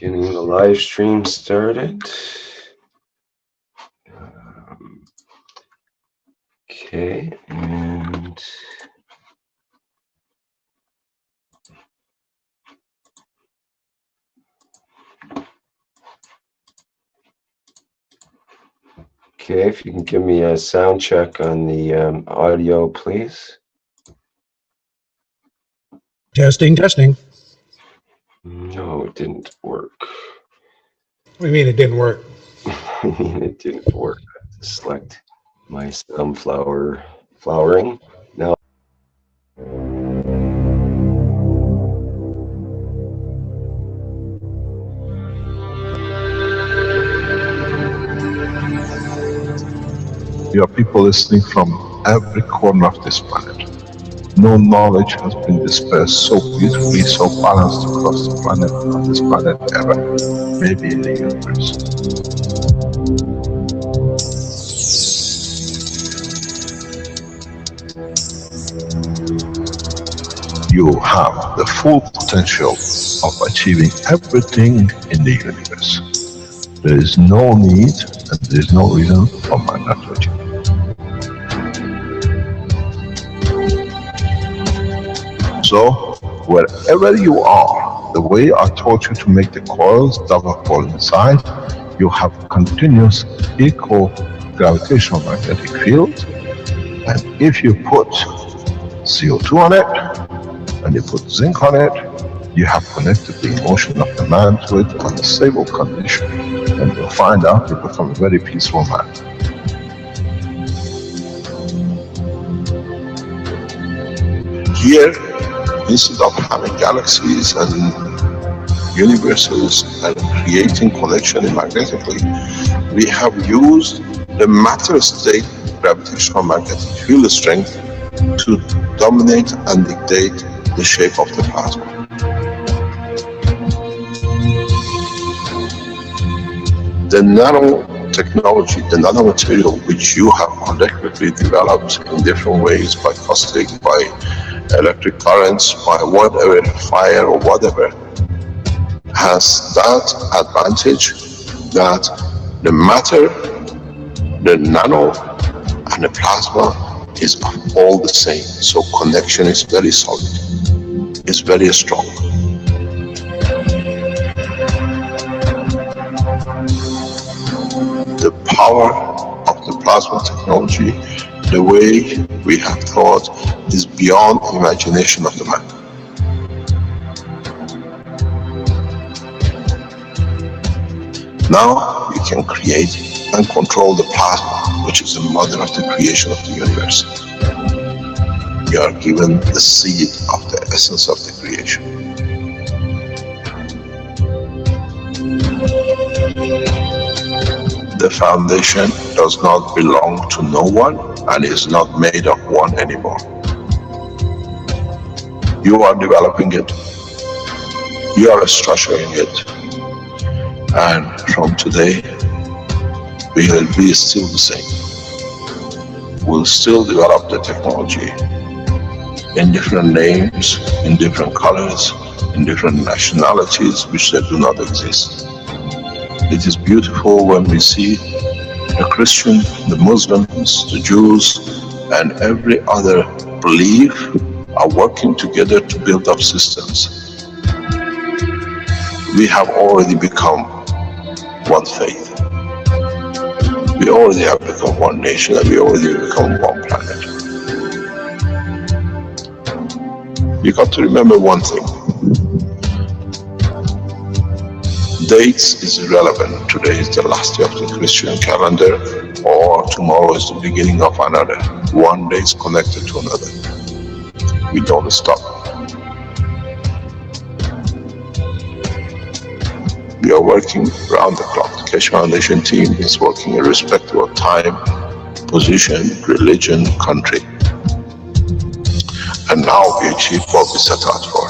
Getting the live stream started. Okay, and okay, if you can give me a sound check on the audio, please. Testing, testing. No, it didn't work. What do you mean it didn't work? I mean, it didn't work. I have to select my sunflower flowering. Now, You are people listening from every corner of this planet. No knowledge has been dispersed so beautifully, so balanced across the planet, on this planet ever. Maybe in the universe. You have the full potential of achieving everything in the universe. There is no need and there is no reason for man not to achieve. So, wherever you are, the way I taught you to make the coils double coil inside, you have continuous equal gravitational magnetic field, and if you put CO2 on it, and you put zinc on it, you have connected the emotion of the man to it on a stable condition, and you'll find out you become a very peaceful man. Here, instead of having galaxies and universes and creating connection magnetically, we have used the matter state gravitational magnetic field strength to dominate and dictate the shape of the plasma. The nanotechnology, the nanomaterial which you have collectively developed in different ways, by caustic, by electric currents, by whatever, fire or whatever, has that advantage that the matter, the nano and the plasma is all the same. So connection is very solid, it's very strong. The power of the plasma technology, the way we have thought, is beyond imagination of the man. Now we can create and control the plasma, which is the mother of the creation of the universe. We are given the seed of the essence of the creation. The foundation does not belong to no one and is not made of one anymore. You are developing it, you are structuring it, and from today we will be still the same. We'll still develop the technology in different names, in different colors, in different nationalities which they do not exist. It is beautiful when we see the Christian, the Muslims, the Jews, and every other belief are working together to build up systems. We have already become one faith. We already have become one nation, and we already become one planet. You got to remember one thing. Dates is irrelevant. Today is the last day of the Christian calendar, or tomorrow is the beginning of another. One day is connected to another. We don't stop. We are working around the clock. The Keshe Foundation team is working irrespective of time, position, religion, country. And now we achieve what we set out for.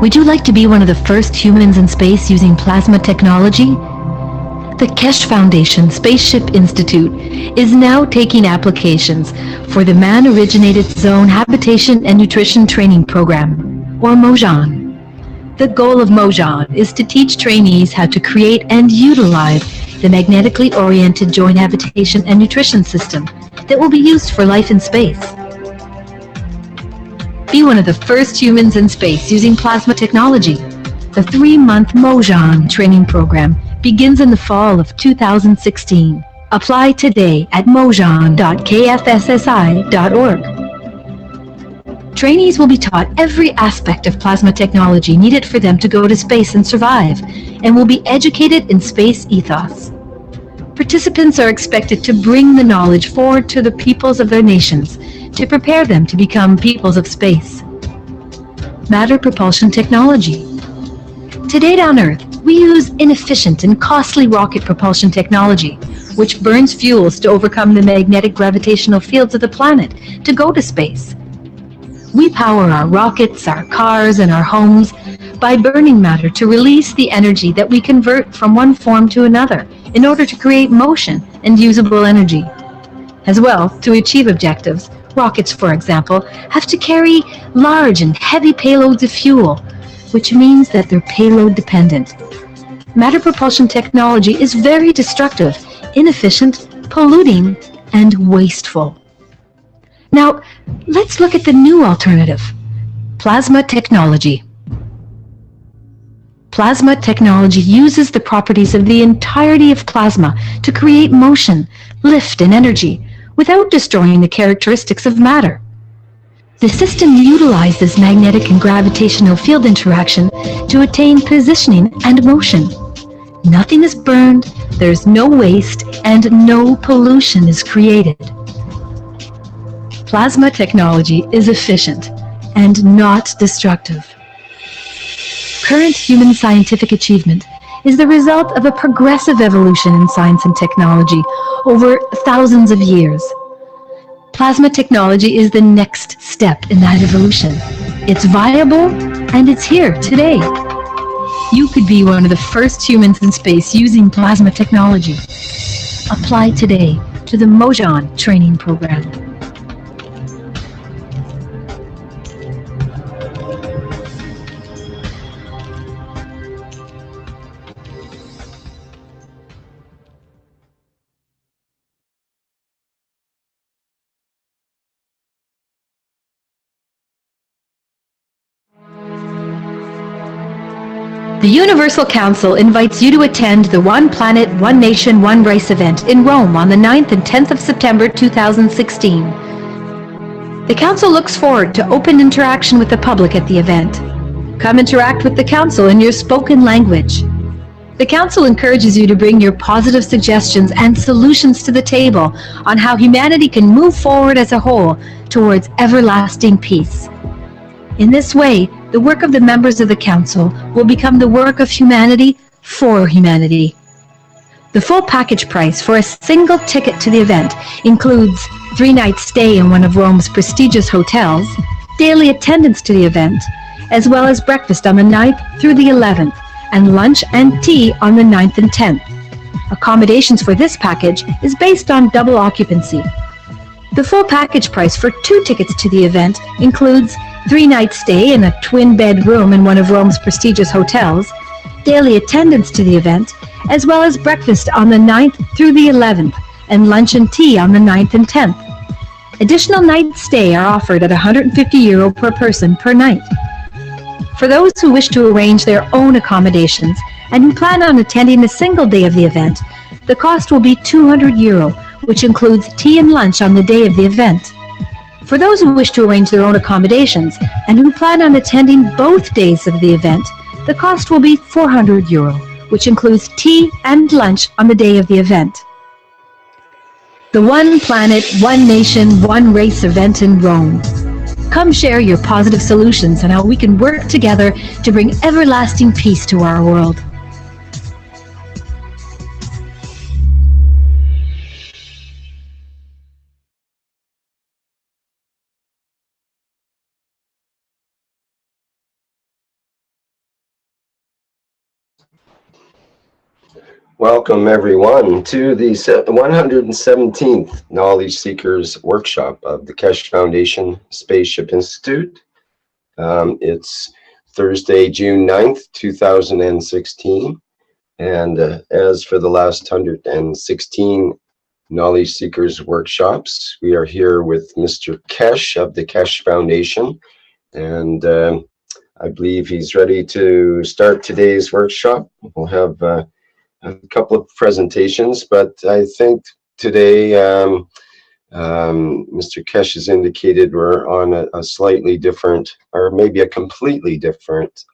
Would you like to be one of the first humans in space using plasma technology? The Kesh Foundation Spaceship Institute is now taking applications for the Man-Originated Zone Habitation and Nutrition Training Program, or MOJAN. The goal of MOJAN is to teach trainees how to create and utilize the magnetically oriented joint habitation and nutrition system that will be used for life in space. Be one of the first humans in space using plasma technology. The 3-month MOJAN training program begins in the fall of 2016. Apply today at mojan.kfssi.org. Trainees will be taught every aspect of plasma technology needed for them to go to space and survive, and will be educated in space ethos. Participants are expected to bring the knowledge forward to the peoples of their nations to prepare them to become peoples of space. Matter propulsion technology. Today on Earth, we use inefficient and costly rocket propulsion technology, which burns fuels to overcome the magnetic gravitational fields of the planet to go to space. We power our rockets, our cars, and our homes by burning matter to release the energy that we convert from one form to another in order to create motion and usable energy. As well, to achieve objectives, rockets, for example, have to carry large and heavy payloads of fuel, which means that they're payload dependent. Matter propulsion technology is very destructive, inefficient, polluting, and wasteful. Now, let's look at the new alternative, plasma technology. Plasma technology uses the properties of the entirety of plasma to create motion, lift, and energy without destroying the characteristics of matter. The system utilizes magnetic and gravitational field interaction to attain positioning and motion. Nothing is burned, there's no waste, and no pollution is created. Plasma technology is efficient and not destructive. Current human scientific achievement is the result of a progressive evolution in science and technology over thousands of years. Plasma technology is the next step in that evolution. It's viable and it's here today. You could be one of the first humans in space using plasma technology. Apply today to the MOJAN training program. The Universal Council invites you to attend the One Planet, One Nation, One Race event in Rome on the 9th and 10th of September 2016. The Council looks forward to open interaction with the public at the event. Come interact with the Council in your spoken language. The Council encourages you to bring your positive suggestions and solutions to the table on how humanity can move forward as a whole towards everlasting peace. In this way, the work of the members of the Council will become the work of humanity for humanity. The full package price for a single ticket to the event includes 3-night stay in one of Rome's prestigious hotels, daily attendance to the event, as well as breakfast on the 9th through the 11th, and lunch and tea on the 9th and 10th. Accommodations for this package is based on double occupancy. The full package price for 2 tickets to the event includes 3-night stay in a twin-bed room in one of Rome's prestigious hotels, daily attendance to the event, as well as breakfast on the 9th through the 11th, and lunch and tea on the 9th and 10th. Additional night stay are offered at €150 per person per night. For those who wish to arrange their own accommodations and who plan on attending a single day of the event, the cost will be €200, which includes tea and lunch on the day of the event. For those who wish to arrange their own accommodations and who plan on attending both days of the event, the cost will be €400, which includes tea and lunch on the day of the event. The One Planet, One Nation, One Race event in Rome. Come share your positive solutions on how we can work together to bring everlasting peace to our world. Welcome everyone to the 117th Knowledge Seekers Workshop of the Keshe Foundation Spaceship Institute. It's Thursday, June 9th, 2016. And as for the last 116 Knowledge Seekers Workshops, we are here with Mr. Keshe of the Keshe Foundation. And I believe he's ready to start today's workshop. We'll have a couple of presentations, but I think today Mr. Keshe has indicated we're on a slightly different, or maybe a completely different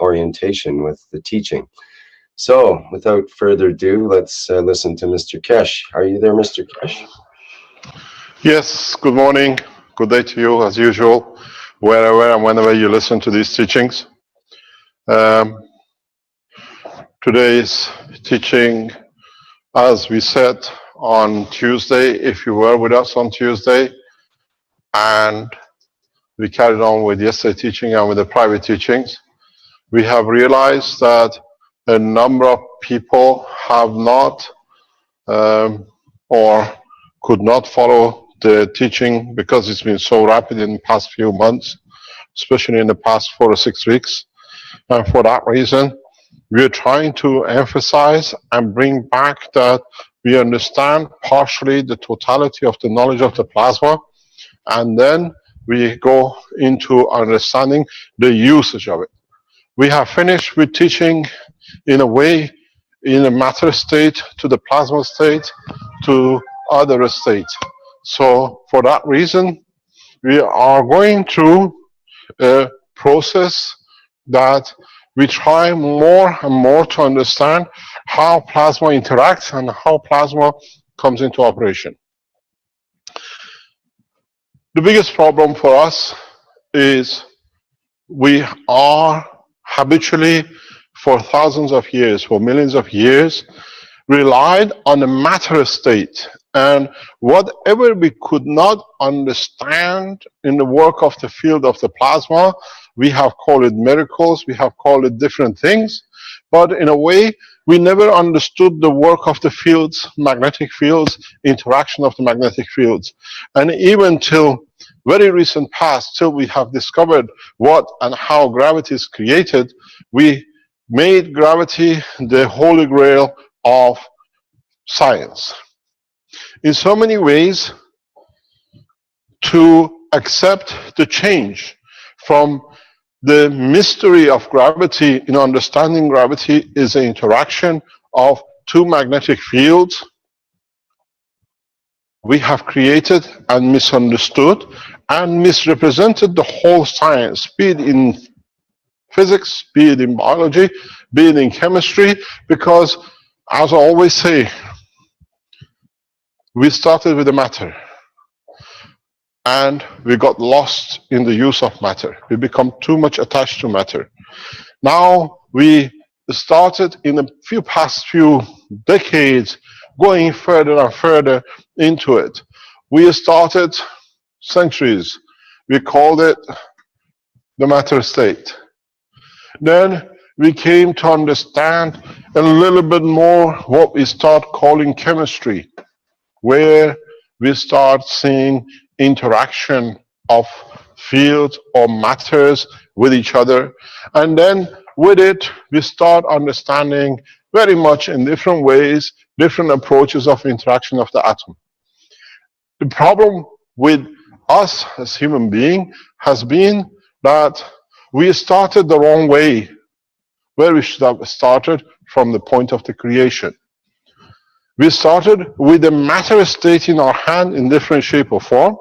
orientation with the teaching. So without further ado, let's listen to Mr. Keshe. Are you there, Mr. Keshe? Yes, good morning. Good day to you, as usual, wherever and whenever you listen to these teachings. Today's teaching, as we said on Tuesday, if you were with us on Tuesday, and we carried on with yesterday's teaching and with the private teachings, we have realized that a number of people have not or could not follow the teaching because it's been so rapid in the past few months, especially in the past 4 or 6 weeks. And for that reason, we're trying to emphasize and bring back that we understand partially the totality of the knowledge of the plasma, and then we go into understanding the usage of it. We have finished with teaching in a way, in a matter state to the plasma state to other states. So for that reason, we are going through a process that we try more and more to understand how plasma interacts and how plasma comes into operation. The biggest problem for us is we are habitually, for thousands of years, for millions of years, relied on the matter state. And whatever we could not understand in the work of the field of the plasma, we have called it miracles, we have called it different things. But in a way, we never understood the work of the fields, magnetic fields, interaction of the magnetic fields. And even till very recent past, till we have discovered what and how gravity is created, we made gravity the holy grail of science. In so many ways, to accept the change from the mystery of gravity in understanding gravity is the interaction of two magnetic fields we have created and misunderstood and misrepresented the whole science, be it in physics, be it in biology, be it in chemistry, because, as I always say, we started with the matter and we got lost in the use of matter. We become too much attached to matter. Now we started in the past few decades going further and further into it. We started centuries. We called it the matter state. Then we came to understand a little bit more what we start calling chemistry, where we start seeing interaction of fields or matters with each other. And then with it, we start understanding very much in different ways, different approaches of interaction of the atom. The problem with us as human beings has been that we started the wrong way, where we should have started from the point of the creation. We started with the matter state in our hand in different shape or form,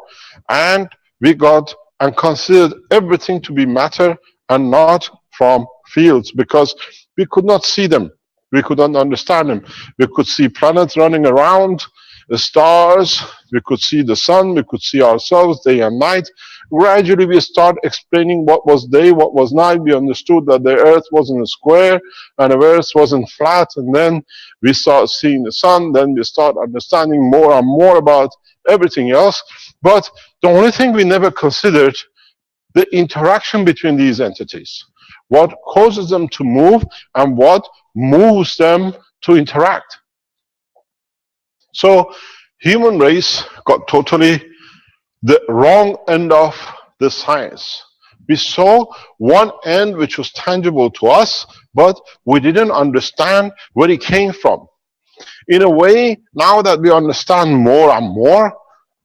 and we got and considered everything to be matter and not from fields, because we could not see them. We could not understand them. We could see planets running around, the stars, we could see the sun, we could see ourselves day and night. Gradually we start explaining what was day, what was night. We understood that the earth wasn't a square and the earth wasn't flat, and then we start seeing the sun. Then we start understanding more and more about everything else. But the only thing we never considered, the interaction between these entities. What causes them to move and what moves them to interact. So human race got totally the wrong end of the science. We saw one end which was tangible to us, but we didn't understand where it came from. In a way, now that we understand more and more,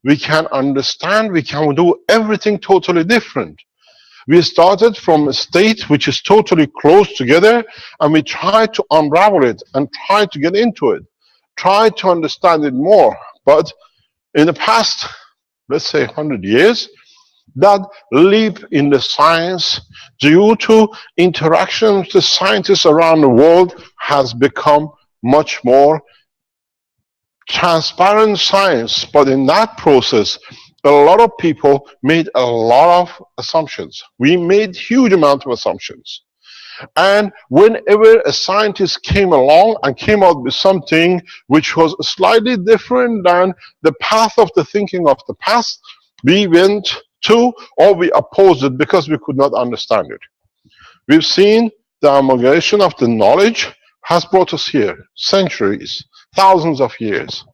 we can understand, we can do everything totally different. We started from a state which is totally close together, and we try to unravel it and try to get into it, try to understand it more. But in the past, let's say 100 years, that leap in the science, due to interaction with the scientists around the world, has become much more transparent science. But in that process, a lot of people made a lot of assumptions. We made huge amount of assumptions. And whenever a scientist came along and came out with something which was slightly different than the path of the thinking of the past, we went to, or we opposed it because we could not understand it. We've seen the amalgamation of the knowledge has brought us here, centuries, thousands of years.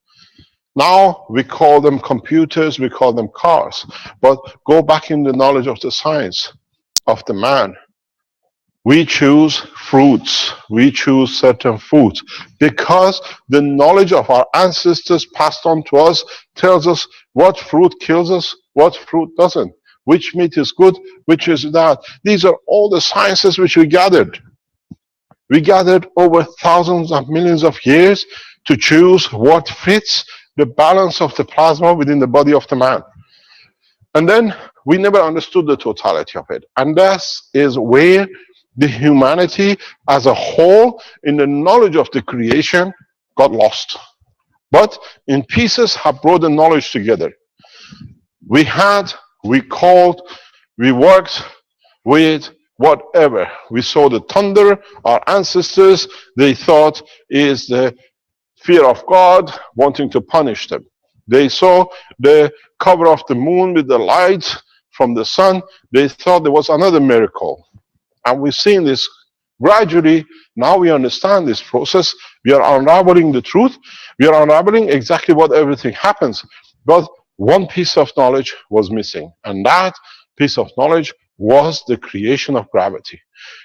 Now we call them computers, we call them cars. But go back in the knowledge of the science of the man. We choose fruits, we choose certain foods, because the knowledge of our ancestors passed on to us tells us what fruit kills us, what fruit doesn't, which meat is good, which is that. These are all the sciences which we gathered. We gathered over thousands of millions of years to choose what fits the balance of the plasma within the body of the man. And then we never understood the totality of it. And that is where the humanity as a whole, in the knowledge of the creation, got lost. But in pieces have brought the knowledge together. We called, we worked with whatever. We saw the thunder, our ancestors, they thought is the fear of God, wanting to punish them. They saw the cover of the moon with the light from the sun. They thought there was another miracle. And we've seen this gradually. Now we understand this process. We are unraveling the truth. We are unraveling exactly what everything happens. But one piece of knowledge was missing. And that piece of knowledge was the creation of gravity.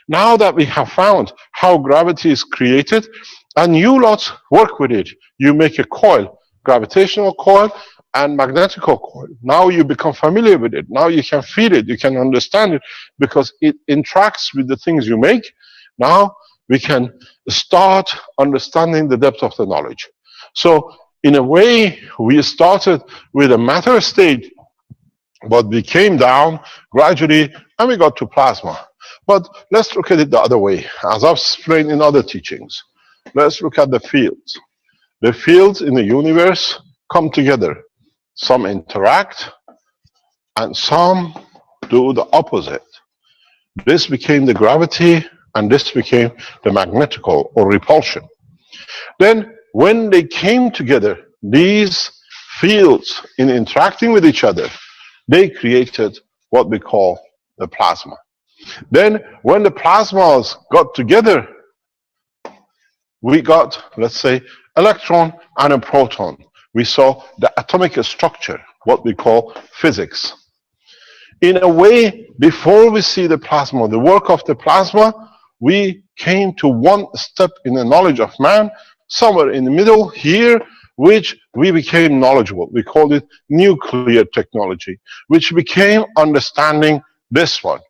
Now that we have found how gravity is created, and you lots work with it. You make a coil, gravitational coil and magnetical coil. Now you become familiar with it. Now you can feel it, you can understand it, because it interacts with the things you make. Now we can start understanding the depth of the knowledge. So in a way, we started with a matter state, but we came down gradually and we got to plasma. But let's look at it the other way, as I've explained in other teachings. Let's look at the fields. The fields in the universe come together. Some interact and some do the opposite. This became the gravity and this became the magnetical or repulsion. Then when they came together, these fields in interacting with each other, they created what we call the plasma. Then when the plasmas got together, we got, let's say, electron and a proton. We saw the atomic structure, what we call physics. In a way, before we see the plasma, the work of the plasma, we came to one step in the knowledge of man, somewhere in the middle here, which we became knowledgeable. We called it nuclear technology, which became understanding this one.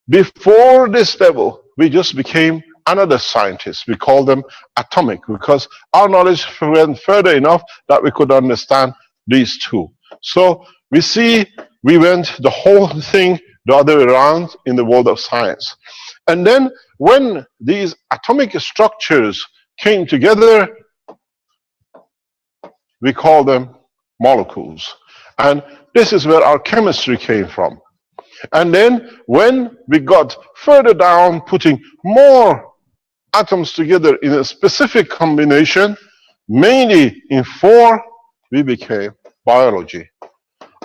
Before this level, we just became another scientist. We call them atomic, because our knowledge went further enough that we could understand these two. So we see we went the whole thing the other way around in the world of science. And then when these atomic structures came together, we call them molecules. And this is where our chemistry came from. And then when we got further down, putting more atoms together in a specific combination, mainly in 4, we became biology.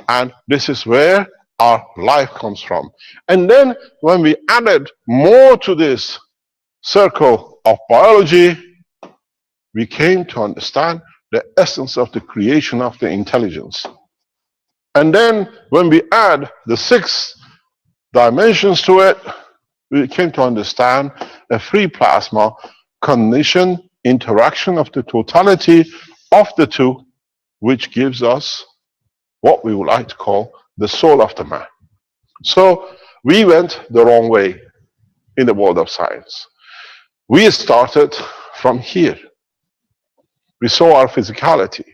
And this is where our life comes from. And then when we added more to this circle of biology, we came to understand the essence of the creation of the intelligence. And then when we add the 6 dimensions to it, we came to understand a free plasma condition interaction of the totality of the two, which gives us what we would like to call the soul of the man. So we went the wrong way in the world of science. We started from here. We saw our physicality.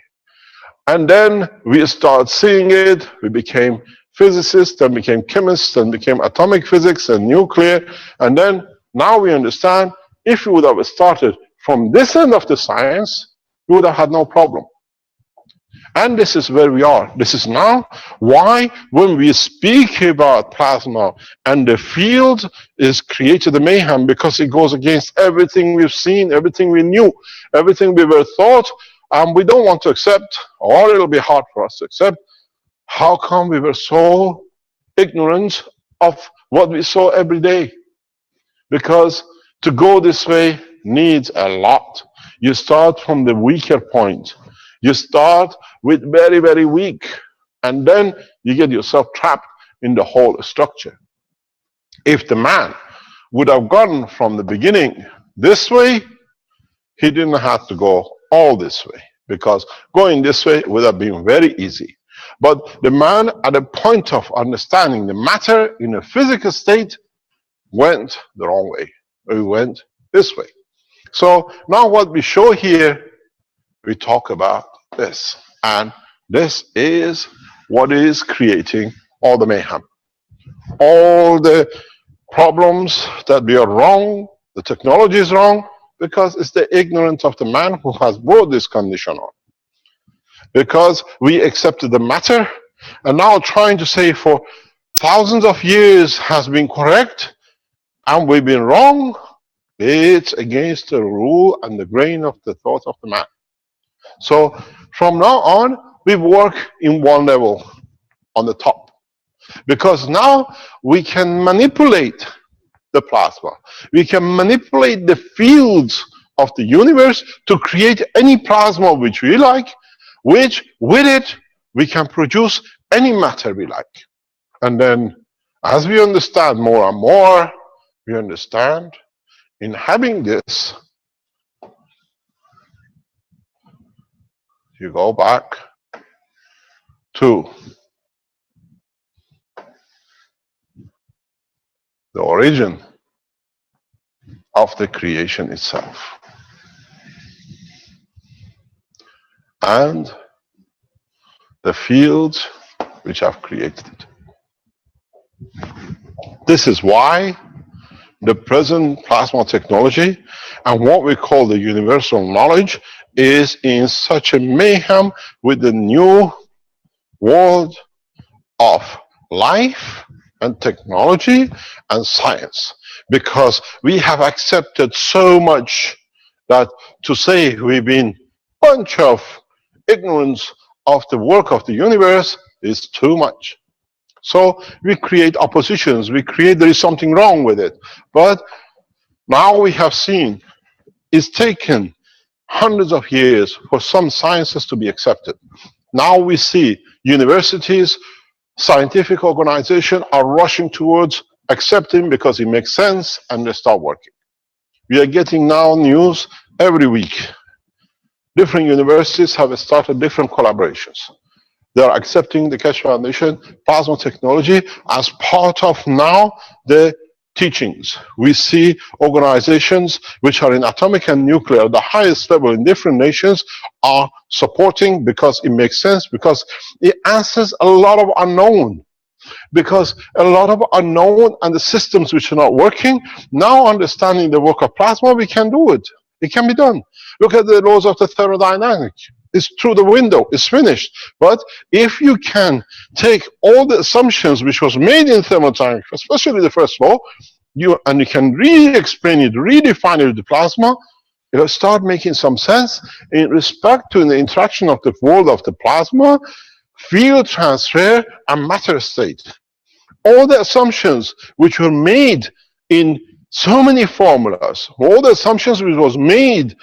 And then we started seeing it. We became physicists, then became chemists, then became atomic physics and nuclear. And then now we understand if we would have started from this end of the science, we would have had no problem. And this is where we are. This is now why when we speak about plasma and the field is created the mayhem, because it goes against everything we've seen, everything we knew, everything we were taught, and we don't want to accept, or it'll be hard for us to accept, how come we were so ignorant of what we saw every day? Because to go this way needs a lot. You start from the weaker point. You start with very, very weak, and then you get yourself trapped in the whole structure. If the man would have gone from the beginning this way, he didn't have to go all this way, because going this way would have been very easy. But the man at the point of understanding the matter in a physical state went the wrong way. We went this way. So now what we show here, we talk about this. And this is what is creating all the mayhem. All the problems that we are wrong, the technology is wrong, because it's the ignorance of the man who has brought this condition on. Because we accepted the matter, and now trying to say for thousands of years has been correct, and we've been wrong, it's against the rule and the grain of the thought of the man. So from now on, we work in one level on the top, because now we can manipulate the plasma. We can manipulate the fields of the universe to create any plasma which we like, which with it we can produce any matter we like. And then as we understand more and more, we understand in having this, you go back to the origin of the creation itself. And the fields which have created it. This is why the present plasma technology and what we call the universal knowledge is in such a mayhem with the new world of life and technology and science. Because we have accepted so much that to say we've been a bunch of ignorance of the work of the universe is too much. So we create oppositions, we create there is something wrong with it. But now we have seen it's taken hundreds of years for some sciences to be accepted. Now we see universities, scientific organizations are rushing towards accepting because it makes sense, and they start working. We are getting now news every week. Different universities have started different collaborations. They are accepting the Keshe Foundation plasma technology as part of now the teachings. We see organizations which are in atomic and nuclear, the highest level in different nations, are supporting because it makes sense, because it answers a lot of unknown. Because a lot of unknown and the systems which are not working, now understanding the work of plasma, we can do it. It can be done. Look at the laws of the thermodynamics. It's through the window, it's finished. But if you can take all the assumptions which was made in thermodynamics, especially the first law, you can re-explain it, redefine it with the plasma, it'll start making some sense in respect to the interaction of the world of the plasma, field transfer, and matter state. All the assumptions which were made in so many formulas, all the assumptions which was made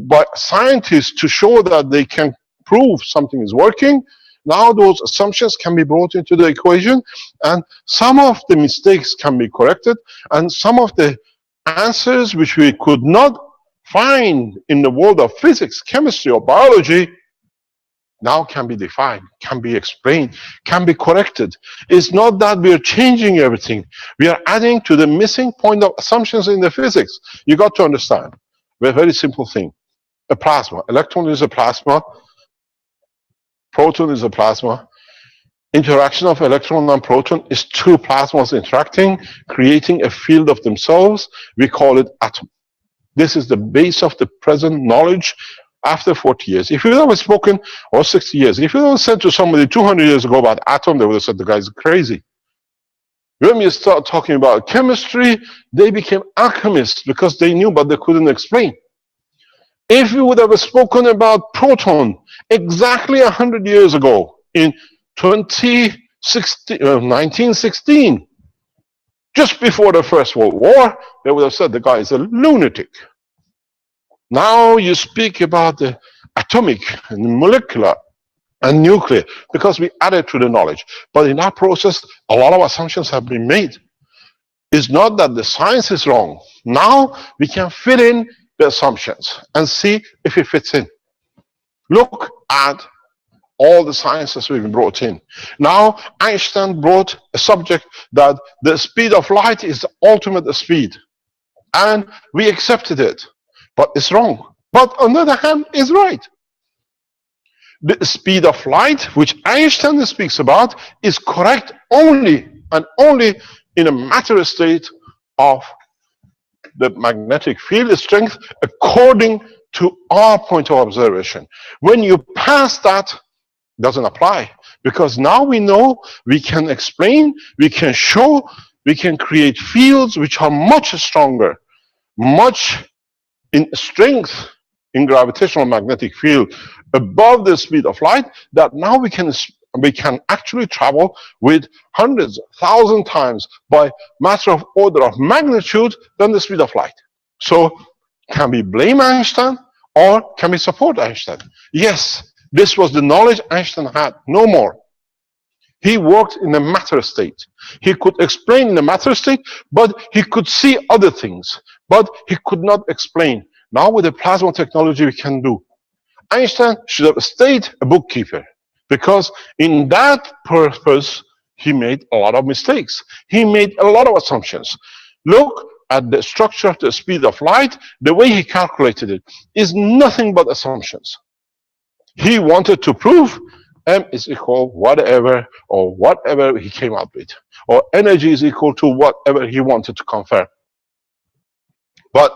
by scientists to show that they can prove something is working. Now those assumptions can be brought into the equation, and some of the mistakes can be corrected, and some of the answers which we could not find in the world of physics, chemistry, or biology now can be defined, can be explained, can be corrected. It's not that we are changing everything. We are adding to the missing point of assumptions in the physics. You got to understand a very simple thing. A plasma, electron is a plasma, proton is a plasma. Interaction of electron and proton is two plasmas interacting, creating a field of themselves. We call it atom. This is the base of the present knowledge after 40 years. If you would have spoken, or 60 years, if you would have said to somebody 200 years ago about atom, they would have said the guy's crazy. When you start talking about chemistry, they became alchemists because they knew but they couldn't explain. If you would have spoken about proton exactly 100 years ago in 1916, just before the First World War, they would have said the guy is a lunatic. Now you speak about the atomic and molecular and nuclear because we added to the knowledge. But in that process, a lot of assumptions have been made. It's not that the science is wrong. Now we can fit in the assumptions and see if it fits in. Look at all the sciences we've brought in. Now Einstein brought a subject that the speed of light is the ultimate speed. And we accepted it. But it's wrong. But on the other hand, it's right. The speed of light, which Einstein speaks about, is correct only and only in a matter state of the magnetic field strength according to our point of observation. When you pass that, it doesn't apply. Because now we know, we can explain, we can show, we can create fields which are much stronger, much in strength in gravitational magnetic field above the speed of light, that now we can actually travel with hundreds, 1,000 times by matter of order of magnitude than the speed of light. So can we blame Einstein or can we support Einstein? Yes, this was the knowledge Einstein had, no more. He worked in the matter state. He could explain in the matter state, but he could see other things. But he could not explain. Now with the plasma technology we can do. Einstein should have stayed a bookkeeper because in that purpose he made a lot of mistakes. He made a lot of assumptions. Look at the structure of the speed of light. The way he calculated it is nothing but assumptions. He wanted to prove M is equal whatever or whatever he came up with, or energy is equal to whatever he wanted to confirm. But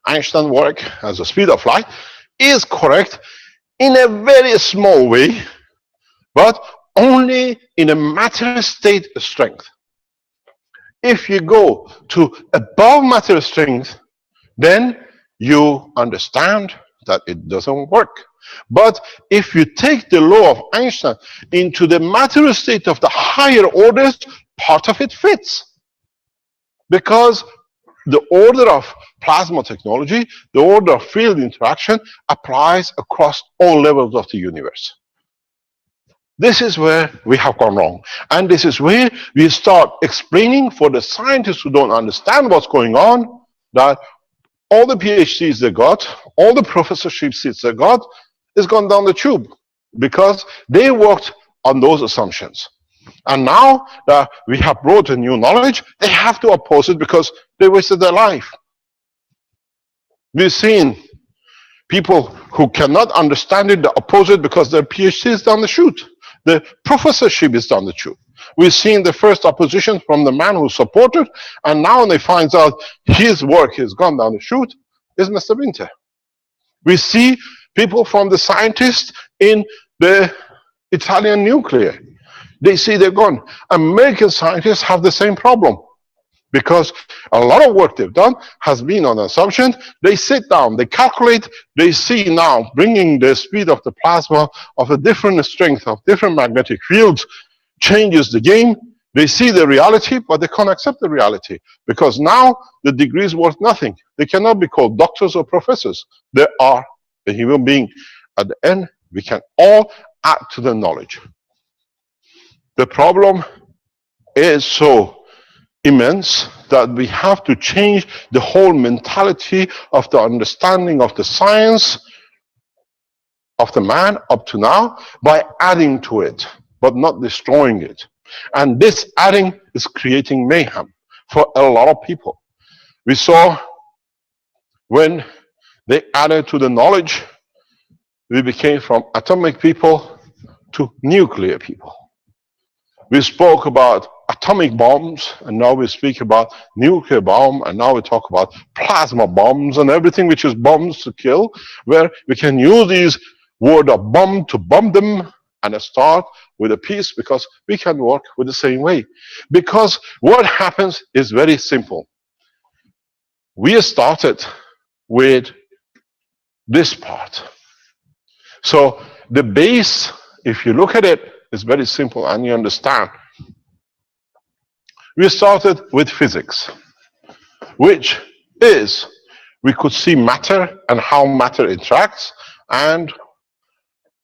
Einstein's work as the speed of light is correct in a very small way, but only in a matter state strength. If you go to above matter strength, then you understand that it doesn't work. But if you take the law of Einstein into the matter state of the higher orders, part of it fits. Because the order of plasma technology, the order of field interaction applies across all levels of the universe. This is where we have gone wrong. And this is where we start explaining for the scientists who don't understand what's going on, that all the PhDs they got, all the professorship seats they got, is gone down the tube because they worked on those assumptions. And now that we have brought a new knowledge, they have to oppose it because they wasted their life. We've seen people who cannot understand it, they oppose it because their PhD is down the chute. The professorship is down the tube. We've seen the first opposition from the man who supported, and now when they find out his work has gone down the chute, is Mr. Winter. We see people from the scientists in the Italian nuclear. They see they're gone. American scientists have the same problem because a lot of work they've done has been on assumption. They sit down, they calculate, they see now bringing the speed of the plasma of a different strength, of different magnetic fields, changes the game. They see the reality, but they can't accept the reality because now the degree is worth nothing. They cannot be called doctors or professors. They are a human being. At the end, we can all add to the knowledge. The problem is so immense that we have to change the whole mentality of the understanding of the science of the man up to now by adding to it, but not destroying it. And this adding is creating mayhem for a lot of people. We saw when they added to the knowledge, we became from atomic people to nuclear people. We spoke about atomic bombs, and now we speak about nuclear bomb, and now we talk about plasma bombs and everything which is bombs to kill, where we can use these word of bomb to bomb them and start with a peace because we can work with the same way. Because what happens is very simple. We started with this part. So the base, if you look at it, is very simple and you understand. We started with physics, which is we could see matter and how matter interacts, and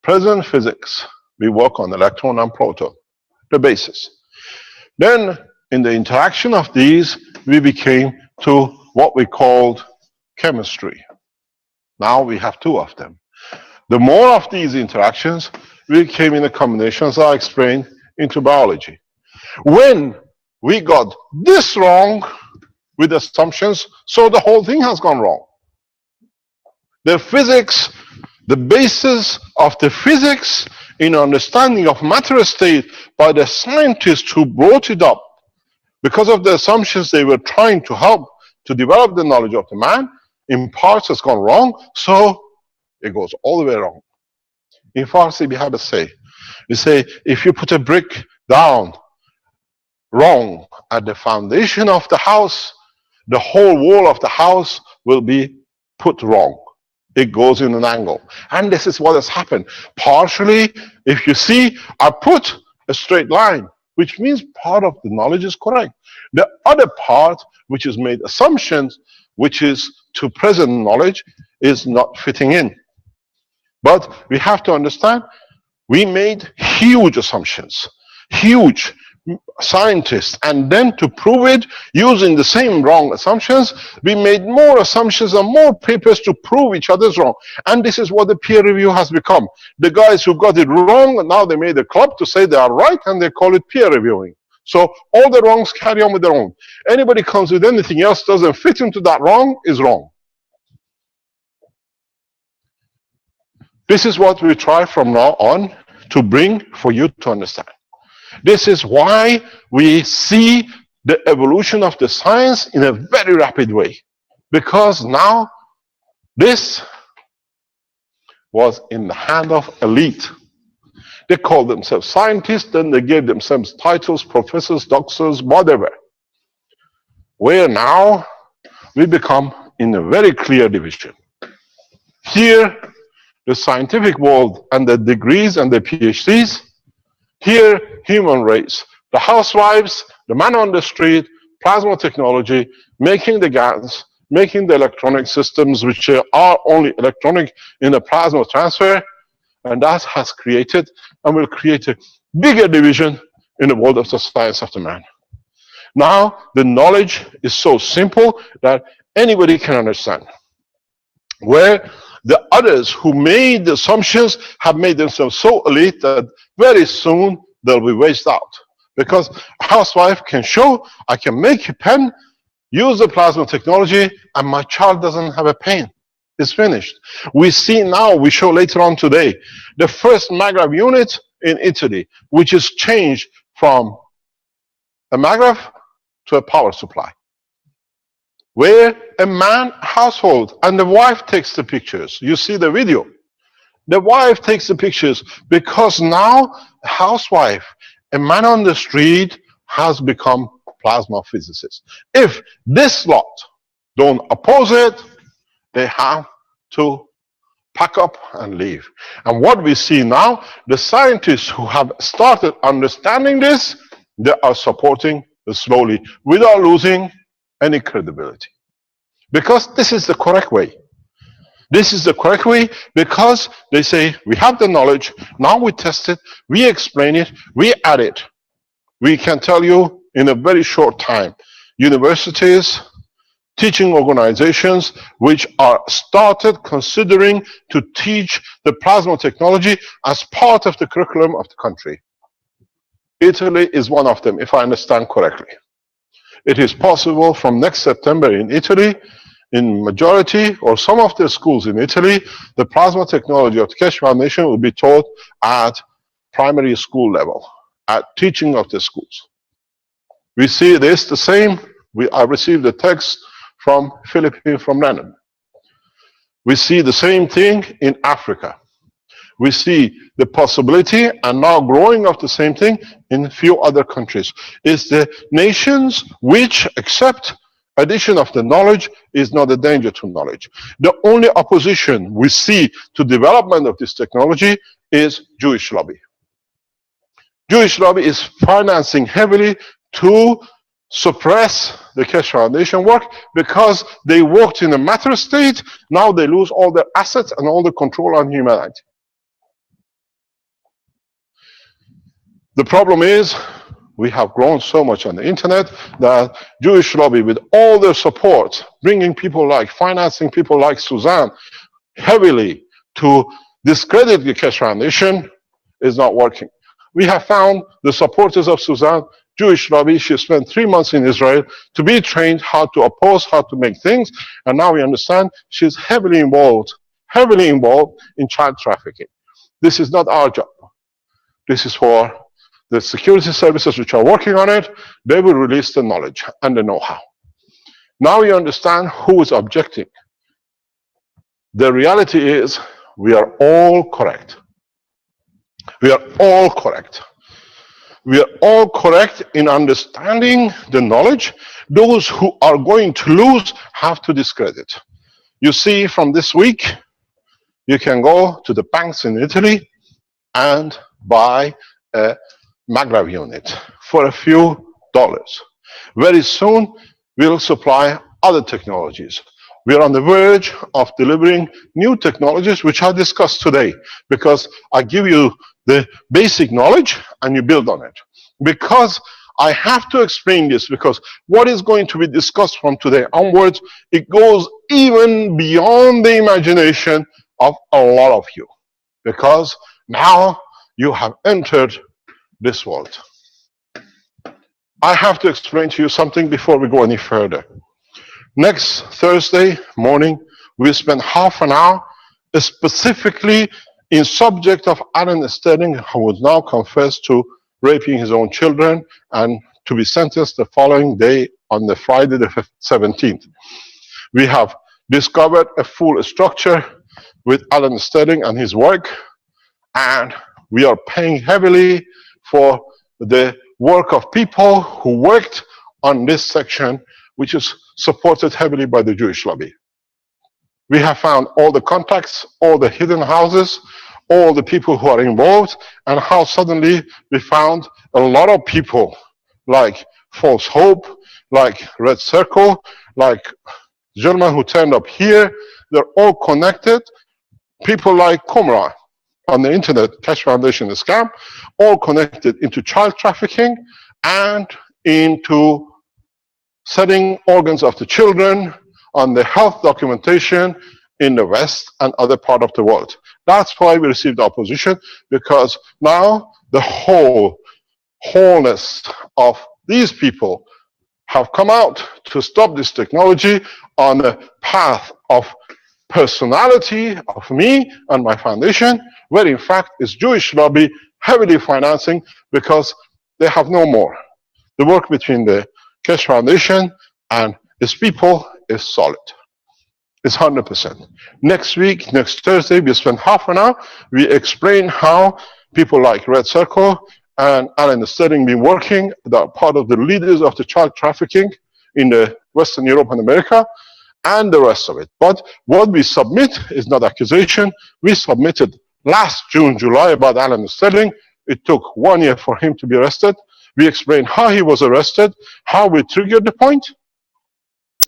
present physics, we work on electron and proton, the basis. Then, in the interaction of these, we became to what we called chemistry. Now we have two of them. The more of these interactions, we came in a combination, as I explained, into biology. When we got this wrong with assumptions, so the whole thing has gone wrong. The physics, the basis of the physics in understanding of matter state by the scientists who brought it up, because of the assumptions they were trying to help to develop the knowledge of the man, in parts has gone wrong, so it goes all the way wrong. In Farsi, we have a say. We say, if you put a brick down wrong at the foundation of the house, the whole wall of the house will be put wrong. It goes in an angle. And this is what has happened. Partially, if you see, I put a straight line, which means part of the knowledge is correct. The other part, which is made assumptions, which is to present knowledge, is not fitting in. But we have to understand, we made huge assumptions, huge scientists, and then to prove it using the same wrong assumptions, we made more assumptions and more papers to prove each other's wrong. And this is what the peer review has become. The guys who got it wrong, now they made a club to say they are right, and they call it peer reviewing. So all the wrongs carry on with their own. Anybody comes with anything else doesn't fit into that wrong is wrong. This is what we try from now on to bring for you to understand. This is why we see the evolution of the science in a very rapid way. Because now this was in the hand of elite. They called themselves scientists, then they gave themselves titles, professors, doctors, whatever. Where now we become in a very clear division. Here, the scientific world and the degrees and the PhDs. Here, human race, the housewives, the man on the street, plasma technology, making the gas, making the electronic systems, which are only electronic in the plasma transfer, and that has created and will create a bigger division in the world of the science of the man. Now, the knowledge is so simple that anybody can understand. Where the others who made the assumptions have made themselves so elite that very soon they'll be wasted out. Because a housewife can show, I can make a pen, use the plasma technology, and my child doesn't have a pain. It's finished. We see now, we show later on today, the first Magrav unit in Italy, which is changed from a Magrav to a power supply. Where a man household and the wife takes the pictures. You see the video. The wife takes the pictures because now a housewife, a man on the street has become plasma physicist. If this lot don't oppose it, they have to pack up and leave. And what we see now, the scientists who have started understanding this, they are supporting slowly without losing any credibility. Because this is the correct way. This is the correct way because they say, we have the knowledge, now we test it, we explain it, we add it. We can tell you in a very short time, universities, teaching organizations which are started considering to teach the plasma technology as part of the curriculum of the country. Italy is one of them, if I understand correctly. It is possible from next September in Italy, in majority or some of the schools in Italy, the plasma technology of the Keshe Foundation will be taught at primary school level, at teaching of the schools. We see this the same. I received a text from Philippines, from Lenin. We see the same thing in Africa. We see the possibility and now growing of the same thing in a few other countries. It's the nations which accept addition of the knowledge is not a danger to knowledge. The only opposition we see to development of this technology is Jewish lobby. Jewish lobby is financing heavily to suppress the Keshe Foundation work because they worked in a matter state. Now they lose all their assets and all the control on humanity. The problem is we have grown so much on the internet that Jewish lobby, with all their support, bringing people like, financing people like Suzanne heavily to discredit the Keshe Foundation, is not working. We have found the supporters of Suzanne, Jewish lobby. She spent 3 months in Israel to be trained how to oppose, how to make things, and now we understand she's heavily involved in child trafficking. This is not our job. This is for the security services which are working on it. They will release the knowledge and the know-how. Now you understand who is objecting. The reality is we are all correct. We are all correct. We are all correct in understanding the knowledge. Those who are going to lose have to discredit. You see, from this week, you can go to the banks in Italy and buy a Maglev unit for a few dollars. Very soon, we'll supply other technologies. We are on the verge of delivering new technologies which are discussed today, because I give you the basic knowledge and you build on it. Because I have to explain this, because what is going to be discussed from today onwards, it goes even beyond the imagination of a lot of you. Because now you have entered this world. I have to explain to you something before we go any further. Next Thursday morning, we spend half an hour specifically in subject of Alan Sterling, who was now confessed to raping his own children and to be sentenced the following day on the Friday the 17th. We have discovered a full structure with Alan Sterling and his work, and we are paying heavily for the work of people who worked on this section, which is supported heavily by the Jewish lobby. We have found all the contacts, all the hidden houses, all the people who are involved, and how suddenly we found a lot of people like False Hope, like Red Circle, like the gentleman who turned up here. They're all connected. People like Qumran on the internet, Keshe Foundation scam, all connected into child trafficking and into selling organs of the children on the health documentation in the West and other part of the world. That's why we received opposition, because now the wholeness of these people have come out to stop this technology on a path of personality of me and my foundation, where in fact is Jewish lobby heavily financing, because they have no more. The work between the Keshe Foundation and its people is solid. It's 100%. Next week, next Thursday, we spend half an hour. We explain how people like Red Circle and Alan Sterling been working. They are part of the leaders of the child trafficking in the Western Europe and America, and the rest of it. But what we submit is not accusation. We submitted last June, July about Alan Sterling. It took 1 year for him to be arrested. We explain how he was arrested, how we triggered the point,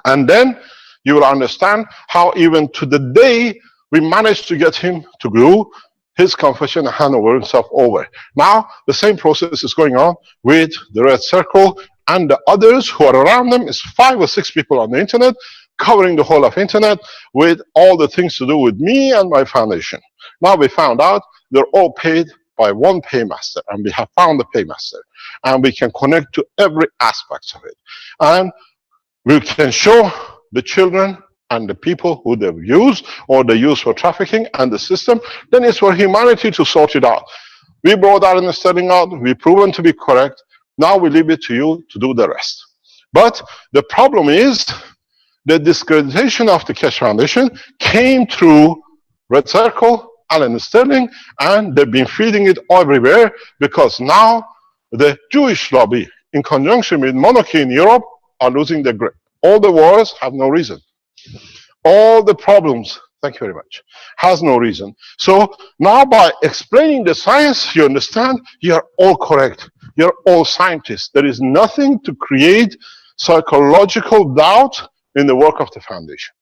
and then you will understand how even to the day we managed to get him to do his confession and hand over himself over. Now, the same process is going on with the Red Circle and the others who are around them. Is 5 or 6 people on the internet, covering the whole of internet with all the things to do with me and my foundation. Now we found out they're all paid by one paymaster, and we have found the paymaster, and we can connect to every aspect of it. And we can show the children and the people who they've used or they use for trafficking and the system. Then it's for humanity to sort it out. We brought that in the studying out, we've proven to be correct. Now we leave it to you to do the rest. But the problem is the discreditation of the Keshe Foundation came through Red Circle, Alan Sterling, and they've been feeding it everywhere, because now the Jewish lobby, in conjunction with monarchy in Europe, are losing their grip. All the wars have no reason. All the problems, thank you very much, has no reason. So now by explaining the science, you understand you're all correct. You're all scientists. There is nothing to create psychological doubt in the work of the foundation.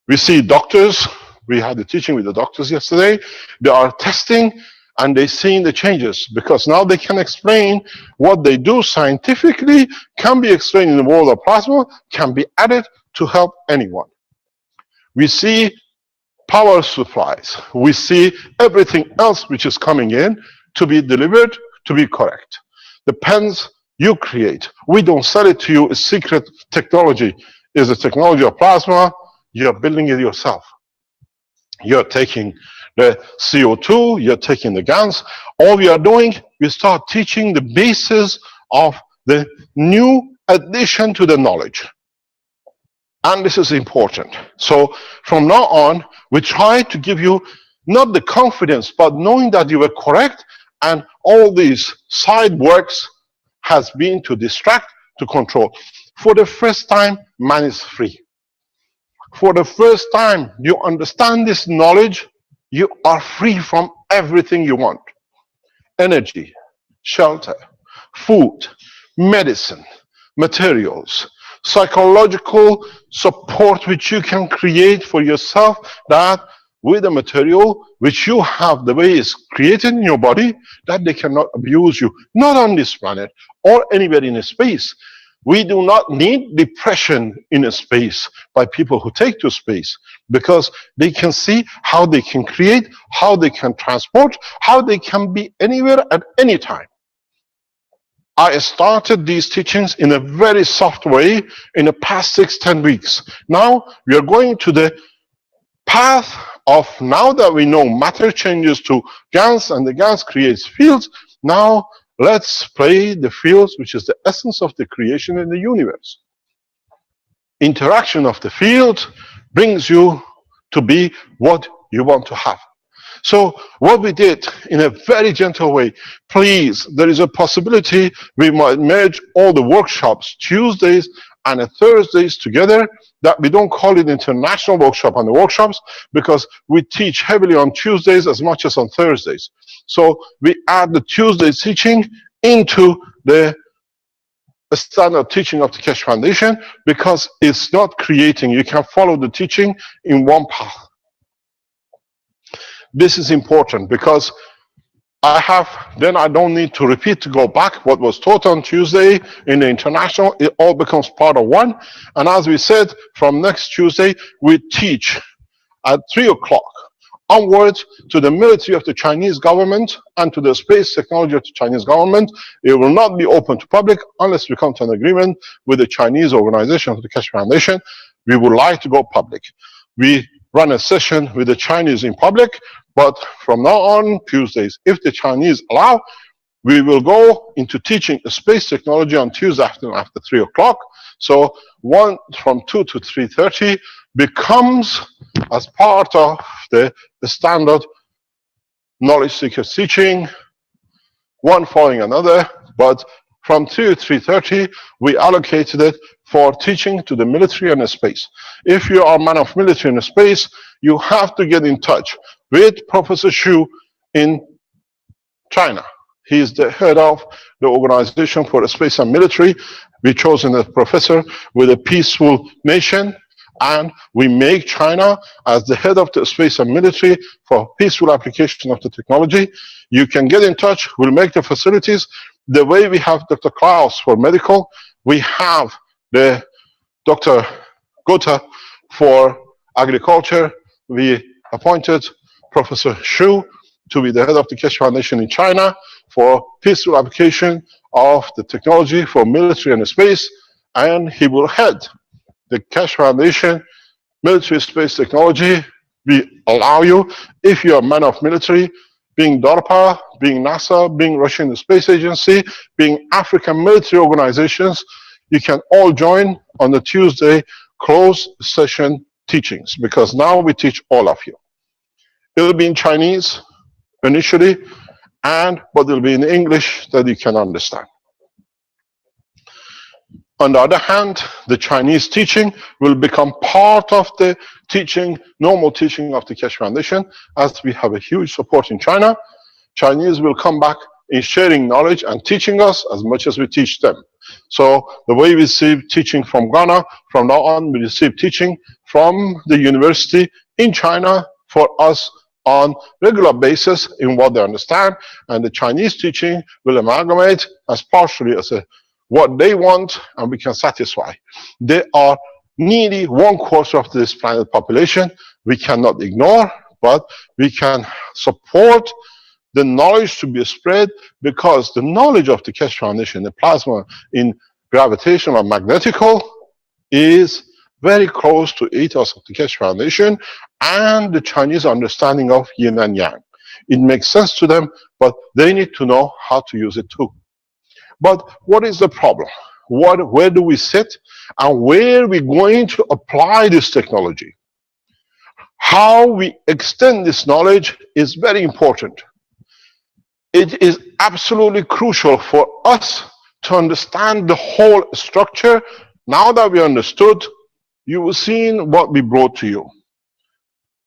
We see doctors, we had a teaching with the doctors yesterday, they are testing and they're seeing the changes, because now they can explain what they do scientifically, can be explained in the world of plasma, can be added to help anyone. We see power supplies, we see everything else which is coming in to be delivered, to be correct. The pens you create, we don't sell it to you, it's secret technology. It's a technology of plasma, you're building it yourself. You're taking the CO2, you're taking the GANs. All we are doing, we start teaching the basis of the new addition to the knowledge. And this is important. So from now on, we try to give you not the confidence, but knowing that you were correct, and all these side works has been to distract, to control. For the first time, man is free. For the first time, you understand this knowledge, you are free from everything you want. Energy, shelter, food, medicine, materials, psychological support which you can create for yourself, that with the material which you have, the way it's created in your body, that they cannot abuse you, not on this planet or anywhere in space. We do not need depression in a space by people who take to space, because they can see how they can create, how they can transport, how they can be anywhere at any time. I started these teachings in a very soft way in the past 6-10 weeks. Now we are going to the path of, now that we know matter changes to GANs and the GANs creates fields, now let's play the fields, which is the essence of the creation in the universe. Interaction of the field brings you to be what you want to have. So what we did in a very gentle way, please, there is a possibility we might merge all the workshops, Tuesdays and Thursdays together, that we don't call it international workshop on the workshops, because we teach heavily on Tuesdays as much as on Thursdays. So we add the Tuesday teaching into the standard teaching of the Keshe Foundation, because it's not creating, you can follow the teaching in one path. This is important, because then I don't need to repeat, to go back what was taught on Tuesday in the international. It all becomes part of one. And as we said, from next Tuesday, we teach at 3 o'clock onwards to the military of the Chinese government and to the space technology of the Chinese government. It will not be open to public unless we come to an agreement with the Chinese organization of the Keshe Foundation. We would like to go public. We run a session with the Chinese in public, but from now on, Tuesdays, if the Chinese allow, we will go into teaching space technology on Tuesday afternoon after 3 o'clock. So one from 2 to 3:30 becomes as part of the standard knowledge seekers teaching, one following another, but from 2 to 3:30, we allocated it for teaching to the military and the space. If you are a man of military and space, you have to get in touch with Professor Xu in China. He is the head of the Organization for Space and Military. We chosen a professor with a peaceful nation, and we make China as the head of the space and military for peaceful application of the technology. You can get in touch. We'll make the facilities. The way we have Dr. Klaus for medical, we have the Dr. Gotha for agriculture. We appointed Professor Xu to be the head of the Keshe Foundation in China for peaceful application of the technology for military and space, and he will head the Keshe Foundation military space technology. We allow you, if you're a man of military, being DARPA, being NASA, being Russian Space Agency, being African military organizations, you can all join on the Tuesday closed session teachings, because now we teach all of you. It will be in Chinese initially, but it will be in English that you can understand. On the other hand, the Chinese teaching will become part of the teaching, normal teaching of the Keshe Foundation, as we have a huge support in China. Chinese will come back in sharing knowledge and teaching us as much as we teach them. So the way we receive teaching from Ghana, from now on we receive teaching from the university in China for us on regular basis in what they understand, and the Chinese teaching will amalgamate as partially as what they want, and we can satisfy. They are nearly 1/4 of this planet population. We cannot ignore, but we can support the knowledge to be spread, because the knowledge of the Keshe Foundation, the plasma in gravitational magnetical, is very close to ethos of the Keshe Foundation and the Chinese understanding of yin and yang. It makes sense to them, but they need to know how to use it too. But what is the problem? Where do we sit, and where are we going to apply this technology? How we extend this knowledge is very important. It is absolutely crucial for us to understand the whole structure. Now that we understood, you will see what we brought to you.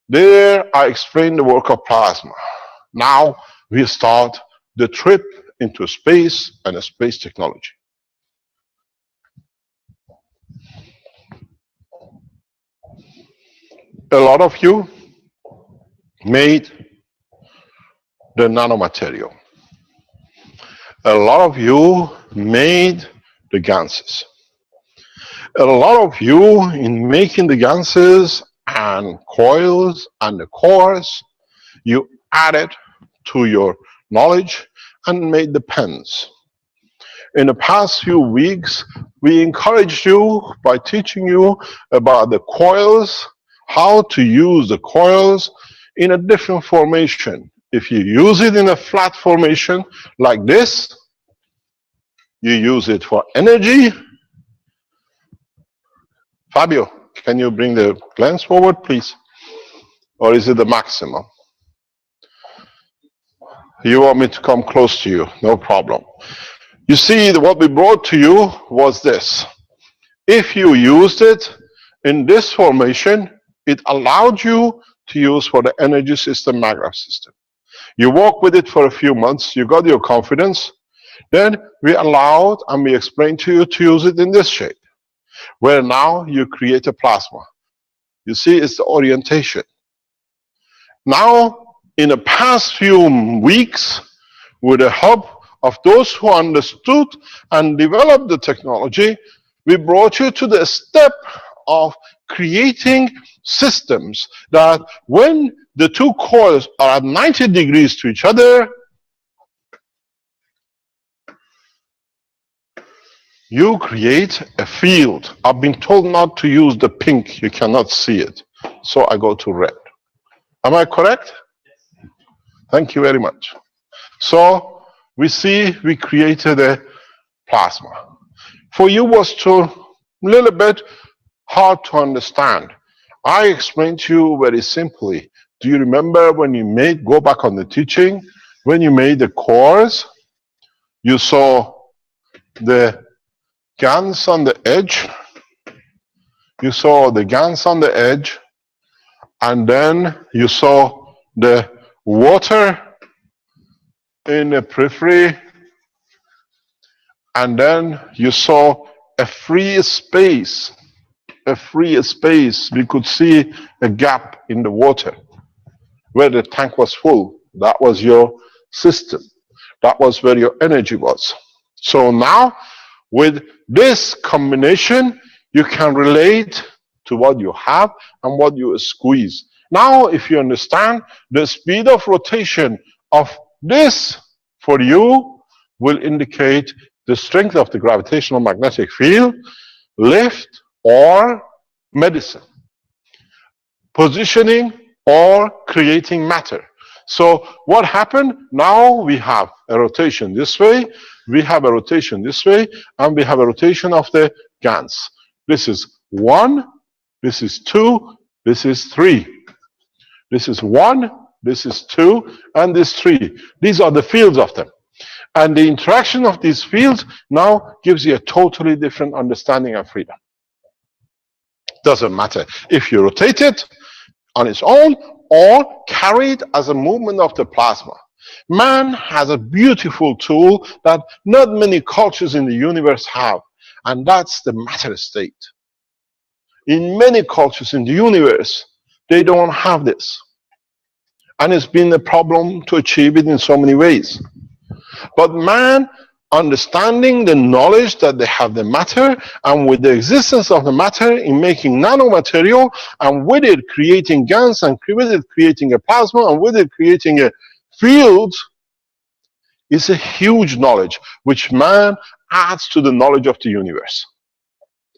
There I explained the work of plasma. Now we start the trip into space and space technology. A lot of you made the nanomaterial. A lot of you made the ganses. A lot of you, in making the ganses and coils and the cores, you added to your knowledge and made the pens. In the past few weeks, we encouraged you by teaching you about the coils, how to use the coils in a different formation. If you use it in a flat formation like this, you use it for energy. Fabio, can you bring the lens forward, please? Or is it the maximum? You want me to come close to you? No problem. You see, what we brought to you was this. If you used it in this formation, it allowed you to use for the energy system, maggraph system. You work with it for a few months, you got your confidence, then we allowed and we explained to you to use it in this shape, where now you create a plasma. You see, it's the orientation. Now, in the past few weeks, with the help of those who understood and developed the technology, we brought you to the step of creating systems that when the two coils are at 90 degrees to each other, you create a field. I've been told not to use the pink, you cannot see it. So I go to red. Am I correct? Thank you very much. So we see we created a plasma. For you was a little bit hard to understand. I explained to you very simply. Do you remember when you go back on the teaching, when you made the cores, you saw the GaNs on the edge, you saw the GaNs on the edge, and then you saw the water in the periphery, and then you saw a free space. A free space. We could see a gap in the water where the tank was full. That was your system. That was where your energy was. So now, with this combination, you can relate to what you have and what you squeeze. Now, if you understand the speed of rotation of this for you will indicate the strength of the gravitational magnetic field, lift or medicine, positioning or creating matter. So what happened? Now we have a rotation this way, we have a rotation this way, and we have a rotation of the GANs. This is 1, this is 2, this is 3. This is 1, this is 2, and this 3. These are the fields of them. And the interaction of these fields now gives you a totally different understanding of freedom. Doesn't matter if you rotate it on its own or carried as a movement of the plasma. Man has a beautiful tool that not many cultures in the universe have, and that's the matter state. In many cultures in the universe, they don't have this. And it's been a problem to achieve it in so many ways. But man, understanding the knowledge that they have the matter, and with the existence of the matter in making nanomaterial, and with it creating GANs, and with it creating a plasma, and with it creating a field, is a huge knowledge which man adds to the knowledge of the universe.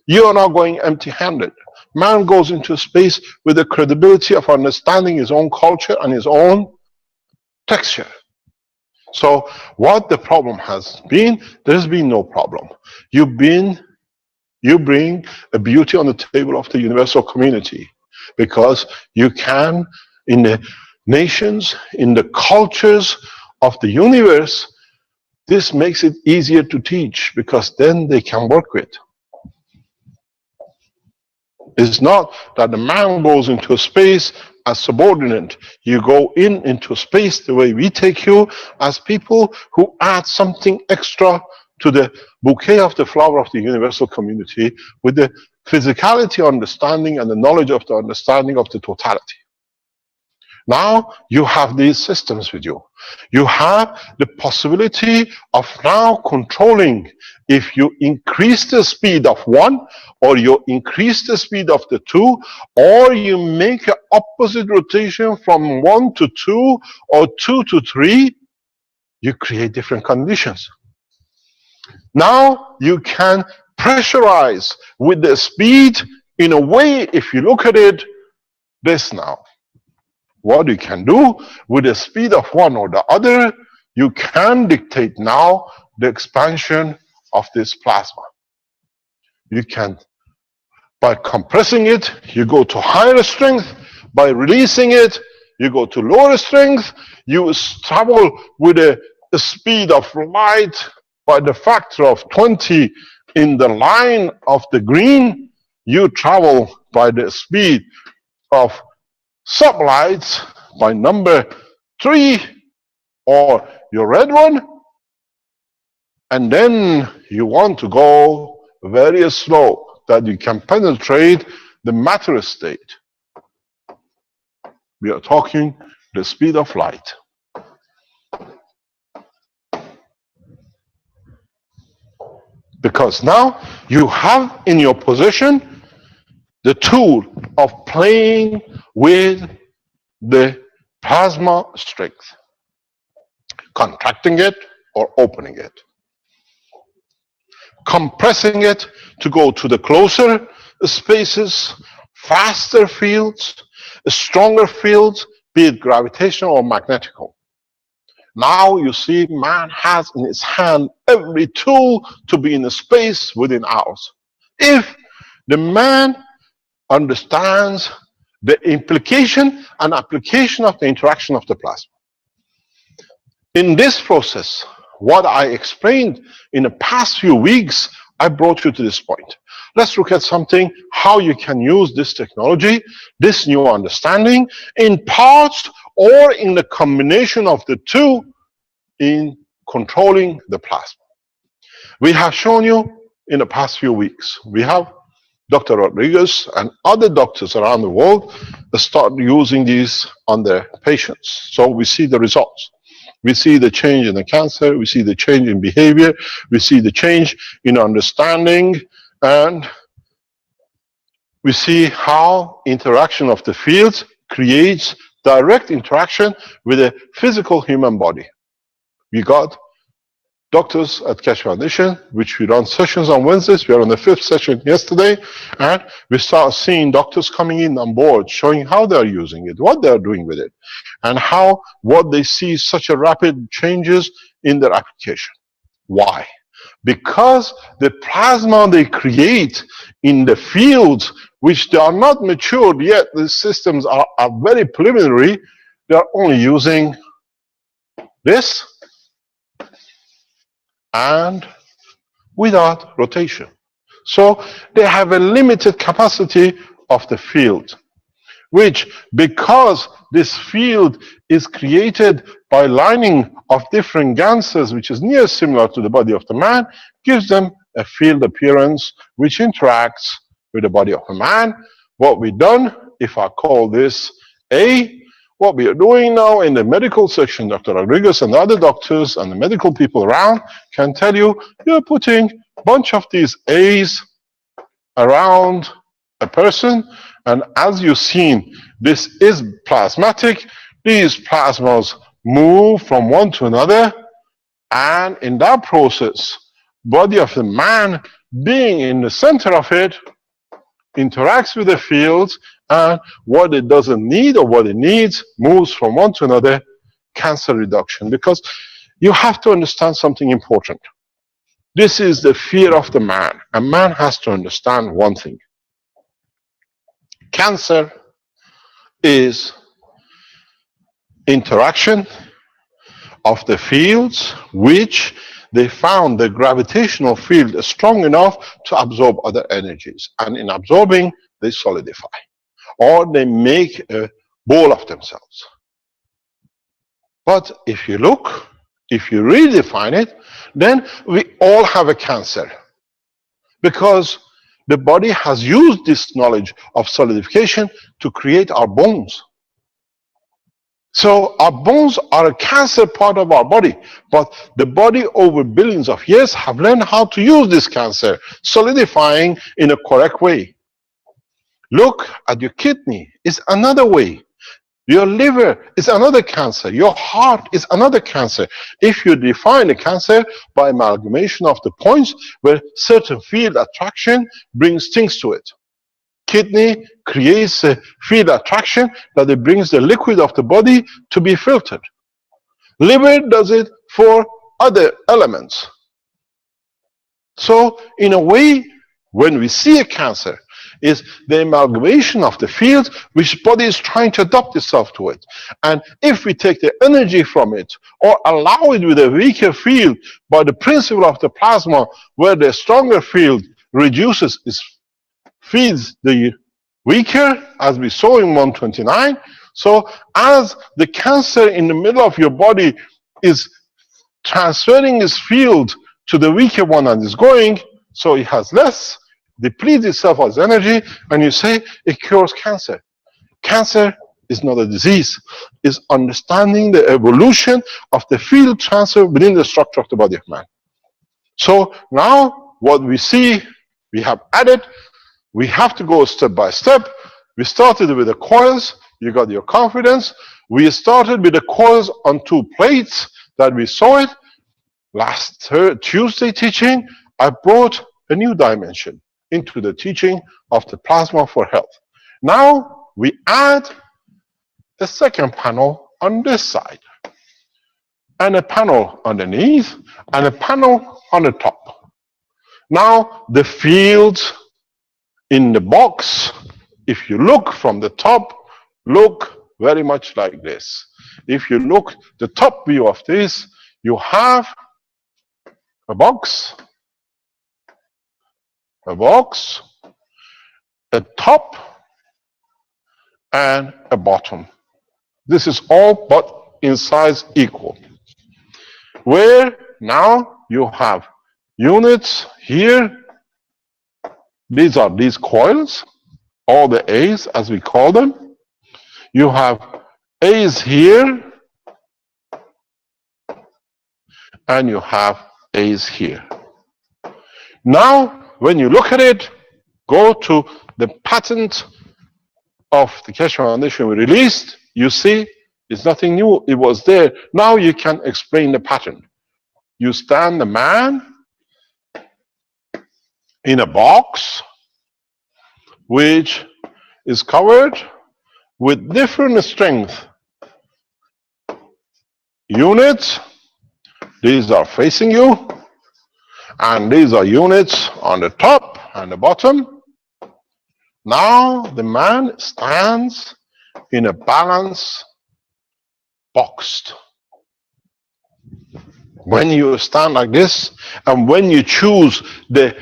You are not going empty-handed. Man goes into space with the credibility of understanding his own culture and his own texture. So what the problem has been, there's been no problem. You bring a beauty on the table of the universal community, because you can, in the nations, in the cultures of the universe, this makes it easier to teach, because then they can work with. It's not that the man goes into space as subordinate. You go into space the way we take you, as people who add something extra to the bouquet of the flower of the universal community, with the physicality understanding and the knowledge of the understanding of the totality. Now you have these systems with you. You have the possibility of now controlling if you increase the speed of 1, or you increase the speed of the 2, or you make an opposite rotation from 1 to 2 or 2 to 3, you create different conditions. Now you can pressurize with the speed in a way, if you look at it, this now. What you can do with the speed of one or the other, you can dictate now the expansion of this plasma. You can, by compressing it, you go to higher strength. By releasing it, you go to lower strength. You travel with a speed of light by the factor of 20 in the line of the green. You travel by the speed of sublights by number 3, or your red one, and then you want to go very slow, that you can penetrate the matter state. We are talking the speed of light. Because now you have in your possession the tool of playing with the plasma strength, contracting it or opening it, compressing it to go to the closer spaces, faster fields, stronger fields, be it gravitational or magnetical. Now you see man has in his hand every tool to be in a space within ours. If the man understands the implication and application of the interaction of the plasma. In this process, what I explained in the past few weeks, I brought you to this point. Let's look at something, how you can use this technology, this new understanding, in parts or in the combination of the two, in controlling the plasma. We have shown you in the past few weeks, we have Dr. Rodriguez and other doctors around the world start using these on their patients. So we see the results. We see the change in the cancer, we see the change in behavior, we see the change in understanding, and we see how interaction of the fields creates direct interaction with the physical human body. We got doctors at Keshe Foundation, which we run sessions on Wednesdays. We are on the 5th session yesterday, and we start seeing doctors coming in on board, showing how they're using it, what they're doing with it, and how what they see such a rapid changes in their application. Why? Because the plasma they create in the fields, which they are not matured yet, the systems are very preliminary, they are only using this and without rotation. So they have a limited capacity of the field, which, because this field is created by lining of different ganses, which is near similar to the body of the man, gives them a field appearance which interacts with the body of a man. What we've done, if I call this A, what we are doing now in the medical section, Dr. Rodriguez and the other doctors and the medical people around can tell you, you're putting a bunch of these A's around a person, and as you've seen, this is plasmatic. These plasmas move from one to another, and in that process, body of the man being in the center of it interacts with the fields, and what it doesn't need or what it needs moves from one to another, cancer reduction. Because you have to understand something important. This is the fear of the man. A man has to understand one thing. Cancer is interaction of the fields which they found the gravitational field is strong enough to absorb other energies. And in absorbing, they solidify. Or they make a ball of themselves. But if you look, if you really define it, then we all have a cancer. Because the body has used this knowledge of solidification to create our bones. So our bones are a cancer part of our body, but the body over billions of years have learned how to use this cancer, solidifying in a correct way. Look at your kidney, it's another way. Your liver is another cancer. Your heart is another cancer. If you define a cancer by amalgamation of the points where certain field attraction brings things to it. Kidney creates a field attraction that it brings the liquid of the body to be filtered. Liver does it for other elements. So in a way, when we see a cancer, is the amalgamation of the fields which body is trying to adapt itself to it. And if we take the energy from it or allow it with a weaker field by the principle of the plasma, where the stronger field reduces its feeds the weaker, as we saw in 129. So as the cancer in the middle of your body is transferring its field to the weaker one and is going, so it has less, depletes itself as energy, and you say it cures cancer. Cancer is not a disease. It's understanding the evolution of the field transfer within the structure of the body of man. So now what we see, we have added, we have to go step by step. We started with the coils. You got your confidence. We started with the coils on 2 plates that we saw it. Last Tuesday teaching, I brought a new dimension into the teaching of the plasma for health. Now we add a second panel on this side, and a panel underneath, and a panel on the top. Now the fields in the box, if you look from the top, look very much like this. If you look the top view of this, you have a box, a top, and a bottom. This is all but in size equal. where now you have units here. These are these coils, all the A's as we call them. You have A's here, and you have A's here. Now, when you look at it, go to the patent of the Keshe Foundation we released, you see it's nothing new, it was there. Now you can explain the pattern. You stand the man in a box which is covered with different strength units. These are facing you, and these are units on the top and the bottom. Now the man stands in a balance boxed. When you stand like this, and when you choose the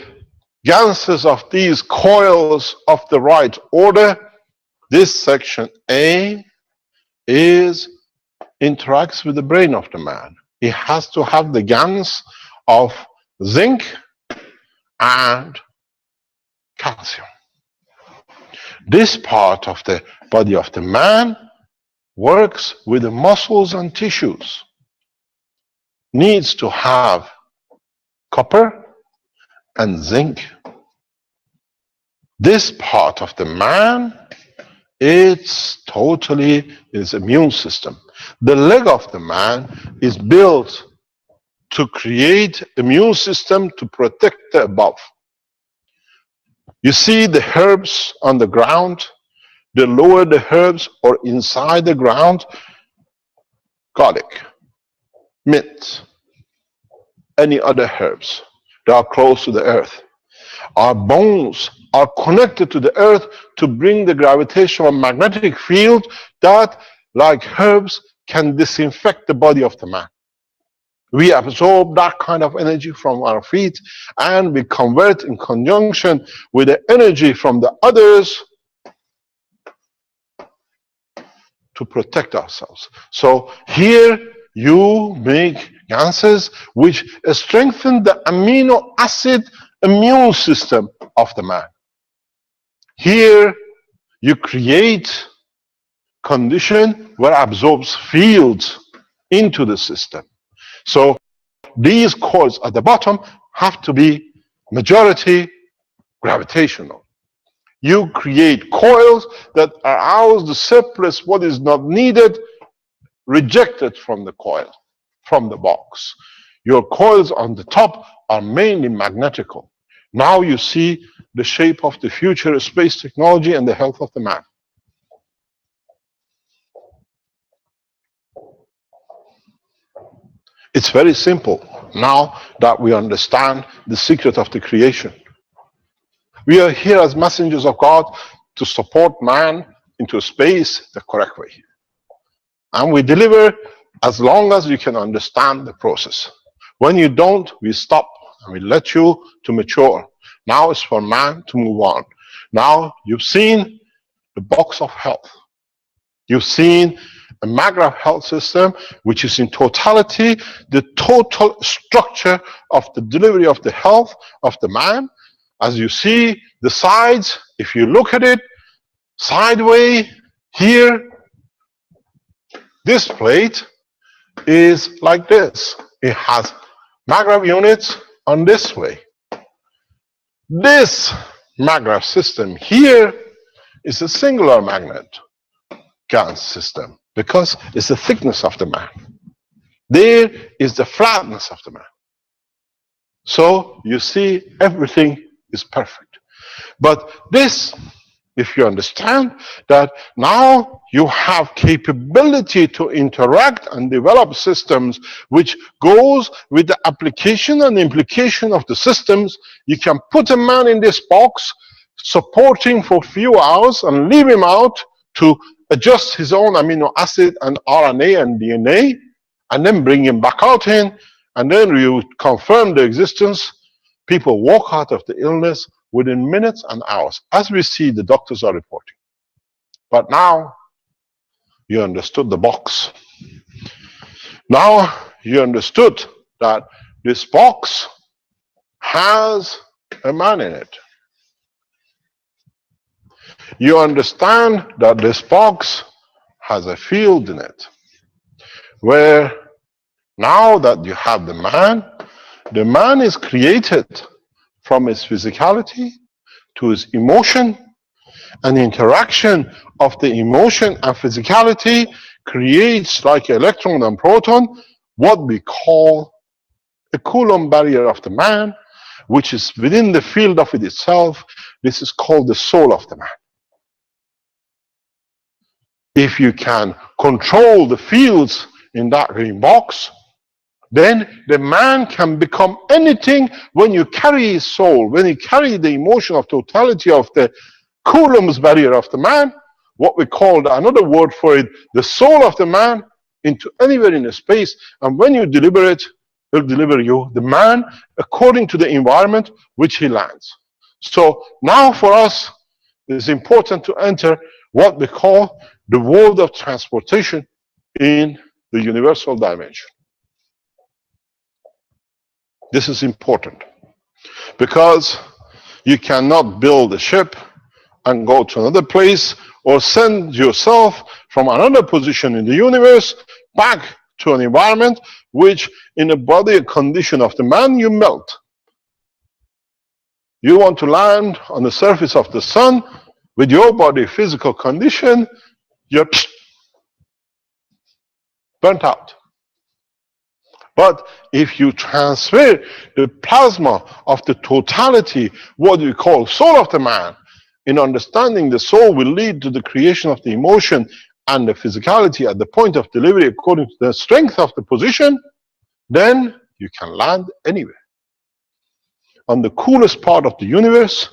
ganses of these coils of the right order, this section A interacts with the brain of the man. It has to have the GANs of zinc and calcium. This part of the body of the man works with the muscles and tissues. Needs to have copper and zinc. This part of the man, it's totally his immune system. The leg of the man is built to create immune system to protect the above. You see the herbs on the ground, the lower the herbs or inside the ground, garlic, mint, any other herbs that are close to the earth. Our bones are connected to the earth to bring the gravitational magnetic field that, like herbs, can disinfect the body of the man. We absorb that kind of energy from our feet, and we convert in conjunction with the energy from the others to protect ourselves. So here you make ganses which strengthen the amino acid immune system of the man. Here you create condition where absorbs fields into the system. So these coils at the bottom have to be majority gravitational. You create coils that allows the surplus, what is not needed, rejected from the coil, from the box. Your coils on the top are mainly magnetical. Now you see the shape of the future space technology and the health of the man. It's very simple now that we understand the secret of the creation. We are here as messengers of God to support man into space the correct way. And we deliver as long as you can understand the process. When you don't, we stop and we let you to mature. Now it's for man to move on. Now you've seen the box of health. You've seen a Magrav health system, which is in totality the total structure of the delivery of the health of the man. As you see the sides, if you look at it sideways here, this plate is like this. It has Magrav units on this way. This Magrav system here is a singular magnet GANS system because it's the thickness of the man. There is the flatness of the man. So you see everything is perfect. But this, if you understand that now you have capability to interact and develop systems which goes with the application and implication of the systems, you can put a man in this box, supporting for a few hours and leave him out to adjust his own amino acid and RNA and DNA, and then bring him back out in, and then you confirm the existence. People walk out of the illness within minutes and hours, as we see the doctors are reporting. But now you understood the box. Now you understood that this box has a man in it. You understand that this box has a field in it, where now that you have the man is created from his physicality to his emotion, and the interaction of the emotion and physicality creates, like electron and proton, what we call a Coulomb barrier of the man, which is within the field of it itself. This is called the soul of the man. If you can control the fields in that green box, then the man can become anything. When you carry his soul, when you carry the emotion of totality of the Coulomb's barrier of the man, what we call another word for it, the soul of the man, into anywhere in the space, and when you deliver it, he'll deliver you the man according to the environment which he lands. So now for us, it is important to enter what we call the world of transportation in the universal dimension. This is important because you cannot build a ship and go to another place, or send yourself from another position in the universe back to an environment which, in the body condition of the man, you melt. You want to land on the surface of the sun with your body physical condition, you're burnt out. But if you transfer the plasma of the totality, what we call soul of the man, in understanding the soul will lead to the creation of the emotion and the physicality at the point of delivery according to the strength of the position, then you can land anywhere. On the coolest part of the universe,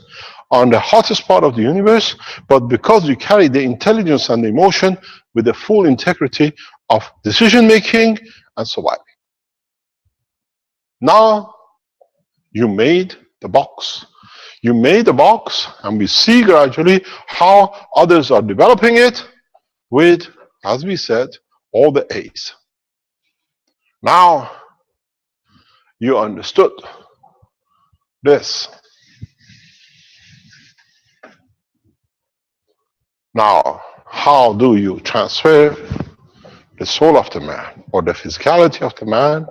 on the hottest part of the universe, but because you carry the intelligence and the emotion with the full integrity of decision making and surviving. Now, you made the box. You made the box, and we see gradually how others are developing it with, as we said, all the A's. Now, you understood this. Now, how do you transfer the soul of the man, or the physicality of the man,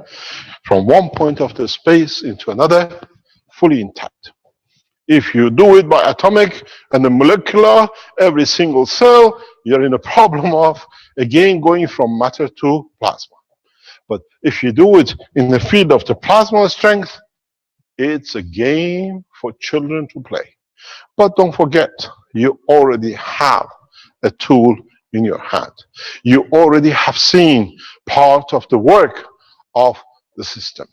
from one point of the space into another, fully intact? If you do it by atomic and the molecular, every single cell, you're in a problem of, again, going from matter to plasma. But if you do it in the field of the plasma strength, it's a game for children to play. But don't forget, you already have a tool in your hand. You already have seen part of the work of the system.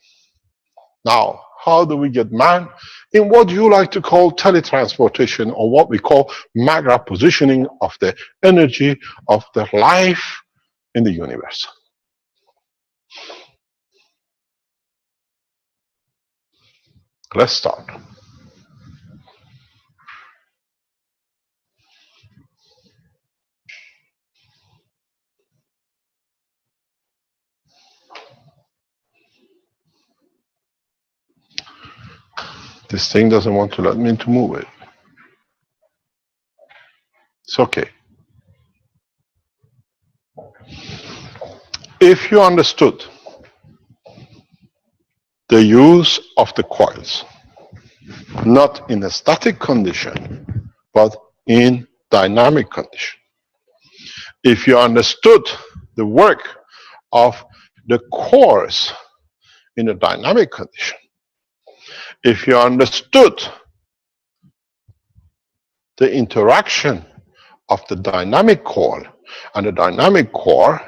Now, how do we get man in what you like to call teletransportation, or what we call Magra positioning of the energy of the life in the universe? Let's start. This thing doesn't want to let me to move it. It's okay. If you understood the use of the coils, not in a static condition, but in dynamic condition. If you understood the work of the cores in a dynamic condition, if you understood the interaction of the dynamic core and the dynamic core,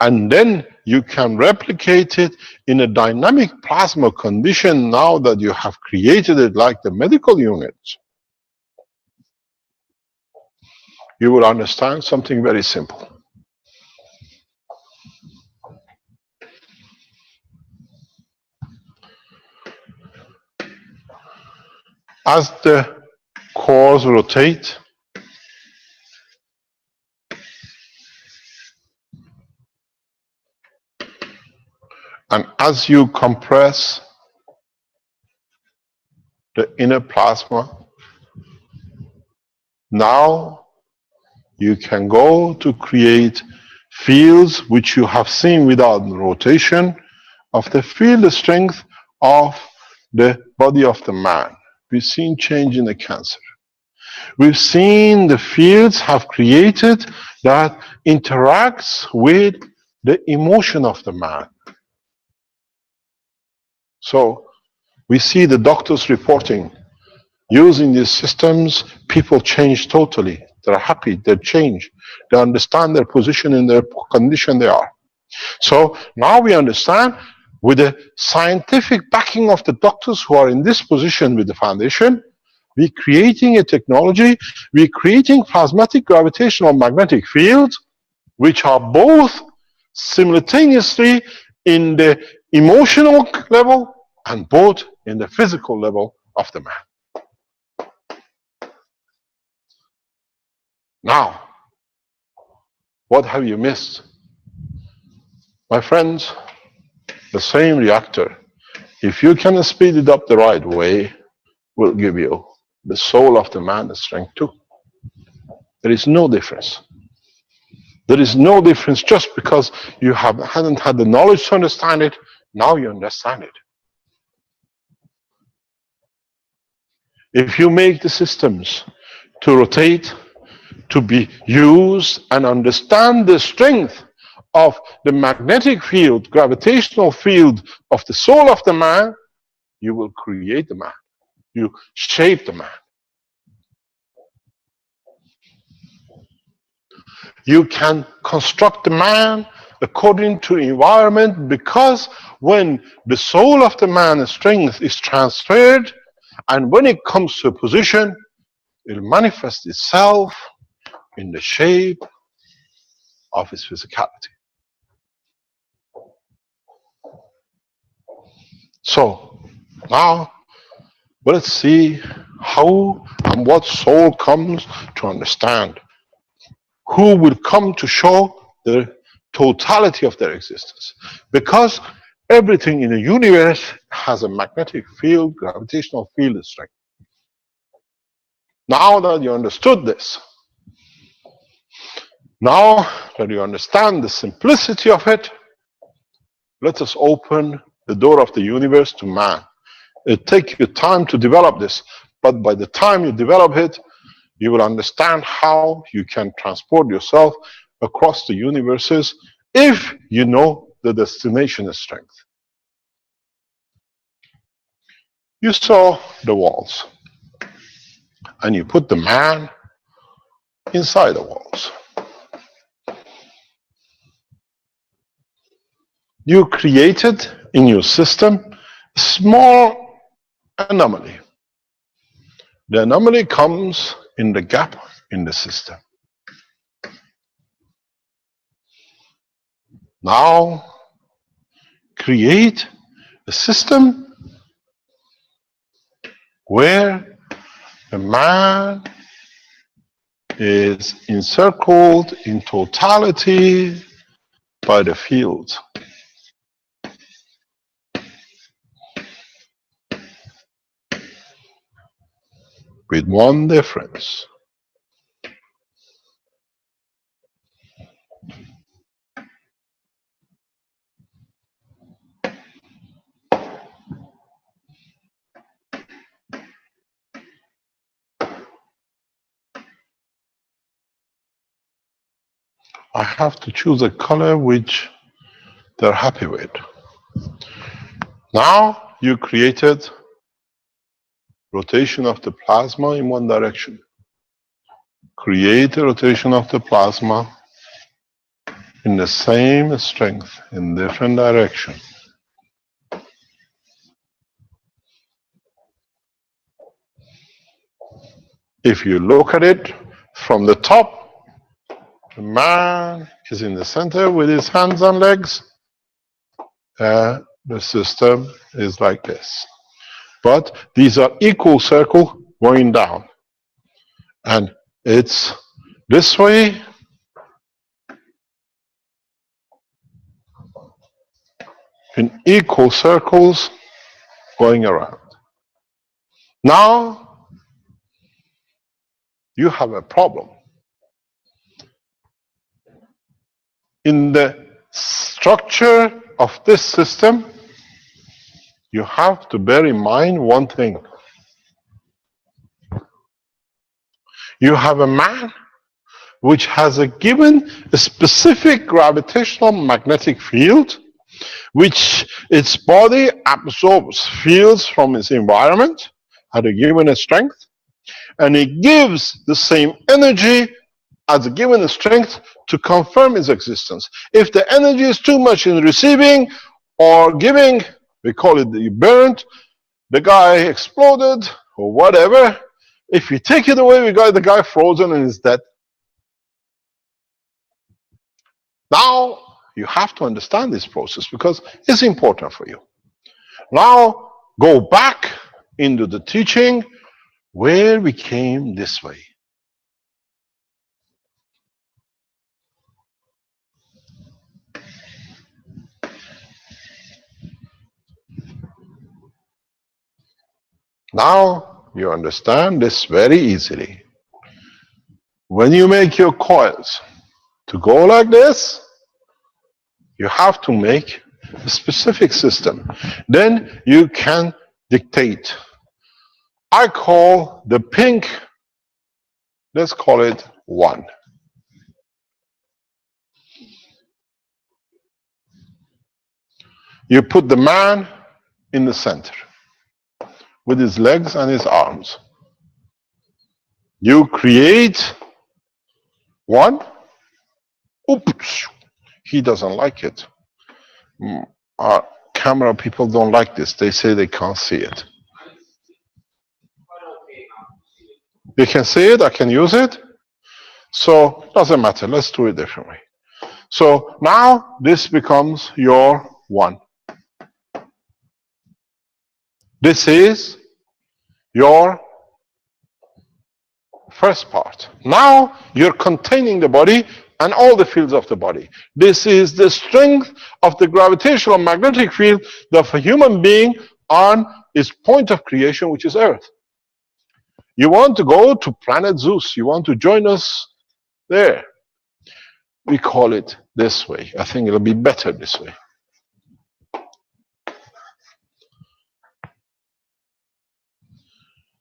and then you can replicate it in a dynamic plasma condition now that you have created it like the medical units, you will understand something very simple. As the cores rotate, And as you compress the inner plasma, now you can go to create fields which you have seen without rotation of the field strength of the body of the man. We've seen change in the cancer. We've seen the fields have created that interacts with the emotion of the man. So we see the doctors reporting, using these systems, people change totally. They're happy, they change. They understand their position in their condition they are. So now we understand, with the scientific backing of the doctors who are in this position with the foundation, we're creating a technology, we're creating plasmatic gravitational magnetic fields, which are both simultaneously in the emotional level and both in the physical level of the man. Now, what have you missed? My friends, the same reactor, if you can speed it up the right way, will give you the soul of the man, the strength too. There is no difference. There is no difference just because you hadn't had the knowledge to understand it. Now you understand it. If you make the systems to rotate, to be used, and understand the strength of the magnetic field, gravitational field of the soul of the man, you will create the man. You shape the man. You can construct the man according to environment, because when the soul of the man's strength is transferred, and when it comes to a position, it will manifest itself in the shape of its physicality. So now let's see how and what soul comes to understand. Who will come to show the totality of their existence? Because everything in the universe has a magnetic field, gravitational field strength. Now that you understood this, now that you understand the simplicity of it, let us open the door of the universe to man. It takes you time to develop this, but by the time you develop it, you will understand how you can transport yourself across the universes if you know the destination is strength. You saw the walls, and you put the man inside the walls. You created in your system a small anomaly. The anomaly comes in the gap in the system. Now, create a system where the man is encircled in totality by the field. With one difference. I have to choose a color which they're happy with. Now you created rotation of the plasma in one direction. Create a rotation of the plasma in the same strength in different direction. If you look at it from the top, the man is in the center with his hands and legs. The system is like this. But these are equal circles going down. And it's this way in equal circles going around. Now, you have a problem. In the structure of this system, you have to bear in mind one thing. You have a man which has a specific gravitational magnetic field, which its body absorbs fields from its environment at a given strength, and it gives the same energy as a given strength to confirm its existence. If the energy is too much in receiving or giving, we call it the burnt, the guy exploded or whatever. If you take it away, we got the guy frozen and is dead. Now, you have to understand this process because it's important for you. Now, go back into the teaching where we came this way. Now, you understand this very easily. When you make your coils to go like this, you have to make a specific system. Then you can dictate. I call the pink, let's call it 1. You put the man in the center with his legs and his arms. You create 1. Oops, he doesn't like it. Our camera people don't like this. They say they can't see it. They can see it, I can use it. So, doesn't matter, let's do it differently. So, now this becomes your 1. This is your first part. Now you're containing the body and all the fields of the body. This is the strength of the gravitational magnetic field of a human being on its point of creation, which is Earth. You want to go to planet Zeus. You want to join us there. We call it this way. I think it'll be better this way.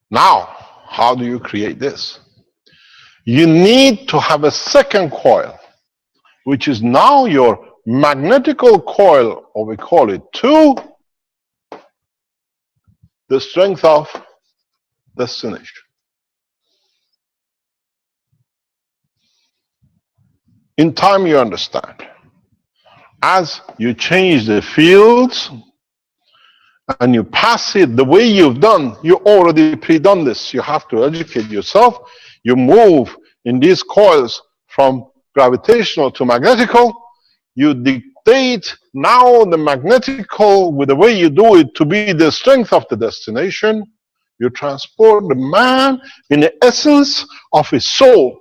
Now, how do you create this? You need to have a second coil, which is now your magnetical coil, or we call it 2, the strength of destination. In time, you understand. As you change the fields, and you pass it the way you've done, you already pre-done this. You have to educate yourself. You move in these coils from gravitational to magnetical. You dictate now the magnetical with the way you do it to be the strength of the destination. You transport the man in the essence of his soul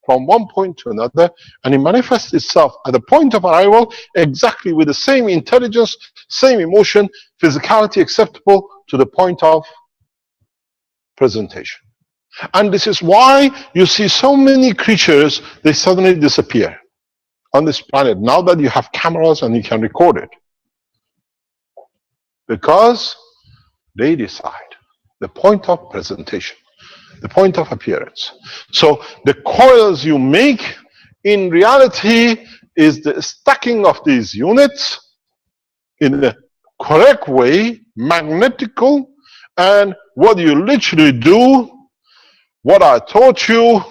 from one point to another, and it manifests itself at the point of arrival exactly with the same intelligence, same emotion, physicality acceptable to the point of presentation. And this is why you see so many creatures, they suddenly disappear on this planet now that you have cameras and you can record it. Because they decide the point of presentation, the point of appearance. So the coils you make in reality is the stacking of these units in the correct way, magnetical, and what you literally do, what I taught you,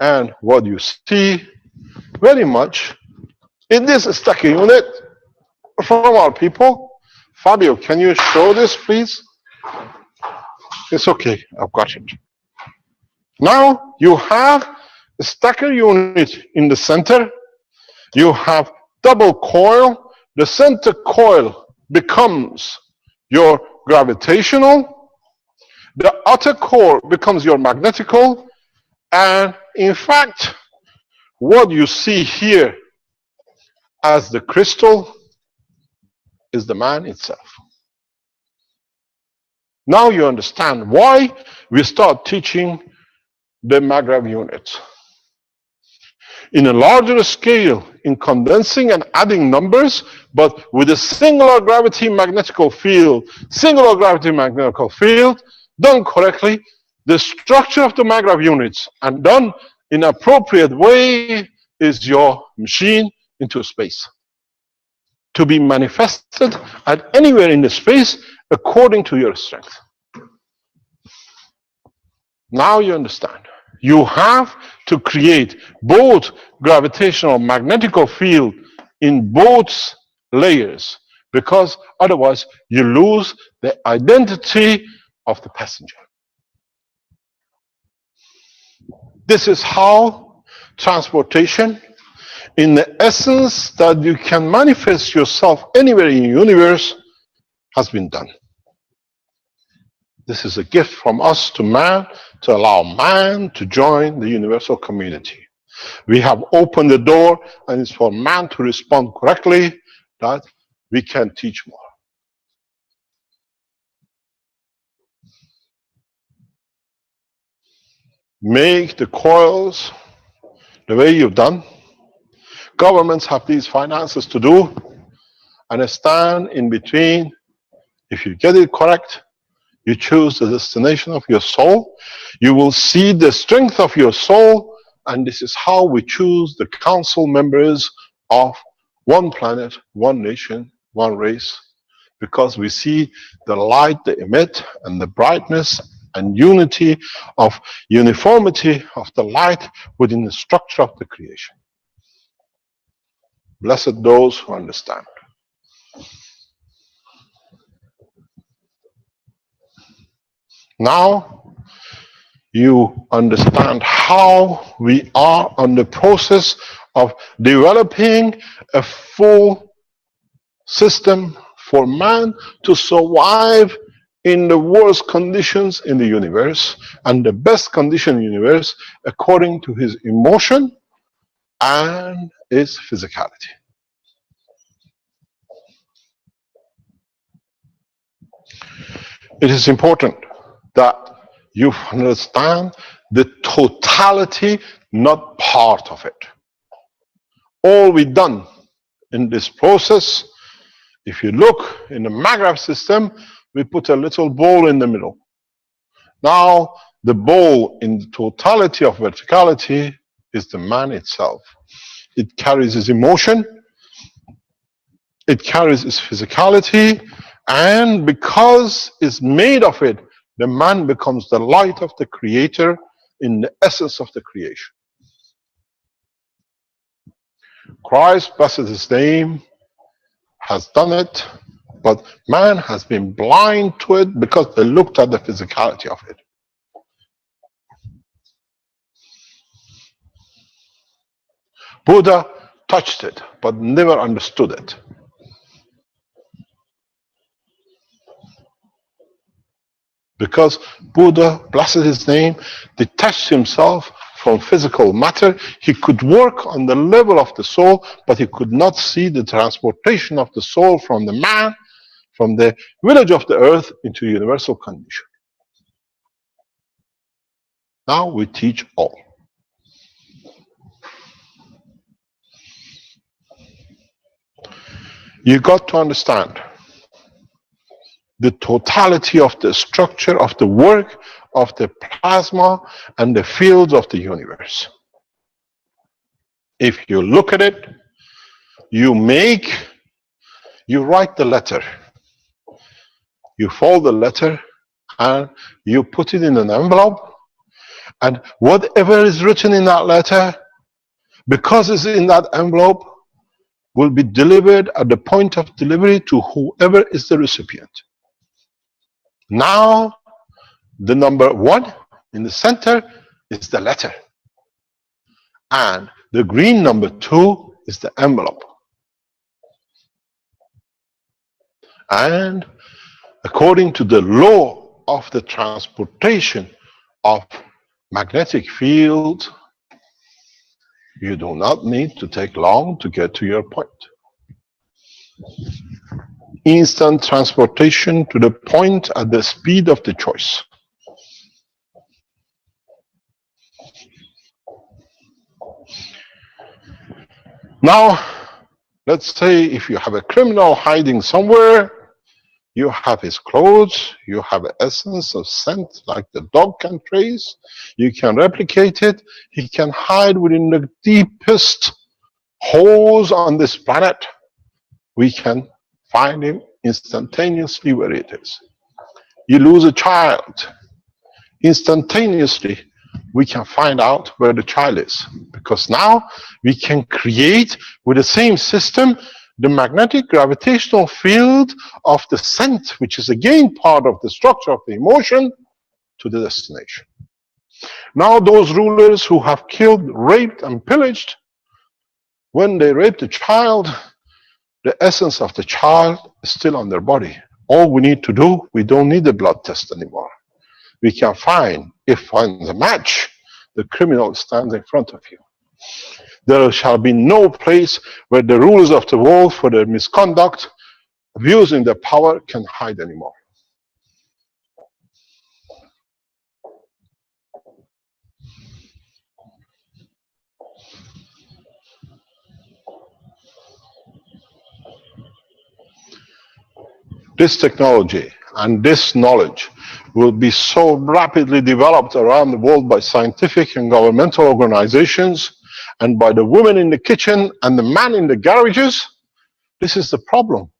and what you see very much in this stacking unit from our people. Fabio, can you show this, please? It's okay, I've got it. Now you have a stacker unit in the center. You have double coil. The center coil becomes your gravitational. The outer core becomes your magnetical. And in fact, what you see here as the crystal is the man itself. Now you understand why we start teaching the Magravs units. In a larger scale, in condensing and adding numbers, but with a singular gravity magnetical field, done correctly, the structure of the Magravs units and done in an appropriate way is your machine into space, to be manifested at anywhere in the space according to your strength. Now you understand. You have to create both gravitational magnetical field in both layers, because otherwise you lose the identity of the passenger. This is how transportation, in the essence that you can manifest yourself anywhere in the universe, has been done. This is a gift from us to man, to allow man to join the universal community. We have opened the door, and it's for man to respond correctly that we can teach more. Make the coils the way you've done. Governments have these finances to do, and a stand in between. If you get it correct, you choose the destination of your soul. You will see the strength of your soul, and this is how we choose the council members of one planet, one nation, one race, because we see the light they emit and the brightness and unity of uniformity of the light within the structure of the creation. Blessed those who understand. Now you understand how we are on the process of developing a full system for man to survive in the worst conditions in the universe and the best condition in the universe according to his emotion and his physicality. It is important that you understand the totality, not part of it. All we've done in this process, if you look in the Magravs system, we put a little ball in the middle. Now, the ball in the totality of verticality is the man itself. It carries his emotion, it carries his physicality, and because it's made of it, the man becomes the light of the creator in the essence of the creation. Christ, blessed his name, has done it, but man has been blind to it because they looked at the physicality of it. Buddha touched it, but never understood it. Because Buddha, blessed his name, detached himself from physical matter, he could work on the level of the soul, but he could not see the transportation of the soul from the man, from the village of the earth into universal condition. Now we teach all. You got to understand the totality of the structure of the work of the plasma and the fields of the universe. If you look at it, you write the letter. You fold the letter and you put it in an envelope, and whatever is written in that letter, because it's in that envelope, will be delivered at the point of delivery to whoever is the recipient. Now, the number 1 in the center is the letter, and the green number 2 is the envelope. And according to the law of the transportation of magnetic field, you do not need to take long to get to your point. instant transportation to the point at the speed of the choice. Now, let's say if you have a criminal hiding somewhere, you have his clothes, you have an essence of scent like the dog can trace, you can replicate it, he can hide within the deepest holes on this planet. We can find him instantaneously where it is. You lose a child, instantaneously we can find out where the child is, because now we can create with the same system the magnetic gravitational field of the scent, which is again part of the structure of the emotion, to the destination. Now those rulers who have killed, raped and pillaged, when they rape the child, the essence of the child is still on their body. All we need to do, we don't need a blood test anymore. We can find, if on the match, the criminal stands in front of you. There shall be no place where the rulers of the world for their misconduct, abusing their power, can hide anymore. This technology and this knowledge will be so rapidly developed around the world by scientific and governmental organizations and by the women in the kitchen and the man in the garages. This is the problem.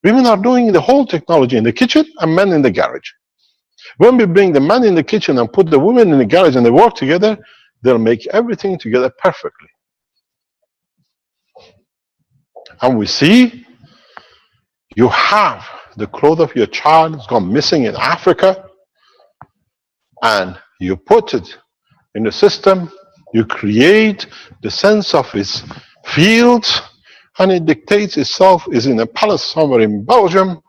Women are doing the whole technology in the kitchen and men in the garage. When we bring the man in the kitchen and put the women in the garage and they work together, they'll make everything together perfectly. And we see you have the clothes of your child has gone missing in Africa, and you put it in the system, you create the sense of its fields, and it dictates itself is in a palace somewhere in Belgium.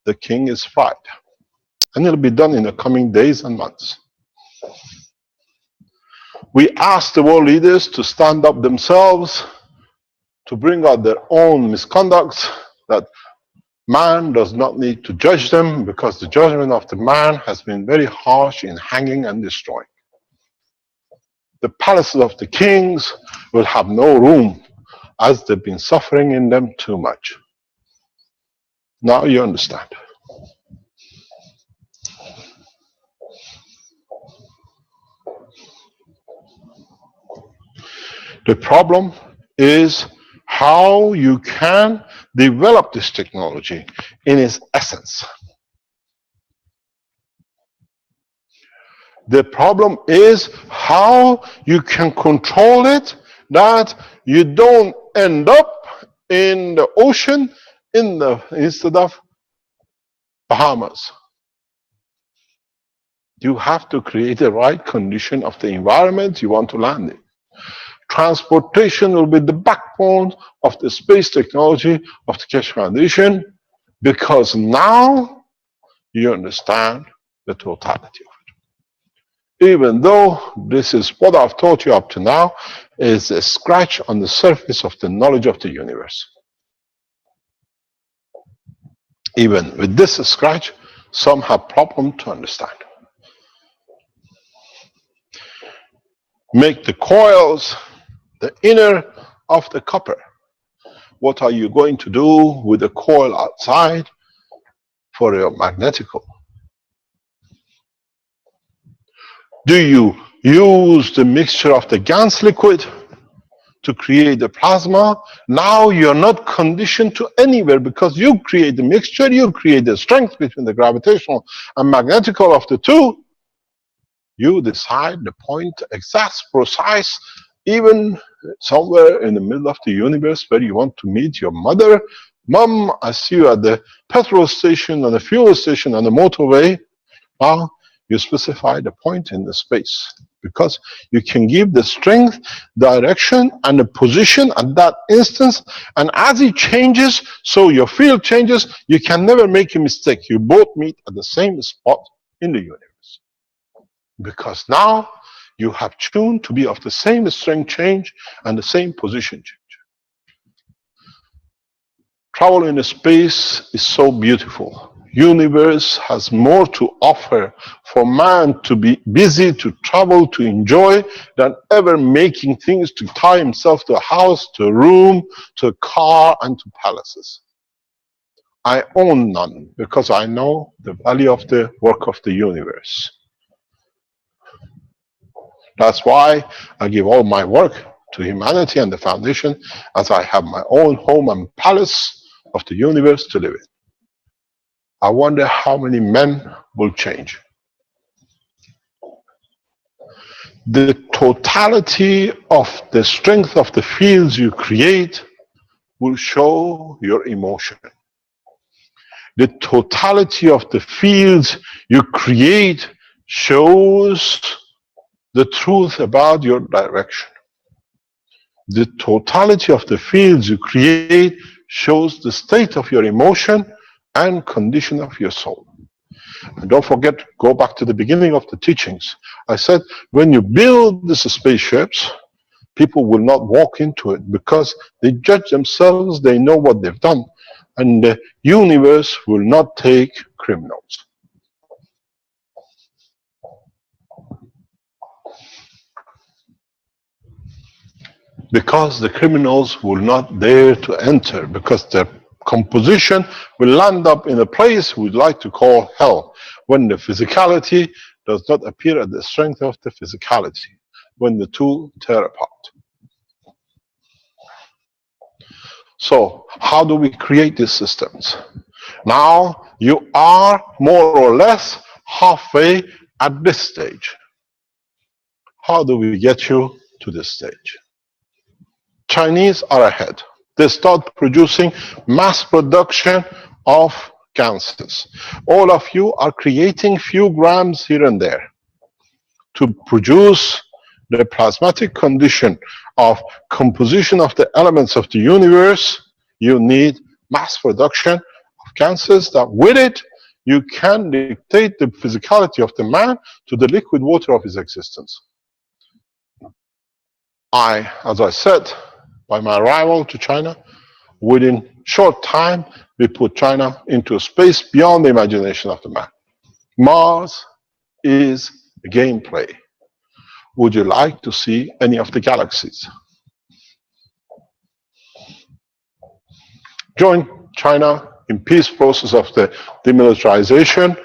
The king is fried. And it'll be done in the coming days and months. We ask the world leaders to stand up themselves, to bring out their own misconducts, that man does not need to judge them, because the judgment of the man has been very harsh in hanging and destroying. The palaces of the kings will have no room, as they've been suffering in them too much. Now you understand. The problem is how you can develop this technology in its essence. The problem is how you can control it, that you don't end up in the ocean instead of Bahamas. You have to create the right condition of the environment you want to land in. Transportation will be the backbone of the space technology of the Keshe Foundation, because now you understand the totality of it. Even though this is what I've taught you up to now, is a scratch on the surface of the knowledge of the universe. Even with this scratch, some have problem to understand. Make the coils the inner of the copper. What are you going to do with the coil outside for your magnetical? Do you use the mixture of the GaNs liquid to create the plasma? Now you're not conditioned to anywhere, because you create the mixture, you create the strength between the gravitational and magnetical of the two. You decide the point, exact, precise, even somewhere in the middle of the universe where you want to meet your mother. Mom, I see you at the petrol station, on the fuel station, on the motorway. Now you specify the point in the space, because you can give the strength, direction, and the position at that instance. And as it changes, so your field changes, you can never make a mistake. You both meet at the same spot in the universe. Because now you have tuned to be of the same strength change and the same position change. Travel in space is so beautiful. Universe has more to offer for man to be busy, to travel, to enjoy, than ever making things to tie himself to a house, to a room, to a car, and to palaces. I own none because I know the value of the work of the universe. That's why I give all my work to humanity and the foundation, as I have my own home and palace of the universe to live in. I wonder how many men will change. The totality of the strength of the fields you create will show your emotion. The totality of the fields you create shows the truth about your direction. The totality of the fields you create shows the state of your emotion and condition of your soul. And don't forget, go back to the beginning of the teachings. I said, when you build these spaceships, people will not walk into it because they judge themselves, they know what they've done, and the universe will not take criminals. Because the criminals will not dare to enter, because their composition will land up in a place we'd like to call hell, when the physicality does not appear at the strength of the physicality, when the two tear apart. So, how do we create these systems? Now, you are more or less halfway at this stage. How do we get you to this stage? Chinese are ahead. They start producing mass production of gases. All of you are creating few grams here and there. To produce the plasmatic condition of composition of the elements of the universe, you need mass production of gases that with it, you can dictate the physicality of the man to the liquid water of his existence. As I said, by my arrival to China, within short time, we put China into a space beyond the imagination of the man. Mars is a gameplay. Would you like to see any of the galaxies? Join China in peace process of the demilitarization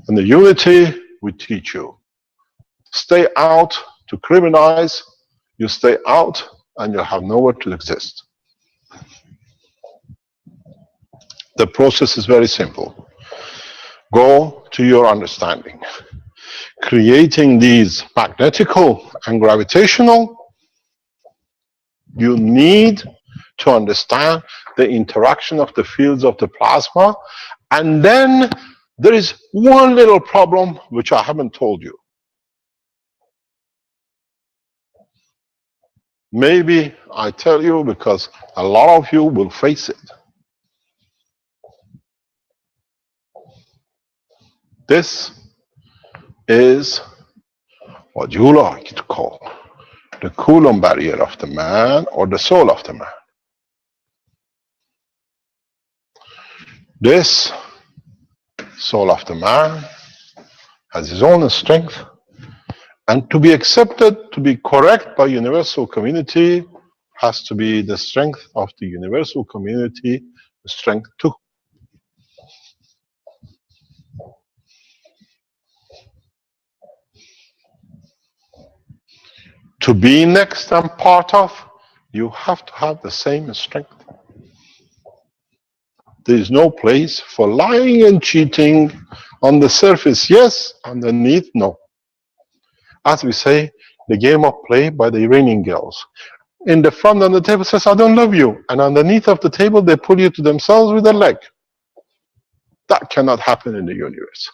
and the unity we teach you. Stay out to criminalize, you stay out and you'll have nowhere to exist. The process is very simple. Go to your understanding. Creating these magnetical and gravitational, you need to understand the interaction of the fields of the plasma. And then there is one little problem which I haven't told you. Maybe I tell you because a lot of you will face it. This is what you like to call the Coulomb barrier of the man or the soul of the man. This soul of the man has his own strength, and to be accepted, to be correct by universal community, has to be the strength of the universal community, the strength too. To be next and part of, you have to have the same strength. There is no place for lying and cheating. On the surface, yes, underneath, no. As we say, the game of play by the Iranian girls. In the front on the table says, I don't love you. And underneath of the table, they pull you to themselves with a leg. That cannot happen in the universe.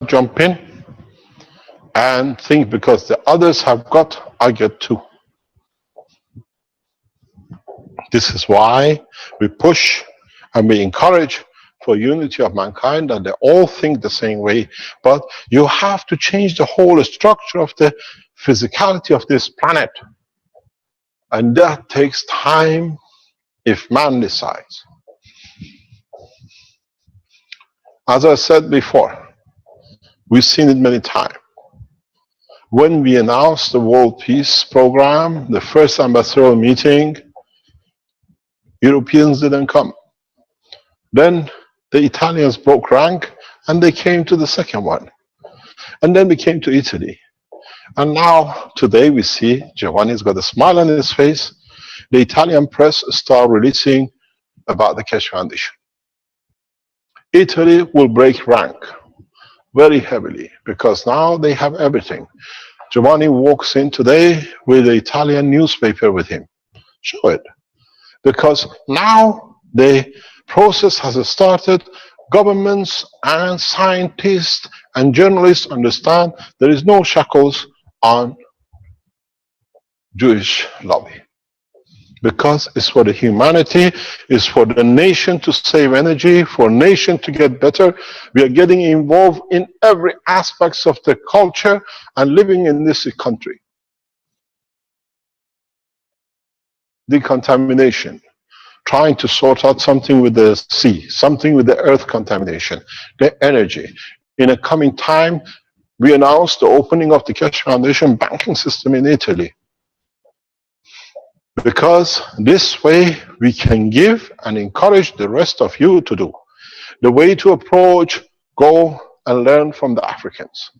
Jump in and think because the others have got, I get too. This is why we push and we encourage for unity of mankind, and they all think the same way. But you have to change the whole structure of the physicality of this planet. And that takes time if man decides. As I said before, we've seen it many times. When we announced the World Peace Program, the first ambassadorial meeting, Europeans didn't come. Then the Italians broke rank and they came to the second one. And then we came to Italy. And now, today, we see Giovanni's got a smile on his face. The Italian press start releasing about the Keshe Foundation. Italy will break rank very heavily because now they have everything. Giovanni walks in today with the Italian newspaper with him. Show it. Because now the process has started. Governments and scientists and journalists understand there is no shackles on Jewish lobby. Because it's for the humanity, it's for the nation to save energy, for nation to get better. We are getting involved in every aspect of the culture and living in this country. Decontamination, trying to sort out something with the sea, something with the earth contamination, the energy. In a coming time, we announced the opening of the Keshe Foundation banking system in Italy. Because this way we can give and encourage the rest of you to do. The way to approach, go and learn from the Africans.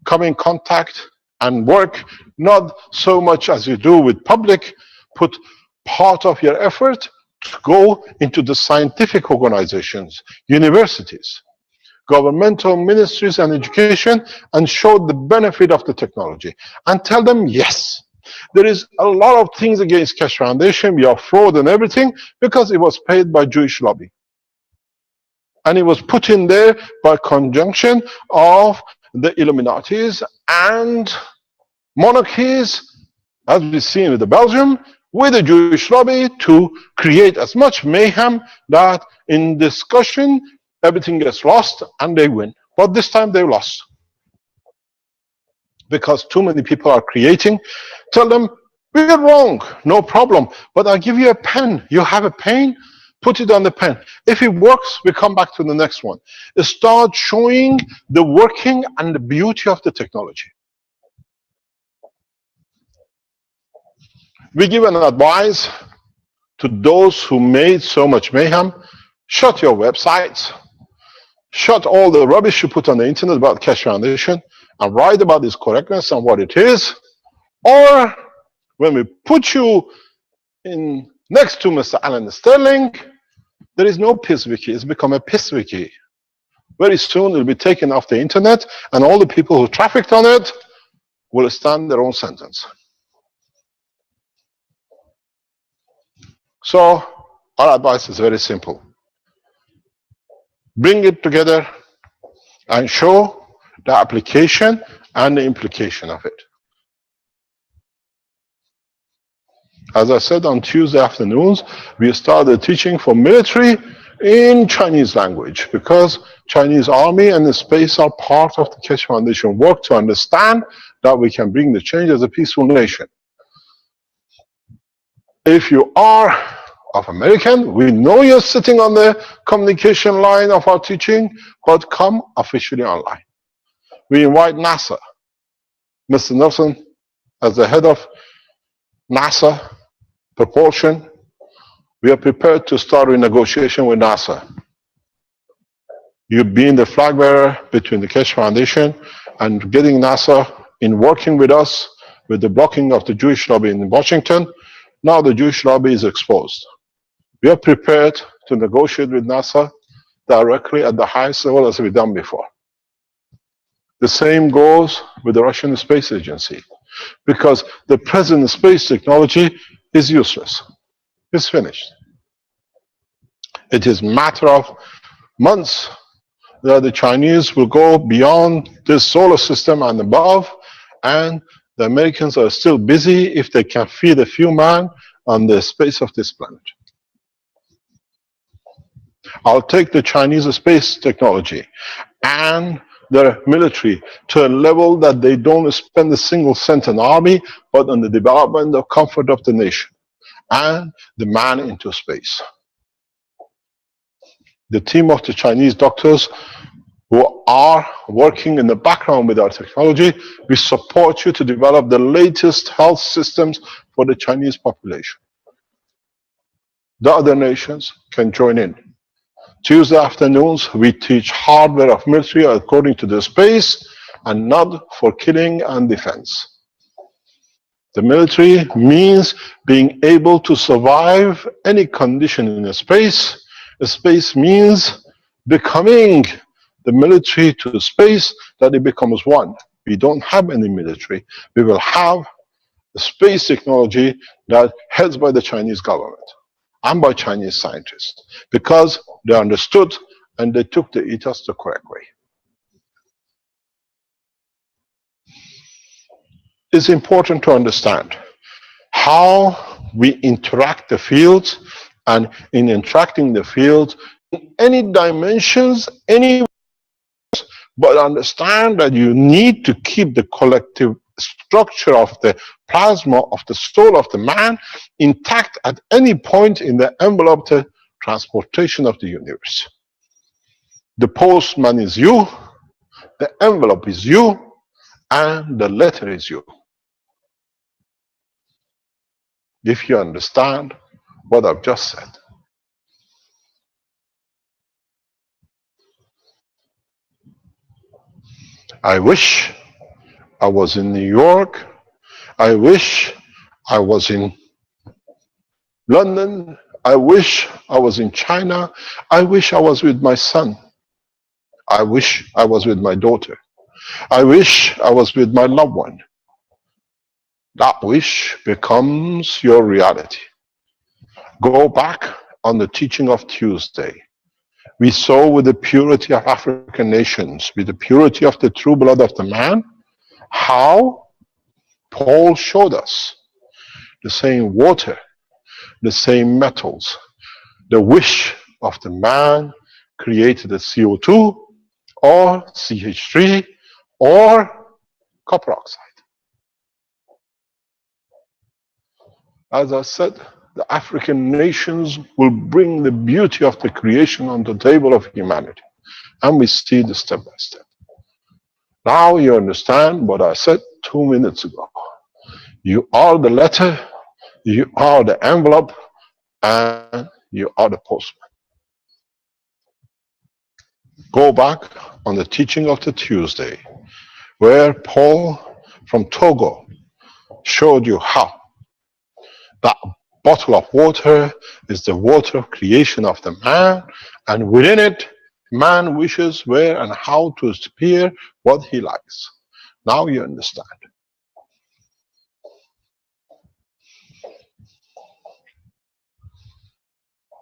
Come in contact and work, not so much as you do with public, put part of your effort to go into the scientific organizations, universities, governmental ministries and education, and show the benefit of the technology. And tell them, yes, there is a lot of things against Keshe Foundation. We are fraud and everything because it was paid by Jewish lobby. And it was put in there by conjunction of the Illuminatis and monarchies, as we've seen with the Belgium, with the Jewish lobby to create as much mayhem that in discussion, everything gets lost and they win. But this time they lost. Because too many people are creating. Tell them, we're wrong, no problem. But I'll give you a pen. You have a pen, put it on the pen. If it works, we come back to the next one. Start showing the working and the beauty of the technology. We give an advice to those who made so much mayhem. Shut your websites. Shut all the rubbish you put on the internet about Keshe Foundation and write about its correctness and what it is. Or when we put you in next to Mr. Alan Sterling, there is no PissWiki. It's become a PissWiki. Very soon it will be taken off the internet and all the people who trafficked on it will stand their own sentence. So our advice is very simple. Bring it together and show the application and the implication of it. As I said, on Tuesday afternoons, we started teaching for military in Chinese language because Chinese army and the space are part of the Keshe Foundation work to understand that we can bring the change as a peaceful nation. If you are of American, we know you're sitting on the communication line of our teaching, but come officially online. We invite NASA. Mr. Nelson, as the head of NASA propulsion, we are prepared to start a negotiation with NASA. You've been the flag bearer between the Keshe Foundation and getting NASA in working with us with the blocking of the Jewish lobby in Washington. Now the Jewish lobby is exposed. We are prepared to negotiate with NASA directly at the highest level as we've done before. The same goes with the Russian Space Agency, because the present space technology is useless. It's finished. It is a matter of months that the Chinese will go beyond this solar system and above, and the Americans are still busy if they can feed a few men on the space of this planet. I'll take the Chinese space technology and their military to a level that they don't spend a single cent on army, but on the development of comfort of the nation and the man into space. The team of the Chinese doctors who are working in the background with our technology, we support you to develop the latest health systems for the Chinese population. The other nations can join in. Tuesday afternoons, we teach hardware of military according to the space and not for killing and defense. The military means being able to survive any condition in a space. A space means becoming the military to the space that it becomes one. We don't have any military. We will have a space technology that heads by the Chinese government and by Chinese scientists, because they understood and they took the ethos the correct way. It's important to understand how we interact the fields, and in interacting the field, in any dimensions, any, but understand that you need to keep the collective structure of the plasma of the soul of the man intact at any point in the envelope of the transportation of the universe. The postman is you, the envelope is you, and the letter is you. If you understand what I've just said. I wish I was in New York. I wish I was in London. I wish I was in China. I wish I was with my son. I wish I was with my daughter. I wish I was with my loved one. That wish becomes your reality. Go back on the teaching of Tuesday. We saw with the purity of African nations, with the purity of the true blood of the man, how Paul showed us the same water, the same metals. The wish of the man created a CO2 or CH3 or copper oxide. As I said, the African nations will bring the beauty of the creation on the table of humanity. And we see this step by step. Now you understand what I said 2 minutes ago. You are the letter, you are the envelope, and you are the postman. Go back on the teaching of the Tuesday, where Paul from Togo showed you how that bottle of water is the water of creation of the man, and within it, man wishes where and how to appear what he likes. Now you understand.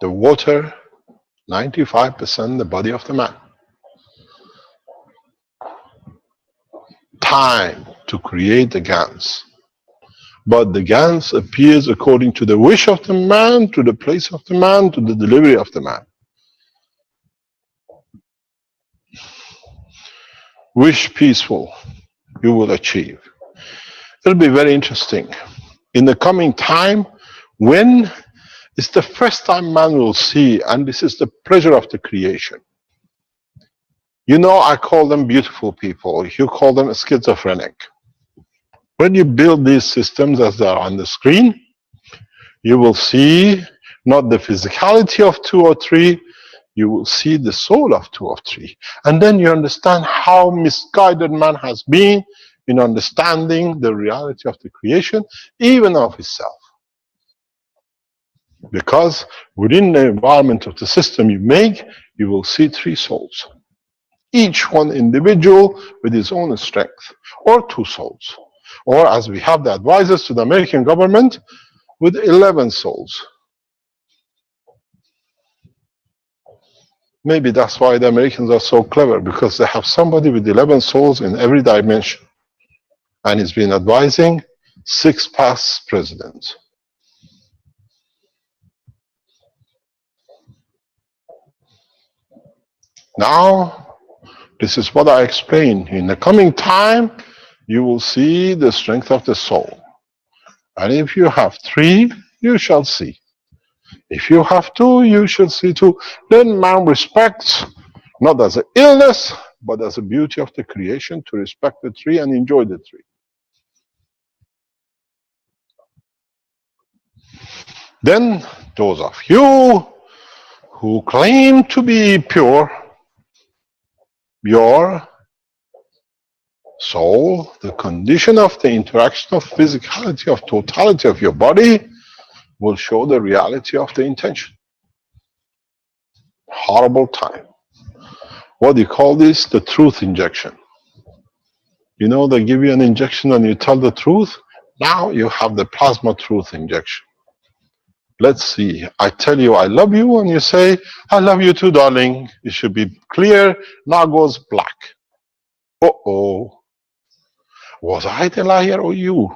The water, 95% the body of the man. Time to create the GANs. But the GANs appears according to the wish of the man, to the place of the man, to the delivery of the man. Wish peaceful, you will achieve. It'll be very interesting. In the coming time, when it's the first time man will see, and this is the pleasure of the creation. You know, I call them beautiful people. You call them schizophrenic. When you build these systems as they are on the screen, you will see not the physicality of 2 or 3, you will see the soul of 2 or 3. And then you understand how misguided man has been in understanding the reality of the creation, even of himself. Because within the environment of the system you make, you will see 3 souls. Each one individual with his own strength, or 2 souls. Or as we have the advisors to the American government, with 11 souls. Maybe that's why the Americans are so clever, because they have somebody with 11 souls in every dimension. And he's been advising 6 past presidents. Now, This is what I explained. In the coming time, you will see the strength of the soul. And if you have 3, you shall see. If you have 2, you shall see 2. Then man respects, not as an illness, but as a beauty of the creation, to respect the 3 and enjoy the 3. Then those of you who claim to be pure, your soul, the condition of the interaction of physicality, of totality of your body, will show the reality of the intention. Horrible time. What do you call this? The truth injection. You know, they give you an injection and you tell the truth. Now you have the plasma truth injection. Let's see. I tell you I love you and you say, I love you too, darling. It should be clear. Now goes black. Uh-oh. Was I the liar or you?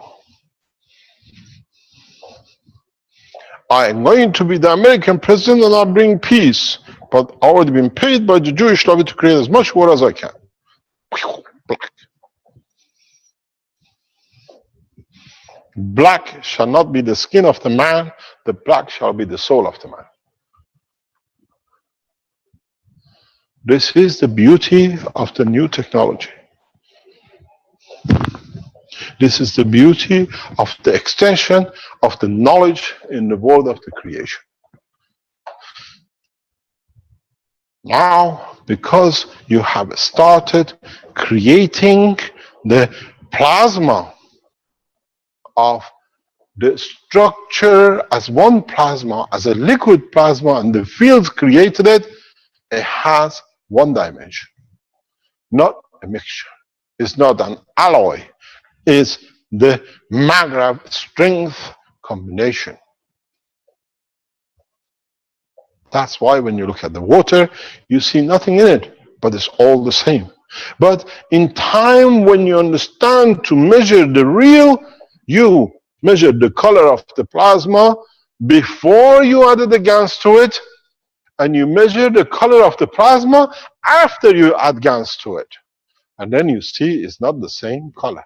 I am going to be the American president and I'll bring peace. But I've already been paid by the Jewish lobby to create as much war as I can. Black. Black shall not be the skin of the man, the black shall be the soul of the man. This is the beauty of the new technology. This is the beauty of the extension of the knowledge in the world of the creation. Now, because you have started creating the plasma of the structure as one plasma, as a liquid plasma, and the fields created it, it has one dimension, not a mixture. It's not an alloy. It's the Maghreb strength combination. That's why when you look at the water, you see nothing in it, but it's all the same. But in time, when you understand to measure the real, you measure the color of the plasma before you added the GaNs to it, and you measure the color of the plasma after you add GaNs to it. And then you see it's not the same color.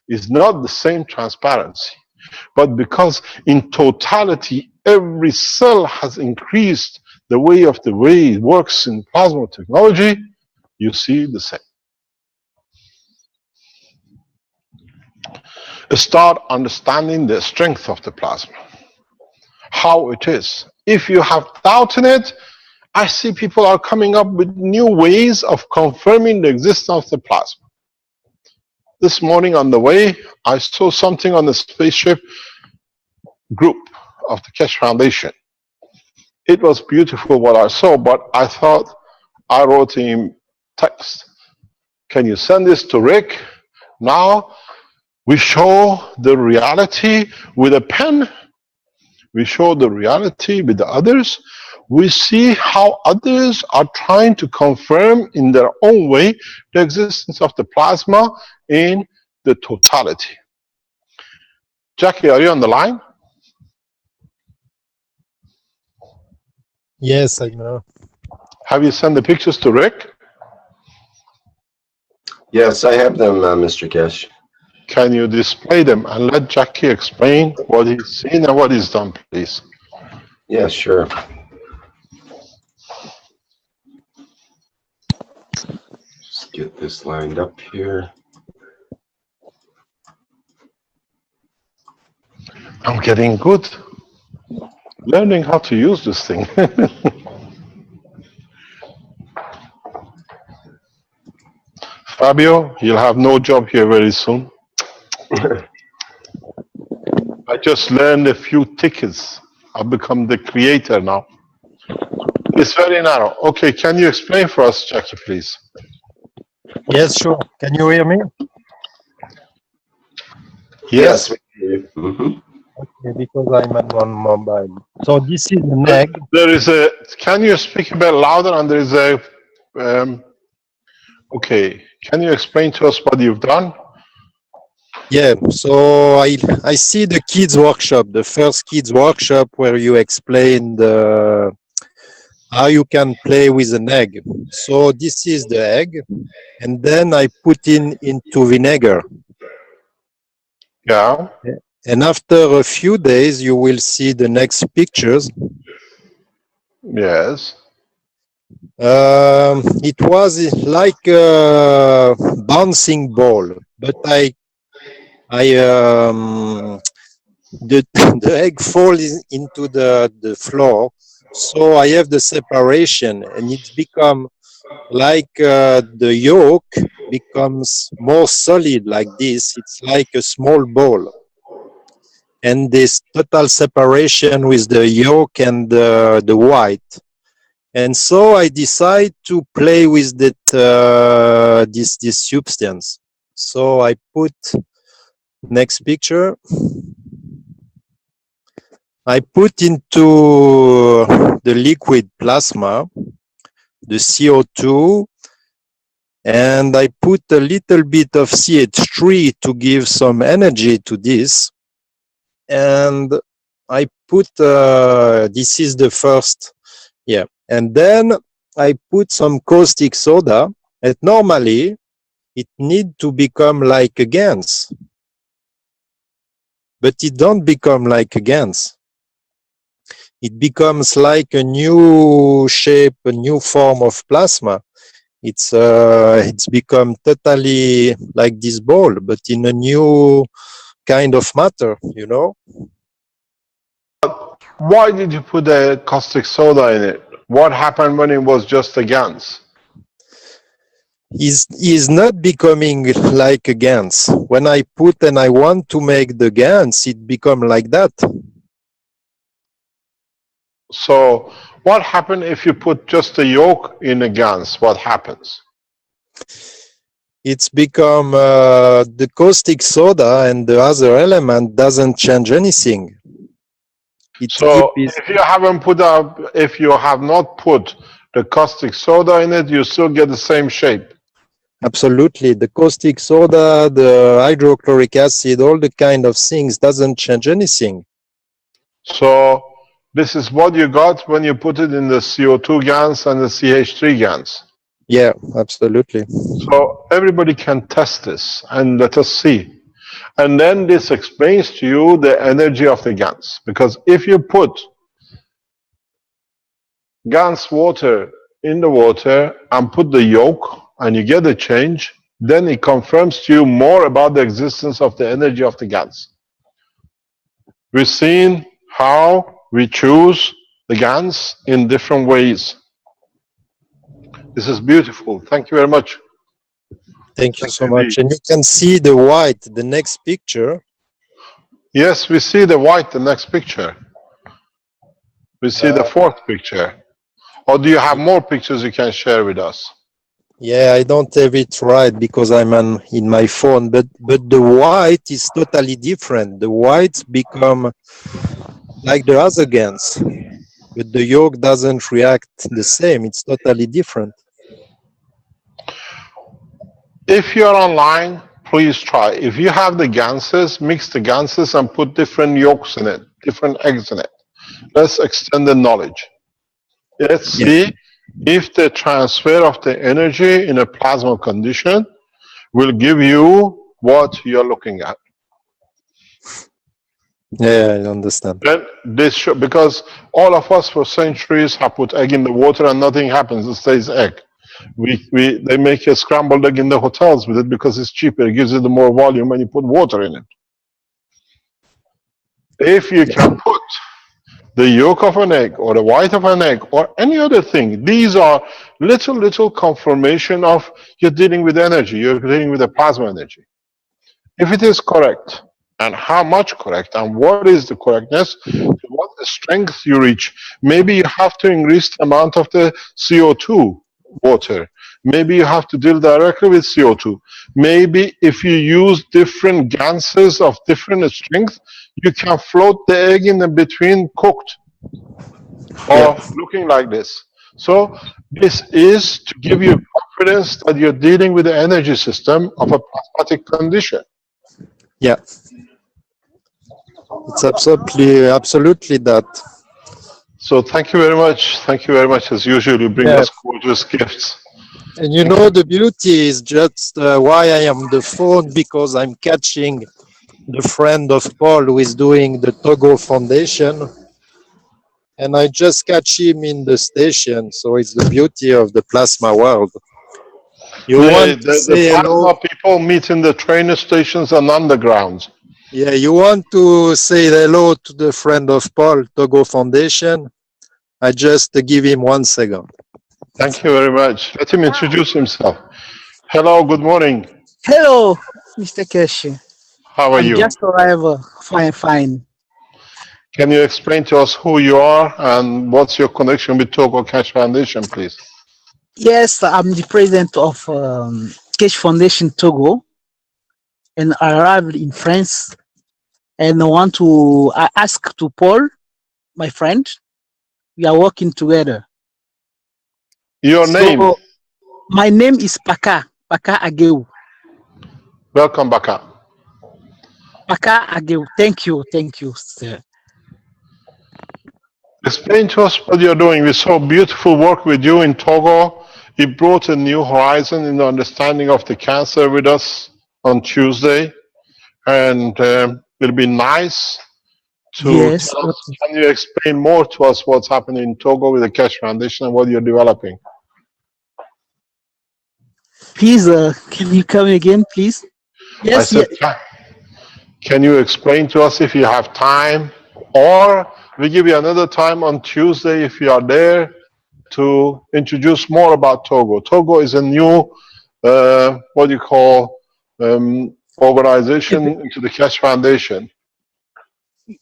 It's not the same transparency. But because in totality, every cell has increased the way it works in plasma technology, you see the same. Start understanding the strength of the plasma, how it is. If you have doubt in it, I see people are coming up with new ways of confirming the existence of the plasma. This morning on the way, I saw something on the spaceship group of the Keshe Foundation. It was beautiful what I saw, but I thought, I wrote him text. Can you send this to Rick? Now we show the reality with a pen. We show the reality with the others. We see how others are trying to confirm in their own way the existence of the plasma in the totality. Jackie, are you on the line? Yes, I know. Have you sent the pictures to Rick? Yes, I have them, Mr. Keshe. Can you display them and let Jackie explain what he's seen and what he's done, please? Yeah, sure. Just get this lined up here. I'm getting good. Learning how to use this thing. Fabio, you'll have no job here very soon. I just learned a few tickets. I've become the creator now. It's very narrow. Okay, can you explain for us, Jackie, please? Yes, sure. Can you hear me? Yes. Mm-hmm. Okay, because I'm on mobile. So this is an egg. There is a, can you speak a bit louder? And there is a, okay, can you explain to us what you've done? Yeah, so I see the kids workshop, the first kids workshop where you explain how you can play with an egg. So this is the egg, and then I put into vinegar. Yeah. And after a few days, you will see the next pictures. Yes. It was like a bouncing ball, but the egg falls into the floor, so I have the separation, and it's become like the yolk becomes more solid like this. It's like a small ball, and this total separation with the yolk and the white. And so I decide to play with that this substance. So I put next picture. I put into the liquid plasma the CO2, and I put a little bit of CH3 to give some energy to this. And I put this is the first, yeah. And then I put some caustic soda, and normally it need to become like a GANS, but it don't become like a GANS. It becomes like a new shape, a new form of plasma. It's become totally like this ball, but in a new kind of matter, you know. Why did you put the caustic soda in it? What happened when it was just a GANS? Is not becoming like a GANS. When I put and I want to make the GANS, it become like that. So what happened if you put just the yolk in a GANS? What happens? It's become the caustic soda and the other element doesn't change anything. So if you haven't put up, if you have not put the caustic soda in it, you still get the same shape. Absolutely. The caustic soda, the hydrochloric acid, all the kind of things doesn't change anything. So this is what you got when you put it in the CO2 GANS and the CH3 GANS. Yeah, absolutely. So everybody can test this and let us see. And then this explains to you the energy of the GANS. Because if you put GANS water in the water and put the yolk and you get a change, then it confirms to you more about the existence of the energy of the GANS. We've seen how we choose the GANS in different ways. This is beautiful. Thank you very much. Thank you so much. And you can see the white, the next picture. Yes, we see the white, the next picture. We see the fourth picture. Or do you have more pictures you can share with us? Yeah, I don't have it right because I'm in my phone, but the white is totally different. The whites become like the other GANS, but the yolk doesn't react the same. It's totally different. If you're online, please try. If you have the GANSes, mix the GANSes and put different yolks in it, different eggs in it. Let's extend the knowledge. Let's see if the transfer of the energy in a plasma condition will give you what you're looking at. Yeah, I understand. Then this should, because all of us for centuries have put egg in the water and nothing happens, it stays egg. They make a scrambled egg in the hotels with it because it's cheaper, it gives it more volume when you put water in it. If you can put the yolk of an egg or the white of an egg or any other thing, these are little confirmation of you're dealing with energy, you're dealing with the plasma energy. If it is correct, and how much correct, and what is the correctness, what the strength you reach, maybe you have to increase the amount of the CO2 water. Maybe you have to deal directly with CO2. Maybe if you use different GANSes of different strength, you can float the egg in the between cooked or looking like this. So this is to give you confidence that you're dealing with the energy system of a plasmatic condition. Yeah. It's absolutely that. So thank you very much. Thank you very much. As usual, you bring Yes. us gorgeous gifts. And you know, the beauty is just why I am the phone, because I'm catching the friend of Paul who is doing the Togo Foundation. And I just catch him in the station. So it's the beauty of the plasma world. You Yeah, want to the say hello. plasma people meet in the train stations and undergrounds. Yeah, you want to say hello to the friend of Paul, Togo Foundation. I just give him 1 second. Thank you very much. Let him introduce himself. Hello, good morning. Hello, Mr. Keshi. How are I'm you? just arrived. Fine. Can you explain to us who you are and what's your connection with Togo Cash Foundation, please? Yes, I'm the president of Cash Foundation Togo, and I arrived in France. And I ask to Paul, my friend. We are working together. Your name? So my name is Paka Ageu. Welcome, Baka. Paka Ageu. Thank you, sir. Explain to us what you're doing. We saw beautiful work with you in Togo. You brought a new horizon in the understanding of the cancer with us on Tuesday. And it'll be nice to Yes. tell us. Can you explain more to us what's happening in Togo with the Cash Foundation and what you're developing? Please, can you come again, please? I Yes. said, can you explain to us if you have time, or we give you another time on Tuesday if you are there to introduce more about Togo. Togo is a new, what do you call, organization into the Cash Foundation.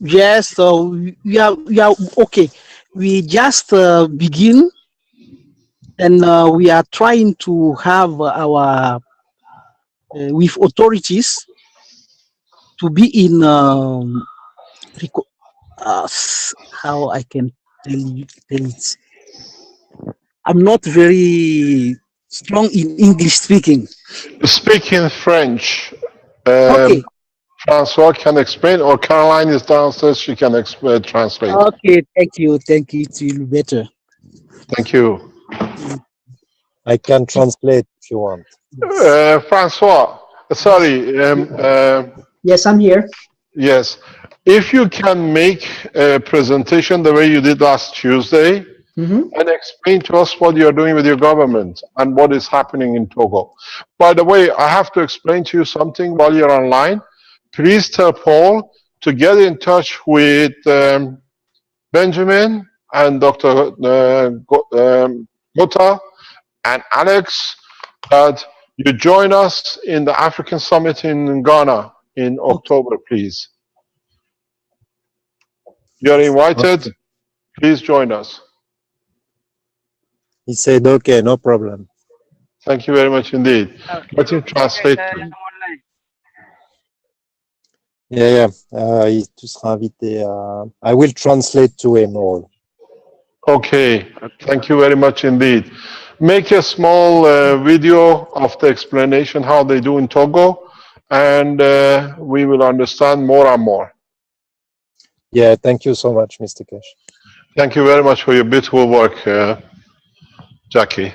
Yes, so we are okay. We just begin, and we are trying to have our with authorities to be in how I can tell it. I'm not very strong in English speaking. Speak in French. Okay. Francois can explain, or Caroline is downstairs, she can translate. Okay, thank you. It will be better. Thank you. I can translate if you want. Francois, sorry. Yes, I'm here. Yes. If you can make a presentation the way you did last Tuesday, and explain to us what you're doing with your government and what is happening in Togo. By the way, I have to explain to you something while you're online. Please tell Paul to get in touch with Benjamin and Dr. Gota and Alex, that you join us in the African Summit in Ghana in October, please. You're invited. Okay. Please join us. He said, okay, no problem. Thank you very much indeed. Let him translate. Yeah. Tu seras invité I will translate to him all. Okay. Thank you very much indeed. Make a small video of the explanation how they do in Togo, and we will understand more and more. Yeah, thank you so much, Mr. Cash. Thank you very much for your beautiful work, Jackie.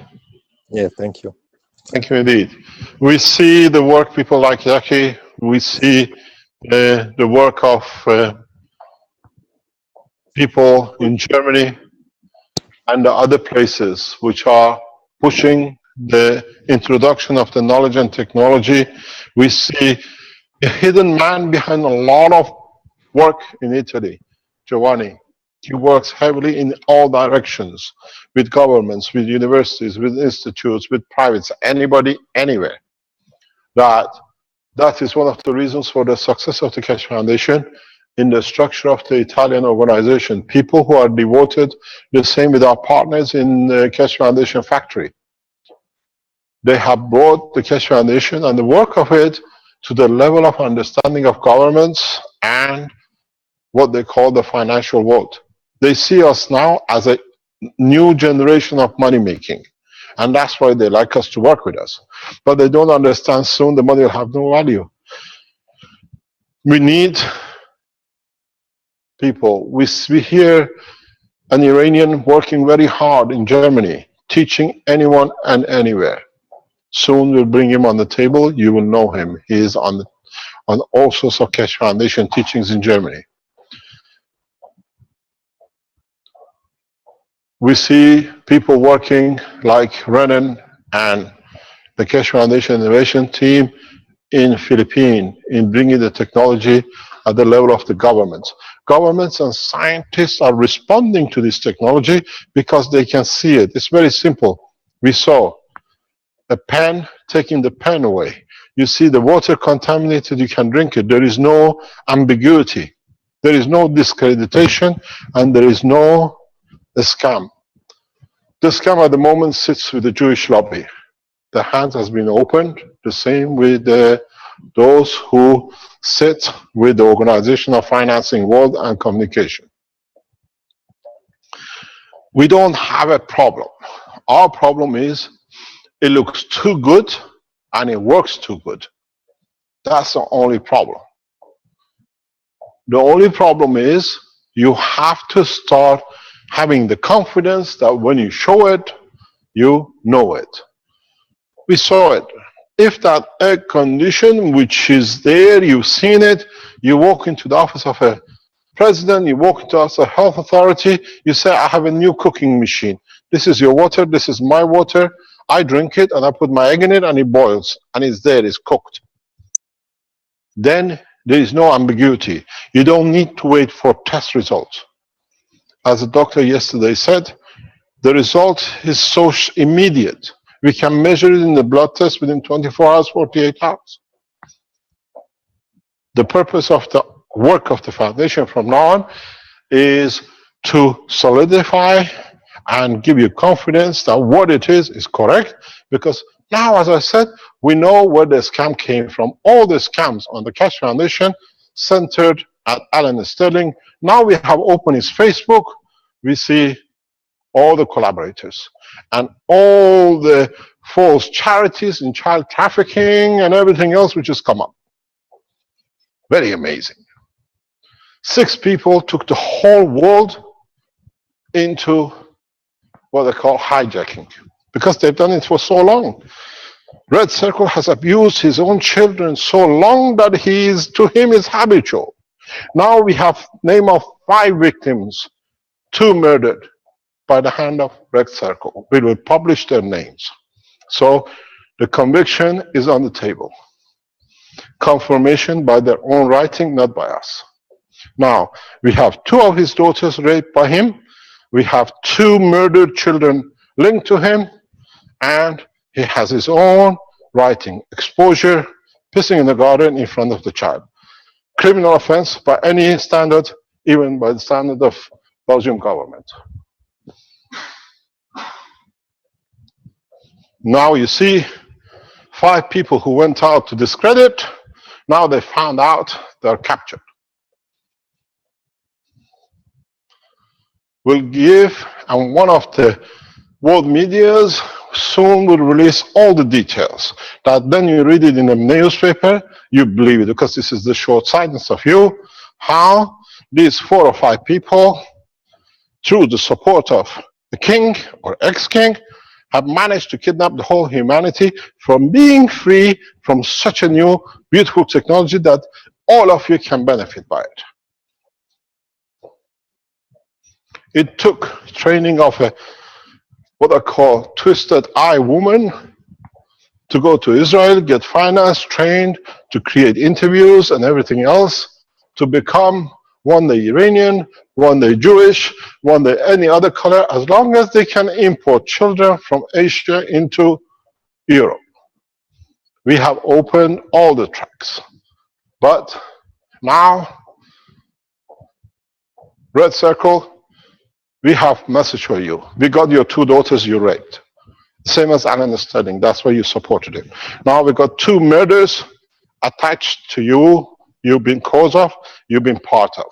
Yeah, thank you. Thank you indeed. We see the work people like Jackie. We see the work of people in Germany and the other places which are pushing the introduction of the knowledge and technology. We see a hidden man behind a lot of work in Italy, Giovanni. He works heavily in all directions, with governments, with universities, with institutes, with privates, anybody, anywhere. That is one of the reasons for the success of the Cash Foundation in the structure of the Italian organization. People who are devoted, the same with our partners in the Cash Foundation Factory. They have brought the Cash Foundation and the work of it to the level of understanding of governments and what they call the financial world. They see us now as a new generation of money making. And that's why they like us to work with us. But they don't understand soon the money will have no value. We need people. We hear an Iranian working very hard in Germany, teaching anyone and anywhere. Soon we'll bring him on the table. You will know him. He is on all sorts of Keshe Foundation teachings in Germany. We see people working like Renan and the Keshe Foundation Innovation Team in Philippines in bringing the technology at the level of the governments. Governments and scientists are responding to this technology because they can see it. It's very simple. We saw a pen taking the pen away. You see the water contaminated, you can drink it. There is no ambiguity. There is no discreditation, and there is no scam. The scam at the moment sits with the Jewish lobby. The hand has been opened, the same with those who sit with the Organization of Financing World and Communication. We don't have a problem. Our problem is it looks too good and it works too good. That's the only problem. The only problem is you have to start having the confidence that when you show it, you know it. We saw it. If that air condition, which is there, you've seen it, you walk into the office of a president, you walk into a health authority, you say, I have a new cooking machine. This is your water, this is my water. I drink it and I put my egg in it and it boils and it's there, it's cooked. Then there is no ambiguity. You don't need to wait for test results. As the doctor yesterday said, the result is so immediate. We can measure it in the blood test within 24 hours, 48 hours. The purpose of the work of the foundation from now on is to solidify and give you confidence that what it is correct, because now, as I said, we know where the scam came from. All the scams on the Keshe Foundation centered at Alan Sterling. Now we have opened his Facebook. We see all the collaborators and all the false charities in child trafficking and everything else which has come up. Very amazing. 6 people took the whole world into what they call hijacking, because they've done it for so long. Red Circle has abused his own children so long that to him is habitual. Now we have name of 5 victims, 2 murdered by the hand of Red Circle. We will publish their names. So the conviction is on the table. Confirmation by their own writing, not by us. Now, we have 2 of his daughters raped by him. We have 2 murdered children linked to him, and he has his own writing, exposure, pissing in the garden in front of the child. Criminal offense by any standard, even by the standard of Belgium government. Now you see 5 people who went out to discredit. Now they found out they're captured. We'll give, and one of the world medias soon will release all the details, that then you read it in a newspaper, you believe it, because this is the short-sightedness of you, how these 4 or 5 people, through the support of the king or ex-king, have managed to kidnap the whole humanity from being free from such a new, beautiful technology that all of you can benefit by it. It took training of what I call twisted eye woman to go to Israel, get financed, trained to create interviews and everything else, to become one day Iranian, one day Jewish, one day any other color, as long as they can import children from Asia into Europe. We have opened all the tracks. But now, Red Circle, we have message for you. We got your 2 daughters you raped. Same as Alan Sterling, that's why you supported him. Now we got 2 murders attached to you, you've been cause of, you've been part of.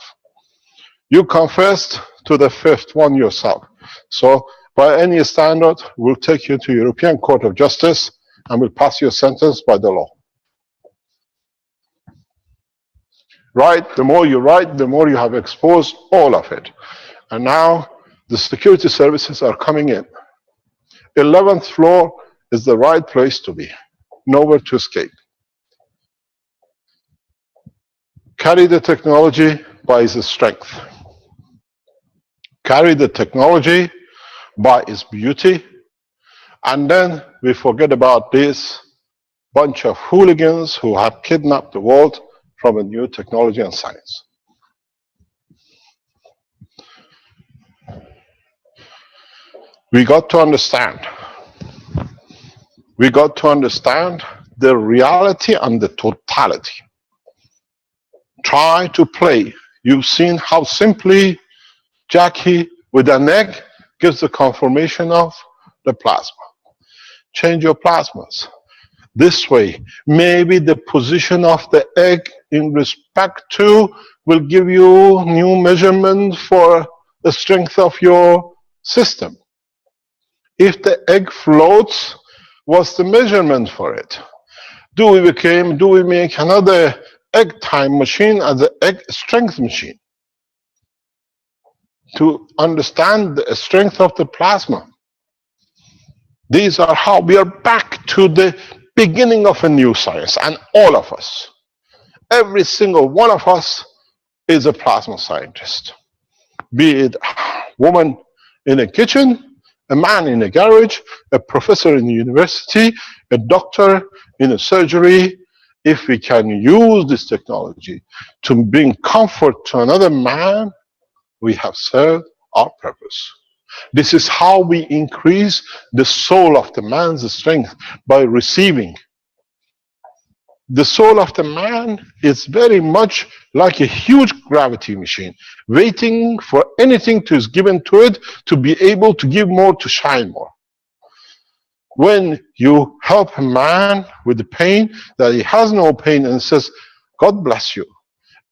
You confessed to the 5th one yourself. So by any standard, we'll take you to European Court of Justice and we'll pass your sentence by the law. Write, the more you write, the more you have exposed all of it. And now The security services are coming in. 11th floor is the right place to be. Nowhere to escape. Carry the technology by its strength. Carry the technology by its beauty. And then we forget about this bunch of hooligans who have kidnapped the world from a new technology and science. We got to understand. We got to understand the reality and the totality. Try to play. You've seen how simply Jackie with an egg gives the conformation of the plasma. Change your plasmas. This way, maybe the position of the egg in respect to will give you new measurement for the strength of your system. If the egg floats, what's the measurement for it? Do we make another egg time machine as an egg strength machine to understand the strength of the plasma? These are how we are back to the beginning of a new science, and all of us, every single one of us is a plasma scientist. Be it a woman in a kitchen, a man in a garage, a professor in a university, a doctor in a surgery. If we can use this technology to bring comfort to another man, we have served our purpose. This is how we increase the soul of the man's strength, by receiving. The soul of the man is very much like a huge gravity machine, waiting for anything to is given to it to be able to give more, to shine more. When you help a man with the pain, that he has no pain, and says, God bless you,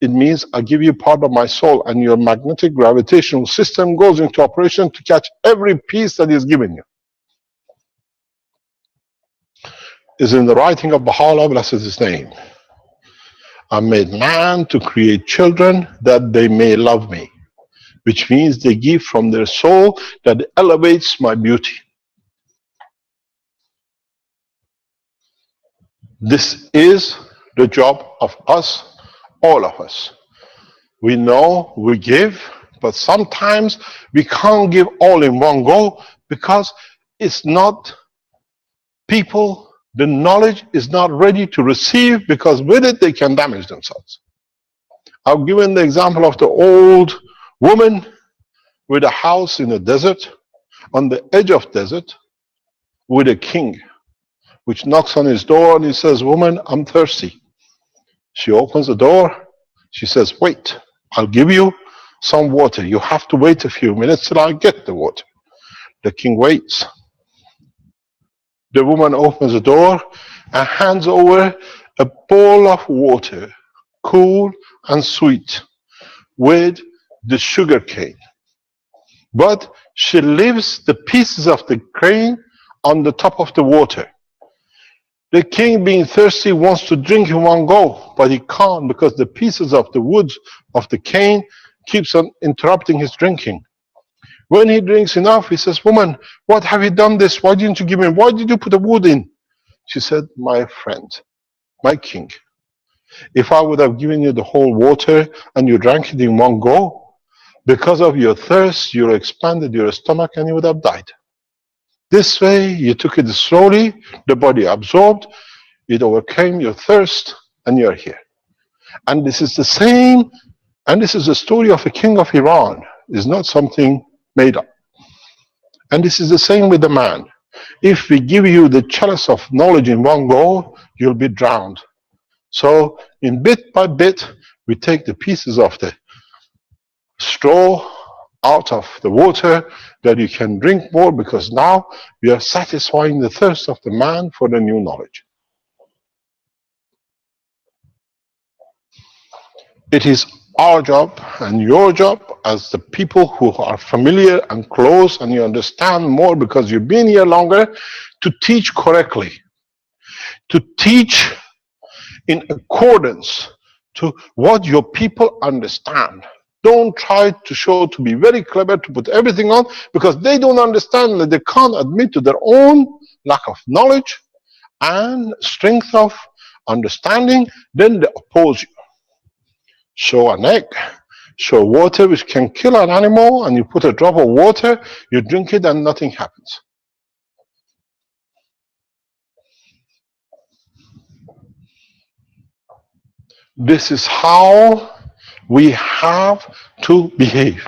it means I give you part of my soul, and your magnetic gravitational system goes into operation to catch every piece that is given you. Is in the writing of Baha'u'llah, blessed his name. I made man to create children that they may love me, which means they give from their soul that elevates my beauty. This is the job of us, all of us. We know we give, but sometimes we can't give all in one go because it's not people. The knowledge is not ready to receive, because with it they can damage themselves. I've given the example of the old woman with a house in the desert, on the edge of desert, with a king, which knocks on his door and he says, woman, I'm thirsty. She opens the door. She says, wait, I'll give you some water. You have to wait a few minutes till I get the water. The king waits. The woman opens the door and hands over a bowl of water, cool and sweet, with the sugar cane. But she leaves the pieces of the cane on the top of the water. The king, being thirsty, wants to drink in one go, but he can't, because the pieces of the wood of the cane keeps on interrupting his drinking. When he drinks enough, he says, woman, what have you done this? Why didn't you give me? Why did you put the wood in? She said, my friend, my king, if I would have given you the whole water and you drank it in one go, because of your thirst, you expanded your stomach and you would have died. This way, you took it slowly, the body absorbed, it overcame your thirst, and you're here. And this is the same, and this is the story of a king of Iran. It's not something made up. And this is the same with the man. If we give you the chalice of knowledge in one go, you'll be drowned. So in bit by bit, we take the pieces of the straw out of the water that you can drink more, because now we are satisfying the thirst of the man for the new knowledge. It is our job and your job as the people who are familiar and close, and you understand more because you've been here longer, to teach correctly, to teach in accordance to what your people understand. Don't try to show to be very clever, to put everything on, because they don't understand that they can't admit to their own lack of knowledge and strength of understanding, then they oppose you. Show an egg, show water which can kill an animal, and you put a drop of water, you drink it and nothing happens. This is how we have to behave.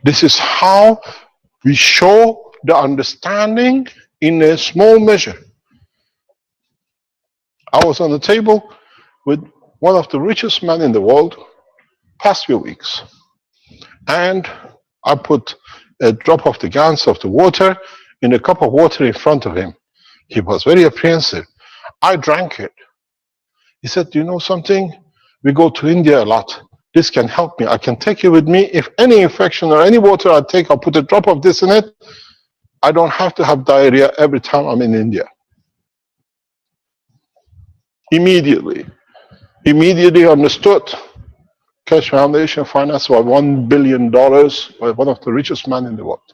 This is how we show the understanding in a small measure. I was on the table with one of the richest men in the world past few weeks, and I put a drop of the gans of the water in a cup of water in front of him. He was very apprehensive. I drank it. He said, "Do you know something? We go to India a lot. This can help me. I can take it with me. If any infection or any water I take, I'll put a drop of this in it. I don't have to have diarrhea every time I'm in India." Immediately understood. Keshe Foundation financed by $1 billion by one of the richest men in the world.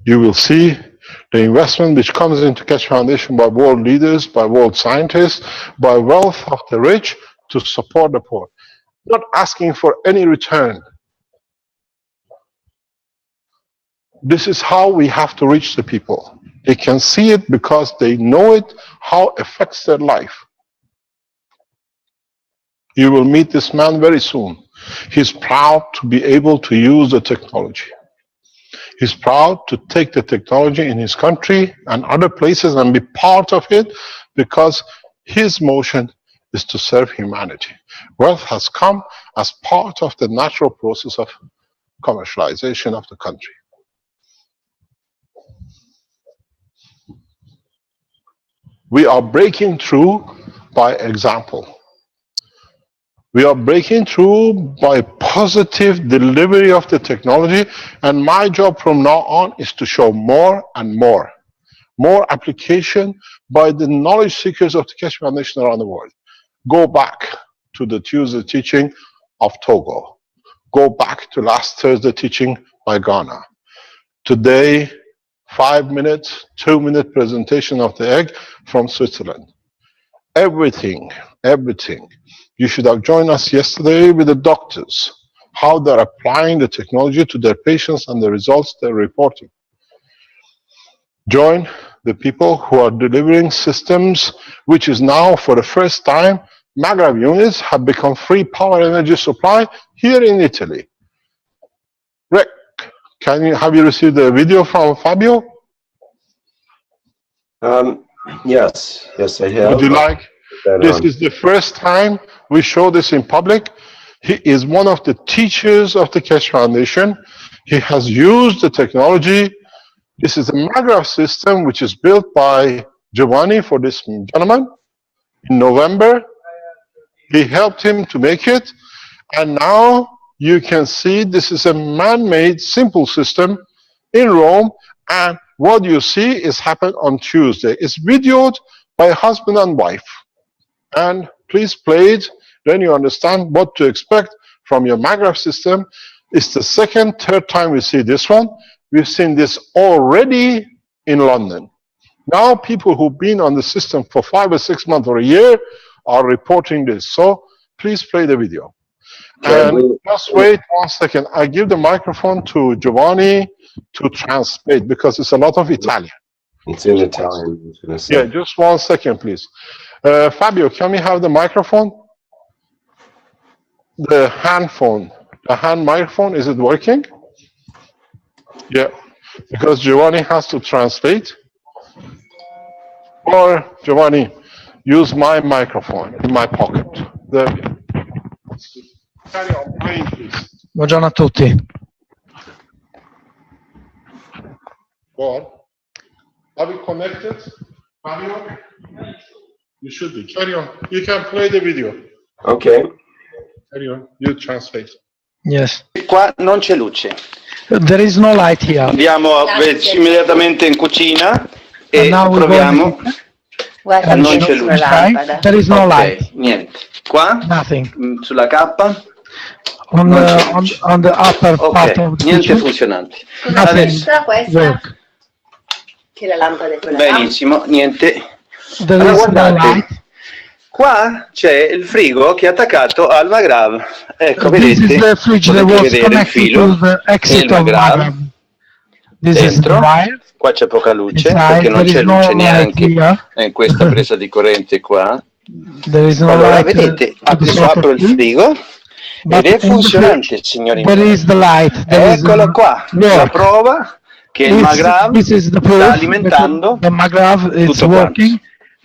You will see the investment which comes into Keshe Foundation by world leaders, by world scientists, by wealth of the rich to support the poor. Not asking for any return. This is how we have to reach the people. They can see it because they know it, how it affects their life. You will meet this man very soon. He's proud to be able to use the technology. He's proud to take the technology in his country and other places and be part of it, because his motion is to serve humanity. Wealth has come as part of the natural process of commercialization of the country. We are breaking through by example. We are breaking through by positive delivery of the technology, and my job from now on is to show more and more application by the knowledge seekers of the Keshe Foundation around the world. Go back to the Tuesday teaching of Togo. Go back to last Thursday teaching by Ghana. Today, 5 minutes, 2-minute presentation of the egg from Switzerland. Everything. You should have joined us yesterday with the doctors, how they're applying the technology to their patients and the results they're reporting. Join the people who are delivering systems, which is now for the first time, Maghreb units have become free power energy supply here in Italy. Rick, have you received the video from Fabio? Yes, I have. Would you like? This is the first time we show this in public. He is one of the teachers of the Keshe Foundation. He has used the technology. This is a Maghreb system which is built by Giovanni for this gentleman in November. He helped him to make it. And now you can see this is a man-made simple system in Rome. And what you see is happened on Tuesday. It's videoed by a husband and wife. And please play it, then you understand what to expect from your Maghreb system. It's the second, third time we see this one. We've seen this already in London. Now people who've been on the system for 5 or 6 months or a year are reporting this. So please play the video. And just wait 1 second. I give the microphone to Giovanni to translate, because it's a lot of Italian. It's in Italian. I was gonna say. Yeah, just 1 second, please. Fabio, can we have the microphone? The hand phone, the hand microphone, is it working? Yeah, because Giovanni has to translate. Or Giovanni, use my microphone in my pocket. There we go. Carry on, playing, please. Buongiorno a tutti. Go on. Are we connected, Fabio? You should be. Carry on. You can play the video. Okay. Carry on. You translate. Yes. Qua non c'è luce. There is no light here. Andiamo immediatamente in cucina e And now we go proviamo. Guarda, And non c'è on luce. the side, there is no light. Ok, niente. Qua, Nothing. sulla K, On non the c'è luce. on the upper part Ok, of the niente kitchen, funzionante. Cos'è Adesso, questa? work. Che la lampada è quella benissimo, niente. There Allora is no guardate, light. qua c'è il frigo che è attaccato al Magrav. Ecco, This is vedete? the fridge that Potete was vedere il connected filo to the e exit il of Magrav Magrav. This is the dentro. wire. Qua c'è poca luce Inside, perché non there c'è is no luce light neanche here. in questa presa di corrente qua. There is no Allora, light vedete, to the adesso apro il socket. frigo But ed è in the funzionante, fridge, signori there miei. is the light. There is Eccolo qua, la work. prova che il Magrav This is the sta proof alimentando that the Magrav is tutto quanto. working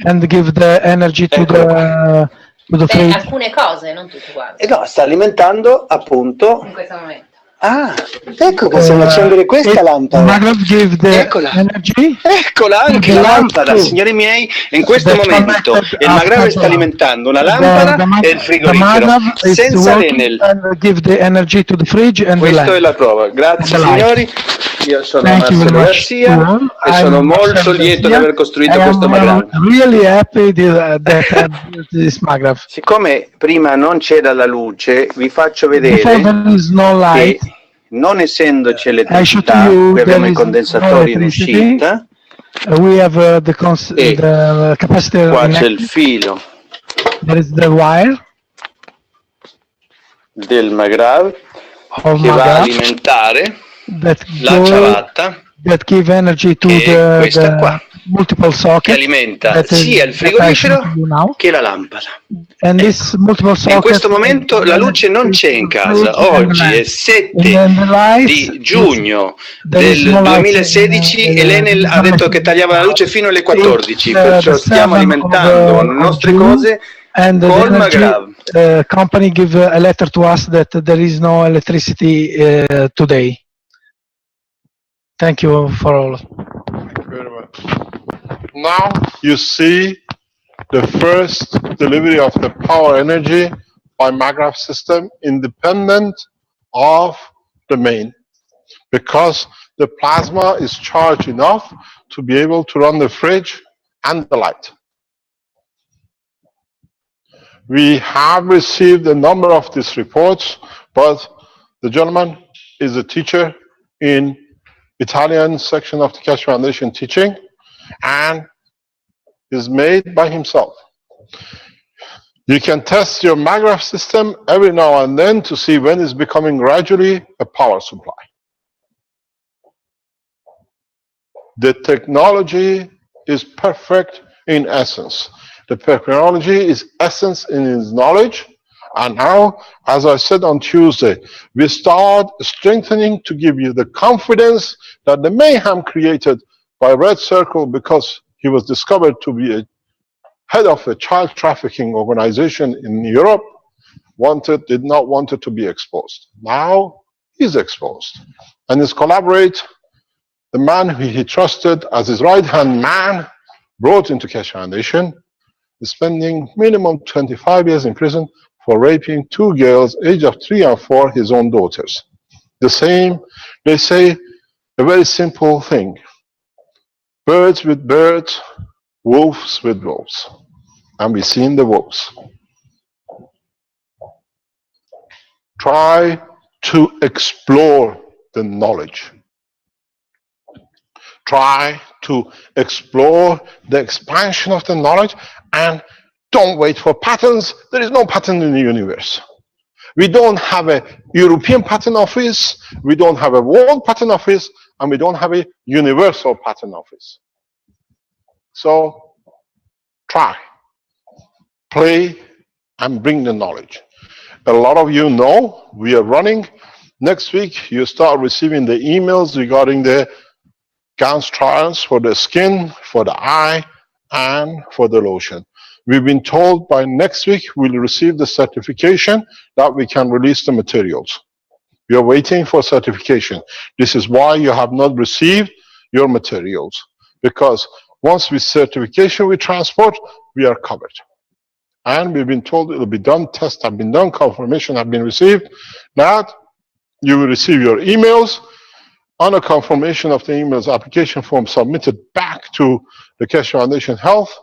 and give the energy to Eccolo the fridge. alcune cose, non tutte quante. E no, sta alimentando appunto. In questo momento. Ah, ecco, possiamo accendere questa lampada. Magrav give the Eccola. energy. Eccola anche la lampada, signori miei. In questo momento il Magrav sta alimentando una lampada e il frigorifero senza l'Enel. And give the energy to the fridge and the Questa light. è la prova. Grazie The light. signori. Io sono Thank you very Marcello much Garcia to all. e sono I'm molto Marcello lieto di Garcia. aver costruito I questo am Magrav. really happy that this Magrav. Siccome prima non c'era la luce, vi faccio Before vedere there is no che light, non essendoci I showed to elettricità, you qui abbiamo there i is condensatori no in electricity. uscita, We have the E capacitor. qua in c'è il active. filo There is the wire del Magrav of che va a Magrav alimentare that la go, ciabatta that give energy to che è questa the qua, multiple che sockets alimenta that is sia il attached frigorifero to you now. che la lampada. And this multiple In sockets questo momento la luce non c'è in casa, oggi è 7 di giugno del 2016 e l'Enel ha detto che tagliava la luce fino alle 14, perciò stiamo alimentando le nostre cose and the col energy Magrav. company give a letter to us that there is no electricity today. Thank you for all. Thank you very much. Now you see the first delivery of the power energy by Magrav system independent of the main, because the plasma is charged enough to be able to run the fridge and the light. We have received a number of these reports, but the gentleman is a teacher in Italian section of the Keshe Foundation teaching and is made by himself. You can test your Magrav system every now and then to see when it's becoming gradually a power supply. The technology is perfect in essence. The technology is essence in its knowledge. And now, as I said on Tuesday, we start strengthening to give you the confidence that the mayhem created by Red Circle because he was discovered to be a head of a child trafficking organization in Europe, did not want it to be exposed. Now he's exposed. And his collaborate, the man who he trusted as his right-hand man, brought into Keshe Foundation, is spending minimum 25 years in prison for raping 2 girls, age of 3 and 4, his own daughters. The same, they say a very simple thing. Birds with birds, wolves with wolves. And we've seen the wolves. Try to explore the knowledge. Try to explore the expansion of the knowledge and don't wait for patterns. There is no pattern in the universe. We don't have a European patent office, we don't have a world patent office, and we don't have a universal patent office. So try, play, and bring the knowledge. A lot of you know we are running. Next week, you start receiving the emails regarding the GANS trials for the skin, for the eye, and for the lotion. We've been told by next week we'll receive the certification that we can release the materials. We are waiting for certification. This is why you have not received your materials, because once with certification we transport, we are covered. And we've been told it will be done, tests have been done, confirmation have been received, that you will receive your emails. On a confirmation of the emails, application form submitted back to the Keshe Foundation Health,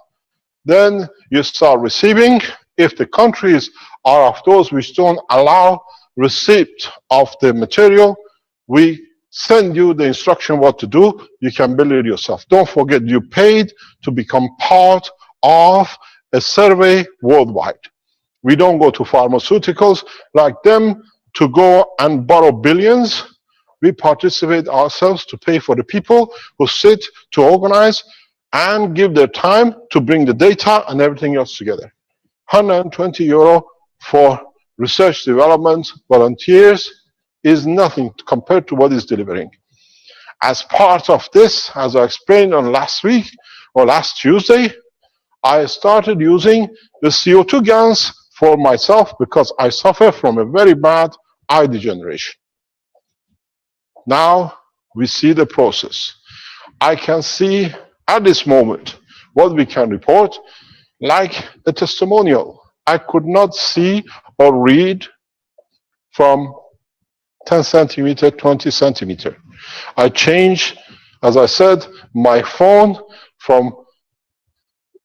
Then you start receiving. If the countries are of those which don't allow receipt of the material, we send you the instruction what to do. You can build it yourself. Don't forget, you paid to become part of a survey worldwide. We don't go to pharmaceuticals like them to go and borrow billions. We participate ourselves to pay for the people who sit to organize and give their time to bring the data and everything else together. 120 euro for research development volunteers is nothing compared to what is delivering. As part of this, as I explained on last week or last Tuesday, I started using the CO2 GANs for myself because I suffer from a very bad eye degeneration. Now we see the process. I can see at this moment what we can report like a testimonial. I could not see or read from 10 centimeter, 20 centimeter. I changed, as I said, my phone from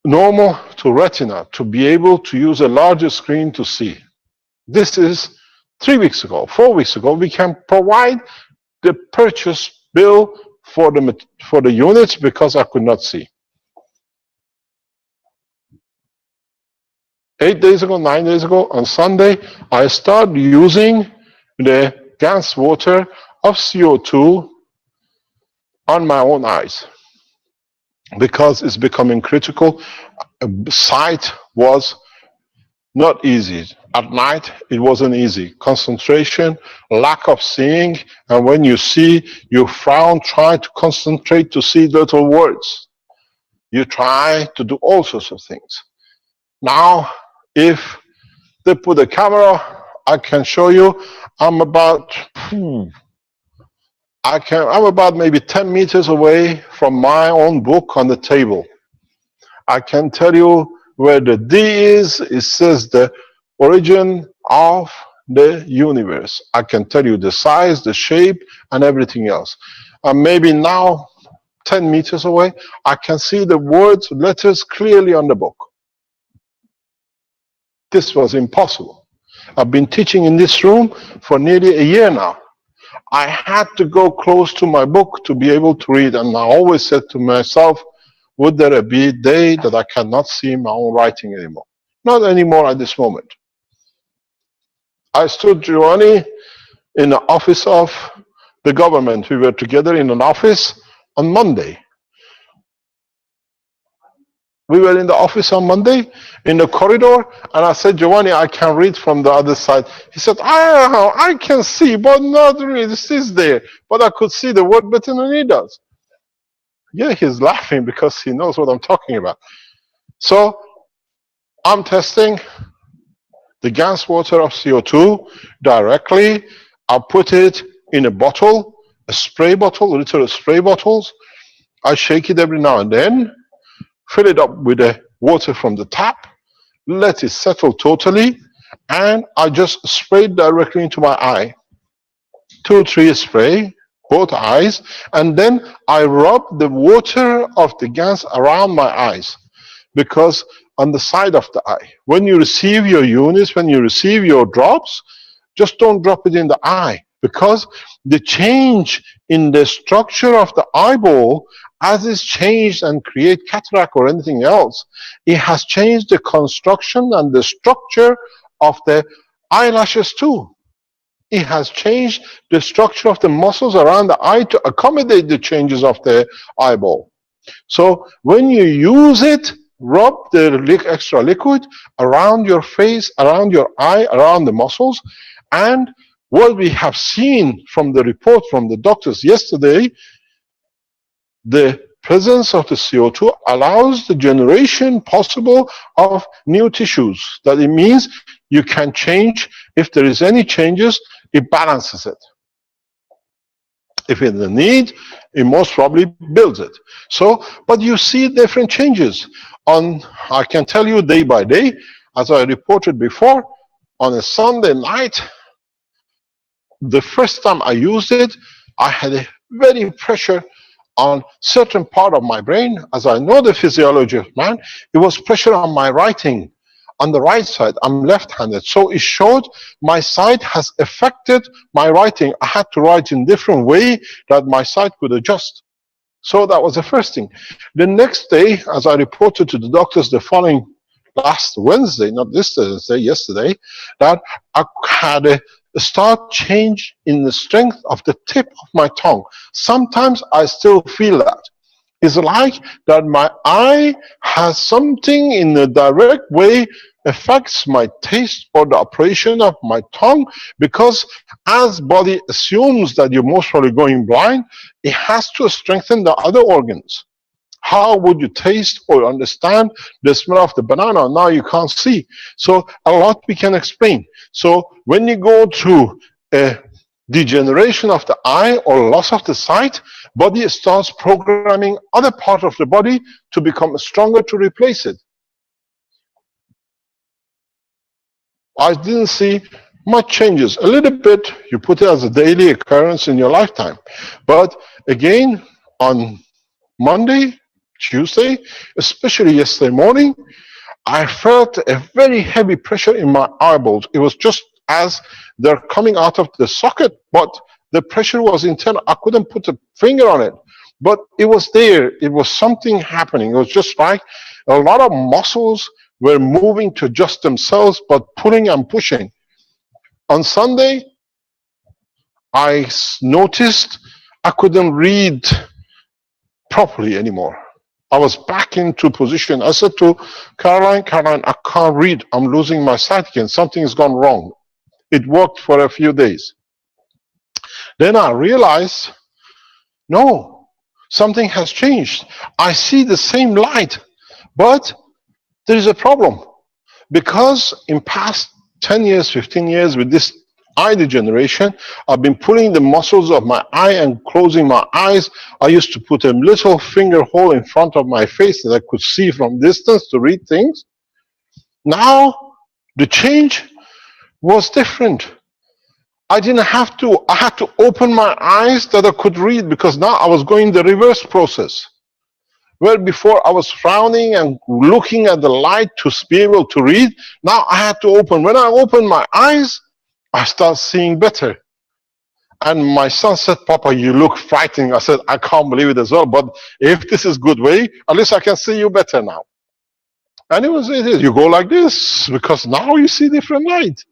normal to retina to be able to use a larger screen to see. This is 3 weeks ago, 4 weeks ago. We can provide the purchase bill for the units because I could not see. 8 days ago, 9 days ago, on Sunday, I started using the gas water of CO2 on my own eyes because it's becoming critical. Sight was not easy. At night, it wasn't easy. Concentration, lack of seeing, and when you see, you frown, try to concentrate to see little words. You try to do all sorts of things. Now, if they put a camera, I can show you, I'm about maybe 10 meters away from my own book on the table. I can tell you where the D is. It says the origin of the universe. I can tell you the size, the shape, and everything else. Maybe now, 10 meters away, I can see the words, letters clearly on the book. This was impossible. I've been teaching in this room for nearly a year now. I had to go close to my book to be able to read, and I always said to myself, would there be a day that I cannot see my own writing anymore? Not anymore at this moment. I stood, Giovanni, in the office of the government. We were together in an office on Monday. We were in the office on Monday, in the corridor, and I said, Giovanni, I can read from the other side. He said, I can see, but not really. This is there. But I could see the word better than he does. Yeah, he's laughing because he knows what I'm talking about. So, I'm testing the gas water of CO2 directly. I put it in a bottle, a spray bottle, little spray bottles. I shake it every now and then. Fill it up with the water from the tap, let it settle totally, and I just spray it directly into my eye. 2 or 3 spray, both eyes, and then I rub the water of the gas around my eyes, because on the side of the eye, when you receive your units, when you receive your drops, just don't drop it in the eye, because the change in the structure of the eyeball, as it's changed and create cataract or anything else, it has changed the construction and the structure of the eyelashes too. It has changed the structure of the muscles around the eye to accommodate the changes of the eyeball. So when you use it, rub the extra liquid around your face, around your eye, around the muscles, and what we have seen from the report from the doctors yesterday, the presence of the CO2 allows the generation possible of new tissues. That it means you can change, if there is any changes, it balances it. If it's a need, it most probably builds it. So, but you see different changes. I can tell you day by day, as I reported before, on a Sunday night, the first time I used it, I had a very pressure on certain part of my brain. As I know the physiology of man, it was pressure on my writing on the right side. I'm left-handed, so it showed my side has affected my writing. I had to write in different way that my side could adjust. So that was the first thing. The next day, as I reported to the doctors the following last Wednesday, not this Thursday, yesterday, that I had a start change in the strength of the tip of my tongue. Sometimes I still feel that. It's like that my eye has something in a direct way affects my taste or the operation of my tongue, because as body assumes that you're most probably going blind, it has to strengthen the other organs. How would you taste or understand the smell of the banana? Now you can't see. So a lot we can explain. So when you go to a degeneration of the eye or loss of the sight, body starts programming other part of the body to become stronger to replace it. I didn't see much changes. A little bit, you put it as a daily occurrence in your lifetime. But again, on Monday, Tuesday, especially yesterday morning, I felt a very heavy pressure in my eyeballs. It was just as they're coming out of the socket, but the pressure was internal. I couldn't put a finger on it, but it was there. It was something happening. It was just like a lot of muscles were moving to adjust themselves, but pulling and pushing. On Sunday, I noticed I couldn't read properly anymore. I was back into position. I said to Caroline, I can't read. I'm losing my sight again. Something's gone wrong. It worked for a few days. Then I realized, no, something has changed. I see the same light, but there is a problem. Because in past 10 years, 15 years with this eye degeneration, I've been pulling the muscles of my eye and closing my eyes. I used to put a little finger hole in front of my face that I could see from distance to read things. Now, the change was different. I didn't have to. I had to open my eyes that I could read, because now I was going the reverse process. Where before I was frowning and looking at the light to be able to read, now I had to open. When I opened my eyes, I start seeing better. And my son said, Papa, you look frightening. I said, I can't believe it as well, but if this is good way, at least I can see you better now. And it is. You go like this, because now you see different light.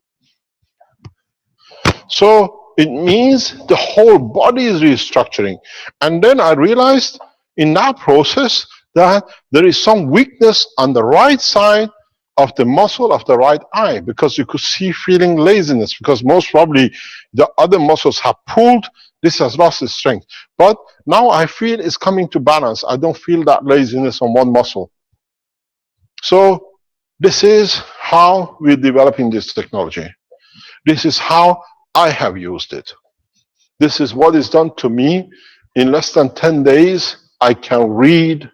So it means the whole body is restructuring. And then I realized in that process that there is some weakness on the right side of the muscle of the right eye, because you could see feeling laziness, because most probably the other muscles have pulled. This has lost its strength. But now I feel it's coming to balance. I don't feel that laziness on one muscle. So this is how we're developing this technology. This is how I have used it. This is what is done to me. In less than 10 days, I can read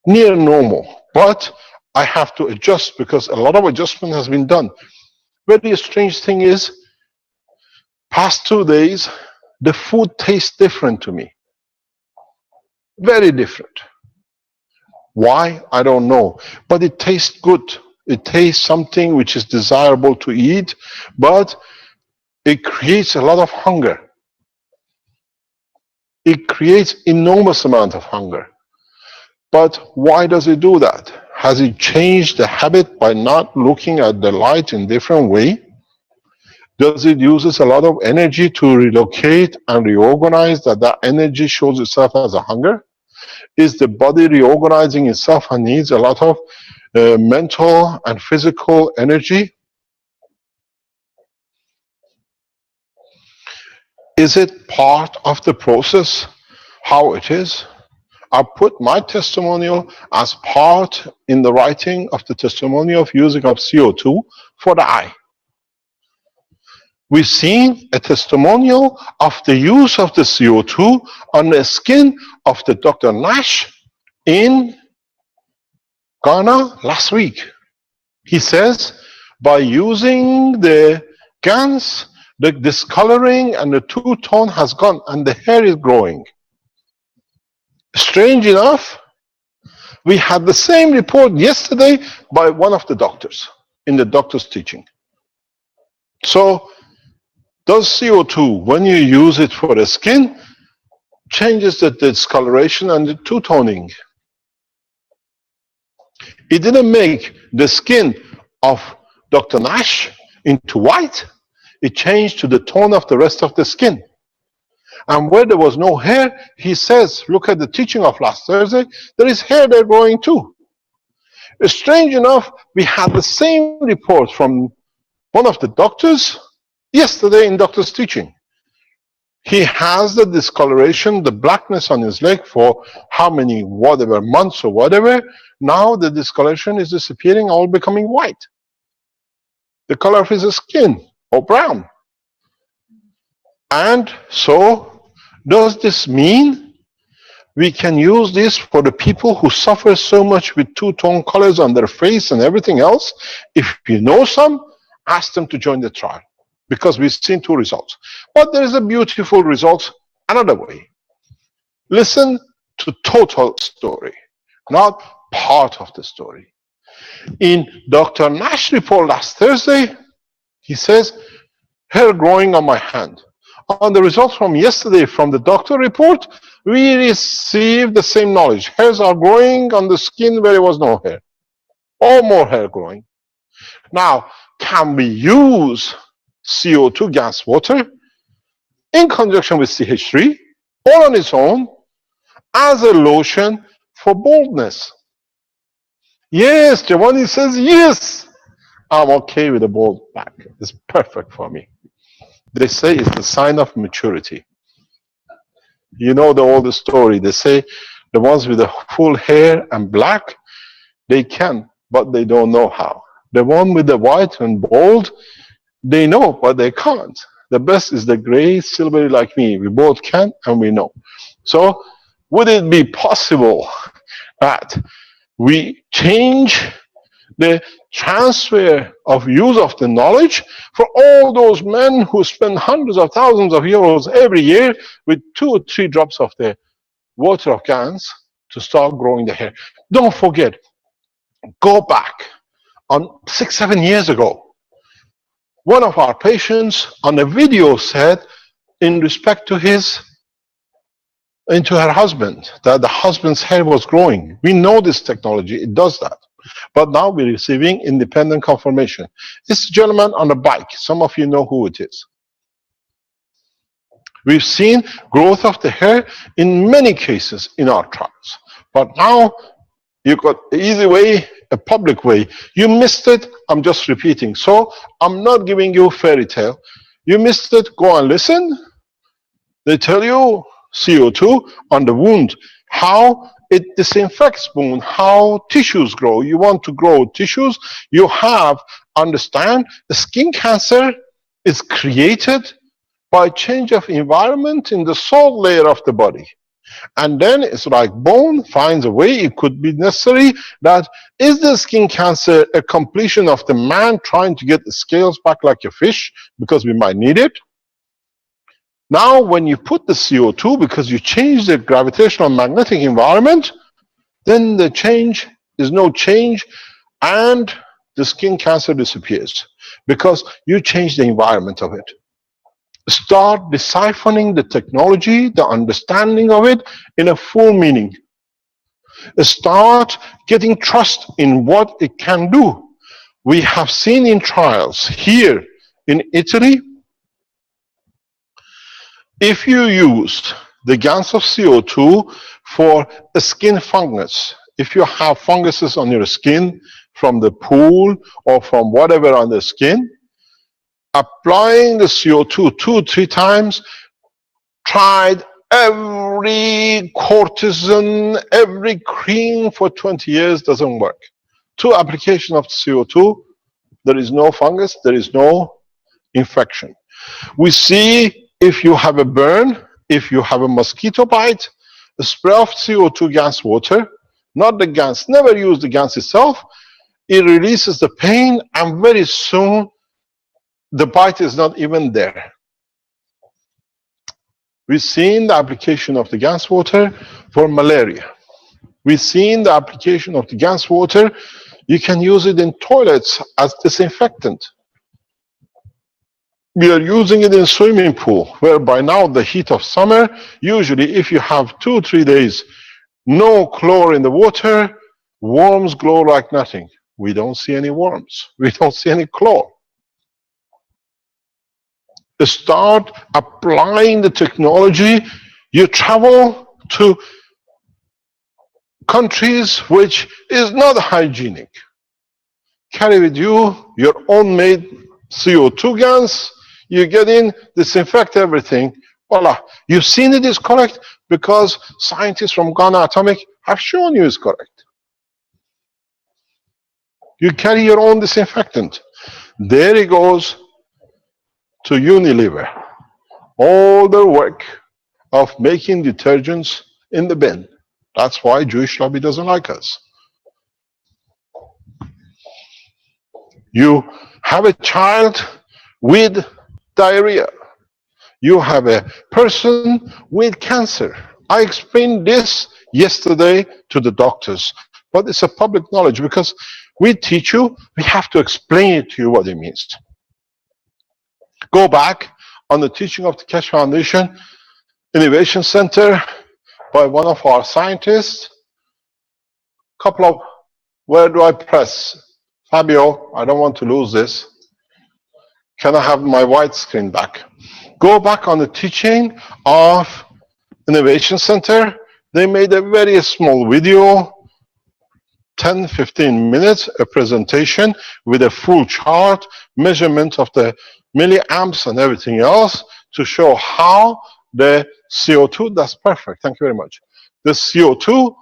near normal, but I have to adjust, because a lot of adjustment has been done. Very strange thing is, past 2 days, the food tastes different to me. Very different. Why? I don't know. But it tastes good. It tastes something which is desirable to eat, but it creates a lot of hunger. It creates enormous amount of hunger. But why does it do that? Has it changed the habit by not looking at the light in different way? Does it use a lot of energy to relocate and reorganize, that energy shows itself as a hunger? Is the body reorganizing itself and needs a lot of mental and physical energy? Is it part of the process, how it is? I put my testimonial as part in the writing of the testimonial of using of CO2 for the eye. We've seen a testimonial of the use of the CO2 on the skin of the Dr. Nash in Ghana last week. He says, by using the GANs, the discoloring and the two-tone has gone and the hair is growing. Strange enough, we had the same report yesterday by one of the doctors in the doctor's teaching. So, does CO2, when you use it for the skin, changes the discoloration and the two-toning? It didn't make the skin of Dr. Nash into white. It changed to the tone of the rest of the skin. And where there was no hair, he says, look at the teaching of last Thursday, there is hair there growing too. Strange enough, we had the same report from one of the doctors yesterday in doctor's teaching. He has the discoloration, the blackness on his leg for how many, whatever, months or whatever. Now the discoloration is disappearing, all becoming white. The color of his skin, or brown. And so, does this mean we can use this for the people who suffer so much with two-tone colors on their face and everything else? If you know some, ask them to join the trial, because we've seen two results. But there is a beautiful result another way. Listen to total story, not part of the story. In Dr. Nash's report last Thursday, he says, hair growing on my hand. On the results from yesterday from the doctor report, we received the same knowledge. Hairs are growing on the skin where there was no hair, or more hair growing. Now, can we use CO2 gas water in conjunction with CH3 or on its own as a lotion for baldness? Yes, Giovanni says yes. I'm okay with a bald back. It's perfect for me. They say it's the sign of maturity. You know the old story. They say the ones with the full hair and black, they can, but they don't know how. The one with the white and bald, they know, but they can't. The best is the gray, silvery like me. We both can and we know. So, would it be possible that we change the transfer of use of the knowledge for all those men who spend hundreds of thousands of euros every year with 2 or 3 drops of the water of Gans to start growing the hair? Don't forget, go back on 6-7 years ago. One of our patients on a video said, in respect to her husband, that the husband's hair was growing. We know this technology, it does that. But now we're receiving independent confirmation. This gentleman on a bike, some of you know who it is. We've seen growth of the hair in many cases in our trials. But now you've got an easy way, a public way. You missed it, I'm just repeating. So I'm not giving you a fairy tale. You missed it, go and listen. They tell you CO2 on the wound, how it disinfects wound, how tissues grow. You want to grow tissues, you have, understand, the skin cancer is created by change of environment in the salt layer of the body. And then it's like bone finds a way. It could be necessary that is the skin cancer a completion of the man trying to get the scales back like a fish because we might need it. Now when you put the CO2, because you change the gravitational magnetic environment, then the change is no change and the skin cancer disappears because you change the environment of it. Start deciphering the technology, the understanding of it in a full meaning. Start getting trust in what it can do. We have seen in trials here in Italy, if you use the gans of CO2 for a skin fungus, if you have funguses on your skin from the pool or from whatever on the skin, applying the CO2 2-3 times, tried every cortisone, every cream for 20 years, doesn't work. 2 applications of CO2, there is no fungus, there is no infection. We see if you have a burn, if you have a mosquito bite, a spray of CO2 gas water, not the gas, never use the gas itself, it releases the pain and very soon the bite is not even there. We've seen the application of the gas water for malaria. We've seen the application of the gas water. You can use it in toilets as disinfectant. We are using it in swimming pool, where by now the heat of summer, usually if you have 2 or 3 days no chlorine in the water, worms grow like nothing. We don't see any worms. We don't see any chlor. Start applying the technology. You travel to countries which is not hygienic. Carry with you your own made CO2 guns. You get in, disinfect everything. Voila. You've seen it is correct because scientists from Ghana Atomic have shown you it's correct. You carry your own disinfectant. There it goes to Unilever. All the work of making detergents in the bin. That's why Jewish lobby doesn't like us. You have a child with diarrhea. You have a person with cancer. I explained this yesterday to the doctors, but it's a public knowledge because we teach you, we have to explain it to you what it means. Go back on the teaching of the Keshe Foundation Innovation Center by one of our scientists. Couple of, where do I press? Fabio, I don't want to lose this. Can I have my white screen back? Go back on the teaching of Innovation Center. They made a very small video, 10-15 minutes, a presentation with a full chart, measurement of the milliamps and everything else to show how the CO2, that's perfect, thank you very much. The CO2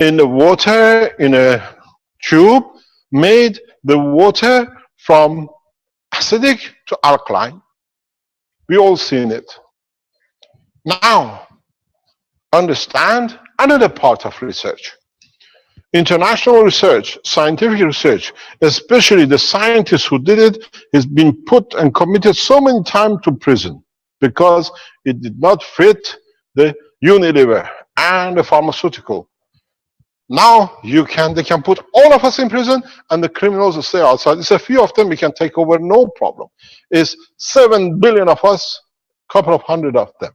in the water in a tube made the water from acidic to alkaline. We all seen it. Now, understand another part of research. International research, scientific research, especially the scientists who did it, has been put and committed so many times to prison because it did not fit the Unilever and the pharmaceutical. Now they can put all of us in prison and the criminals will stay outside. It's a few of them we can take over, no problem. It's 7 billion of us, couple of hundred of them.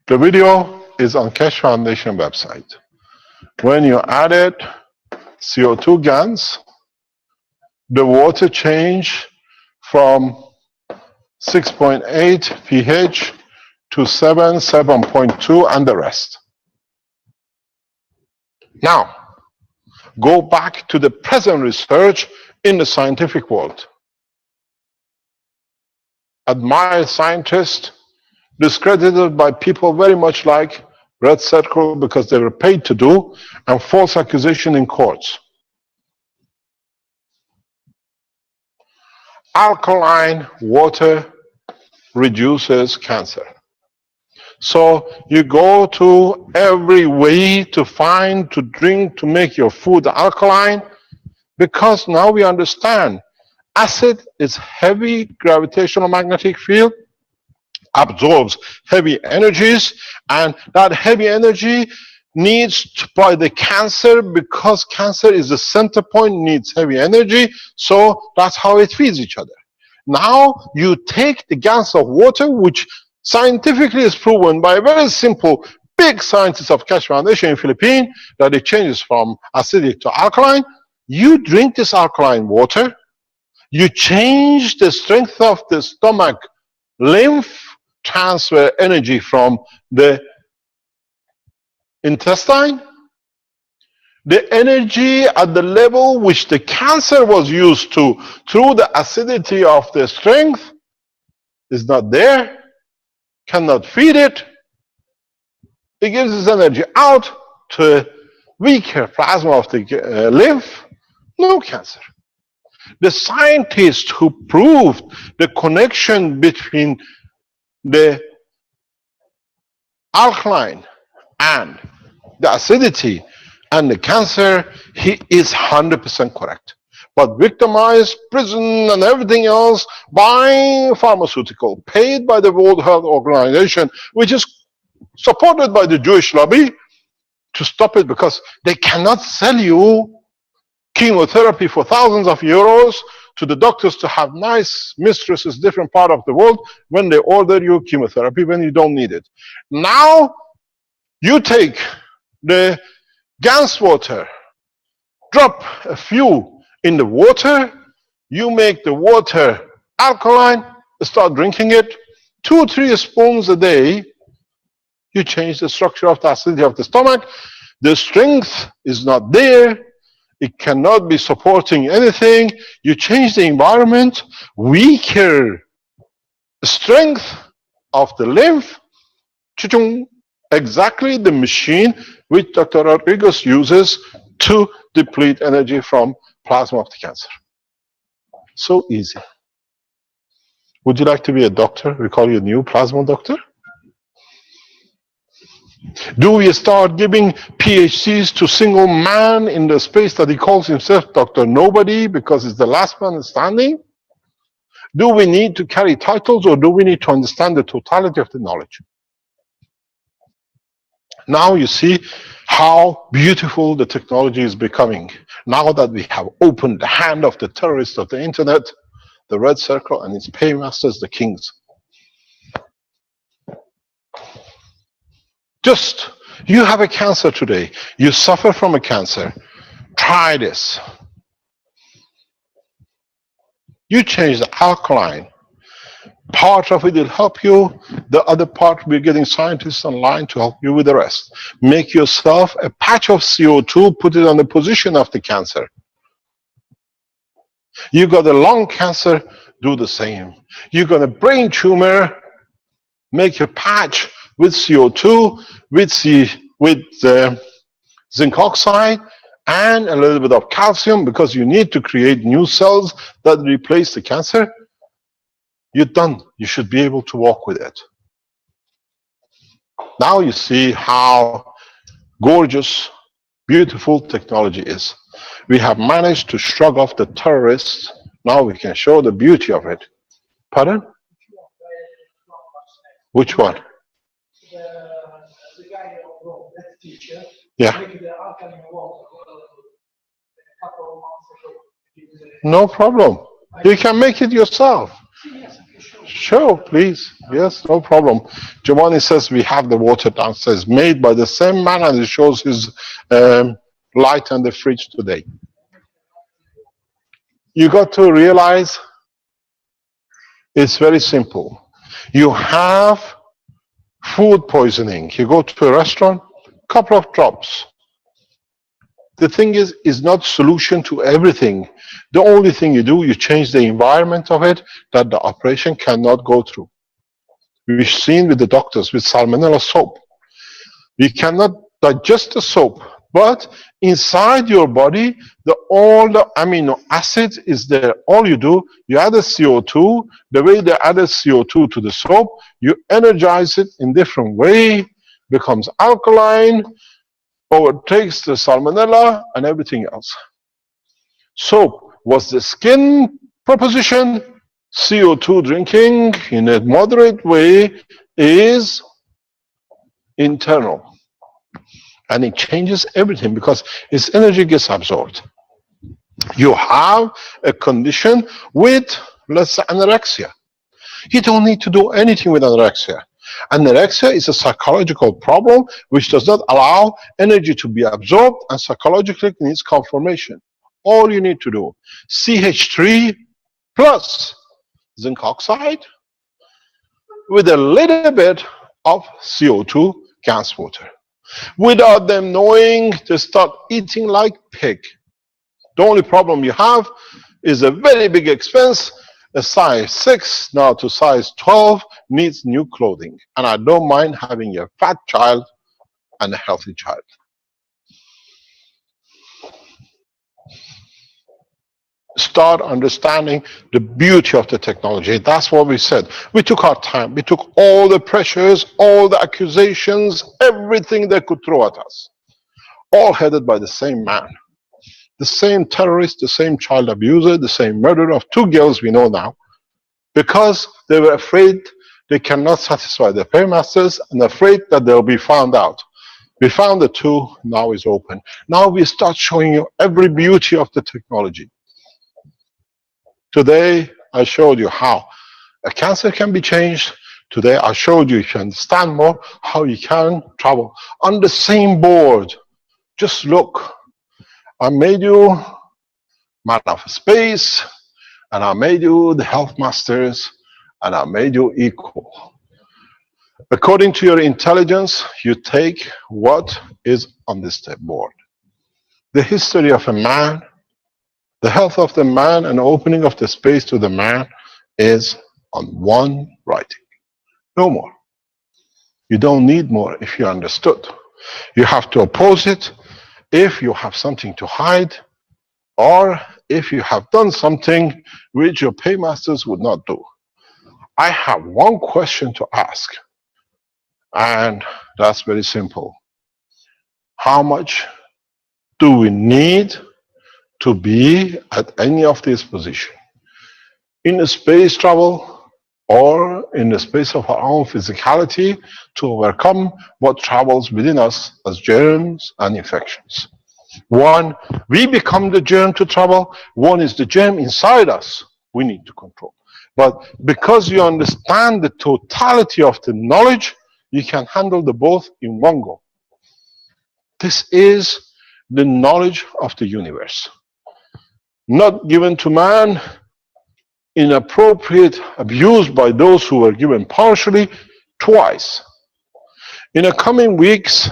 The video is on Keshe Foundation website. When you added CO2 guns, the water changed from 6.8 pH to 7, 7.2 and the rest. Now, go back to the present research in the scientific world. Admired scientists, discredited by people very much like Red Circle because they were paid to do, and false accusation in courts. Alkaline water reduces cancer. So you go to every way to find, to drink, to make your food alkaline, because now we understand acid is heavy gravitational magnetic field, absorbs heavy energies, and that heavy energy needs by the cancer, because cancer is the center point, needs heavy energy, so that's how it feeds each other. Now you take the gas of water, which scientifically is proven by a very simple big scientist of Keshe Foundation in Philippines, that it changes from acidic to alkaline. You drink this alkaline water, you change the strength of the stomach lymph, transfer energy from the intestine. The energy at the level which the cancer was used to through the acidity of the strength is not there, cannot feed it. It gives its energy out to a weaker plasma of the lymph, no cancer. The scientists who proved the connection between the alkaline and the acidity and the cancer, he is 100% correct. But victimized, prison, and everything else, buying pharmaceutical, paid by the World Health Organization, which is supported by the Jewish lobby, to stop it because they cannot sell you chemotherapy for thousands of euros to the doctors to have nice mistresses different part of the world when they order you chemotherapy when you don't need it. Now you take the gas water, drop a few in the water, you make the water alkaline, start drinking it, 2-3 spoons a day, you change the structure of the acidity of the stomach, the strength is not there, it cannot be supporting anything, you change the environment, weaker strength of the lymph, exactly the machine which Dr. Rodriguez uses to deplete energy from plasma of the cancer. So easy. Would you like to be a doctor? We call you a new plasma doctor. Do we start giving PhDs to single man in the space that he calls himself Dr. Nobody because he's the last man standing? Do we need to carry titles, or do we need to understand the totality of the knowledge? Now you see how beautiful the technology is becoming. Now that we have opened the hand of the terrorists of the internet, the red circle and its paymasters, the kings. Just, you have a cancer today. You suffer from a cancer. Try this. You change the alkaline. Part of it will help you. The other part, we're getting scientists online to help you with the rest. Make yourself a patch of CO2, put it on the position of the cancer. You got a lung cancer, do the same. You got a brain tumor, make a patch with CO2, with zinc oxide, and a little bit of calcium, because you need to create new cells that replace the cancer. You're done. You should be able to walk with it. Now you see how gorgeous, beautiful technology is. We have managed to shrug off the terrorists. Now we can show the beauty of it. Pardon? Which one? The guy of that teacher, yeah. Making the alkaline water a couple of months ago. No problem. You can make it yourself. Sure, please. Yes, no problem. Giovanni says we have the water downstairs, made by the same man, and it shows his light on the fridge today. You got to realize it's very simple. You have food poisoning. You go to a restaurant, couple of drops. The thing is not solution to everything. The only thing you do, you change the environment of it that the operation cannot go through. We've seen with the doctors with salmonella soap. We cannot digest the soap, but inside your body, all the amino acids is there. All you do, you add a CO2. The way they added CO2 to the soap, you energize it in different way, becomes alkaline, overtakes the salmonella and everything else. Soap was the skin proposition. CO2 drinking in a moderate way is internal. And it changes everything because its energy gets absorbed. You have a condition with, let's say, anorexia. You don't need to do anything with anorexia. Anorexia is a psychological problem which does not allow energy to be absorbed and psychologically needs conformation. All you need to do, CH3 plus zinc oxide with a little bit of CO2 gas water. Without them knowing, they start eating like pig. The only problem you have is a very big expense. A size 6 now to size 12 needs new clothing. And I don't mind having a fat child and a healthy child. Start understanding the beauty of the technology. That's what we said. We took our time. We took all the pressures, all the accusations, everything they could throw at us. all headed by the same man. The same terrorist, the same child abuser, the same murderer of 2 girls we know now, because they were afraid they cannot satisfy their paymasters and afraid that they'll be found out. We found the 2, now it's open. Now we start showing you every beauty of the technology. Today, I showed you how a cancer can be changed. Today, I showed you, if you understand more, how you can travel on the same board. Just look. I made you man of space, and I made you the health masters, and I made you equal. According to your intelligence, you take what is on this board. The history of a man, the health of the man, and opening of the space to the man is on one writing. No more. You don't need more if you understood. You have to oppose it if you have something to hide, or if you have done something which your paymasters would not do. I have one question to ask, and that's very simple. How much do we need to be at any of these positions? In the space travel or in the space of our own physicality to overcome what travels within us as germs and infections. One, we become the germ to travel. One is the germ inside us we need to control. But because you understand the totality of the knowledge, you can handle the both in one go. This is the knowledge of the universe. Not given to man, inappropriate, abused by those who were given partially, twice. In the coming weeks,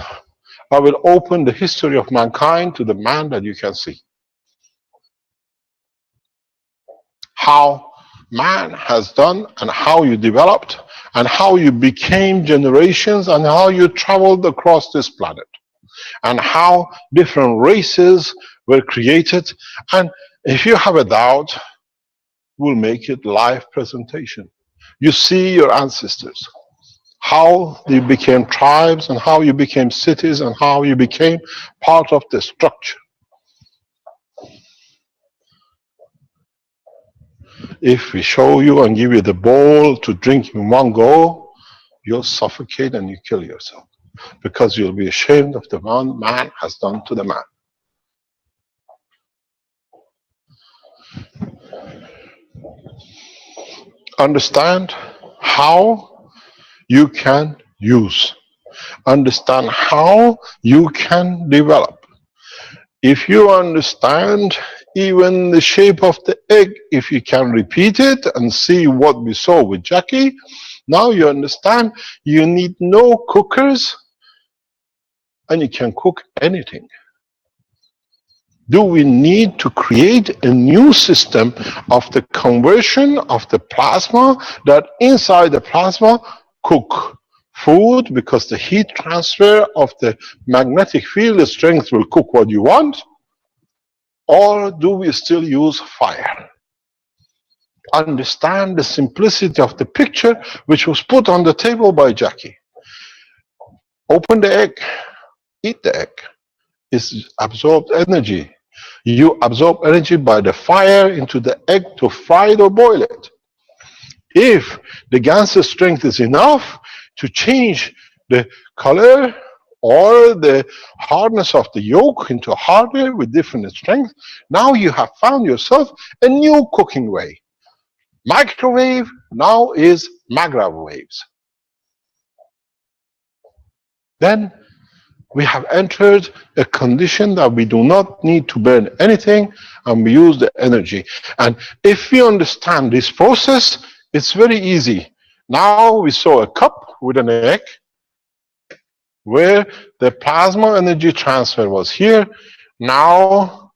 I will open the history of mankind to the man that you can see. How man has done and how you developed and how you became generations and how you traveled across this planet and how different races were created. And if you have a doubt, we'll make it live presentation. You see your ancestors, how they became tribes and how you became cities and how you became part of the structure. If we show you and give you the bowl to drink in one go, you'll suffocate and you kill yourself because you'll be ashamed of the one man has done to the man. Understand how you can use. Understand how you can develop. If you understand even the shape of the egg, if you can repeat it and see what we saw with Jackie, now you understand you need no cookers and you can cook anything. Do we need to create a new system of the conversion of the plasma that inside the plasma cook food because the heat transfer of the magnetic field strength will cook what you want? Or do we still use fire? Understand the simplicity of the picture which was put on the table by Jackie. Open the egg, eat the egg. It's absorbed energy. You absorb energy by the fire into the egg to fry it or boil it. If the Ganser strength is enough to change the color or the hardness of the yolk into harder with different strength, now you have found yourself a new cooking way. Microwave now is magravave waves. Then we have entered a condition that we do not need to burn anything and we use the energy. And if we understand this process, it's very easy. Now we saw a cup with an egg where the plasma energy transfer was here. Now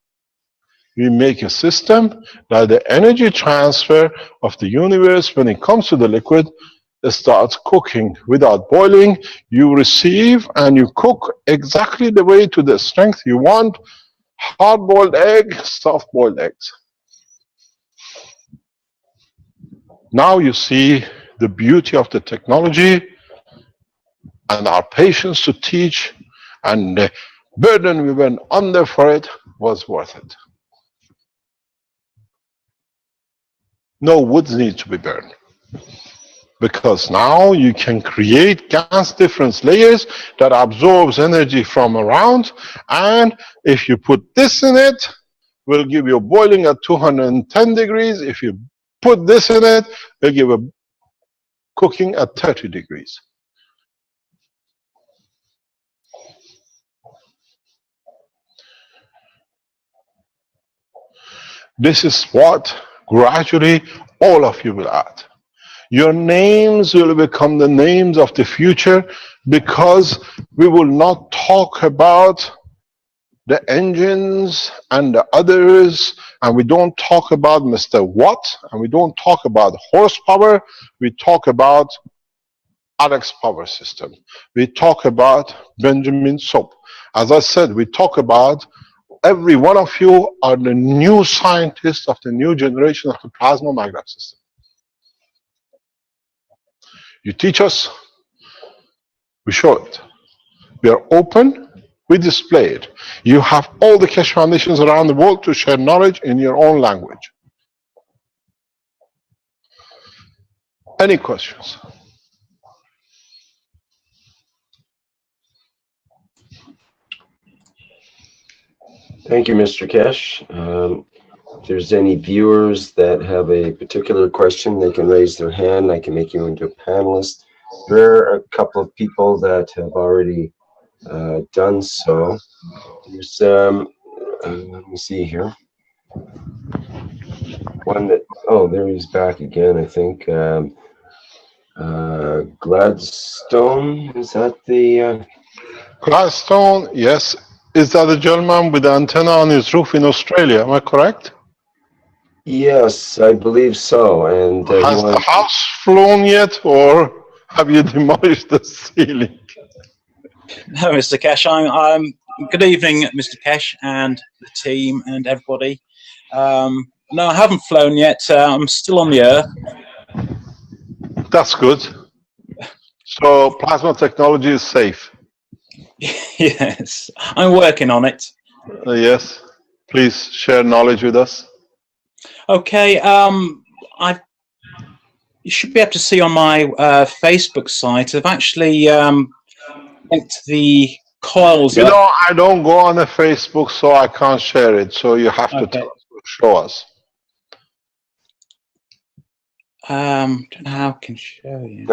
we make a system that the energy transfer of the universe when it comes to the liquid starts cooking without boiling. You receive and you cook exactly the way to the strength you want. Hard-boiled egg, soft-boiled eggs. Now you see the beauty of the technology and our patience to teach and the burden we went under for it was worth it. No woods need to be burned, because now you can create gas difference layers that absorbs energy from around, and if you put this in it, will give you boiling at 210 degrees. If you put this in it, it'll give a cooking at 30 degrees. This is what gradually all of you will add. Your names will become the names of the future, because we will not talk about the engines and the others, and we don't talk about Mr. Watt, and we don't talk about horsepower. We talk about Alex Power System. We talk about Benjamin Soap. As I said, we talk about every one of you are the new scientists of the new generation of the plasma magnet system. You teach us, we show it. We are open, we display it. You have all the Keshe Foundations around the world to share knowledge in your own language. Any questions? Thank you, Mr. Keshe. If there's any viewers that have a particular question, they can raise their hand. I can make you into a panelist. There are a couple of people that have already done so. There's, let me see here. One that, oh, there he's back again, I think. Gladstone, is that the... Gladstone, yes. Is that the gentleman with the antenna on his roof in Australia? Am I correct? Yes, I believe so. And has the house flown yet, or have you demolished the ceiling? No, Mr. Keshe. I'm good evening, Mr. Keshe, and the team and everybody. No, I haven't flown yet. I'm still on the Earth. That's good. So plasma technology is safe. Yes, I'm working on it. Yes, please share knowledge with us. Okay, you should be able to see on my Facebook site. I've actually linked the coils. You know, I don't go on the Facebook, so I can't share it. So you have to tell us, show us. Don't know how I can show you.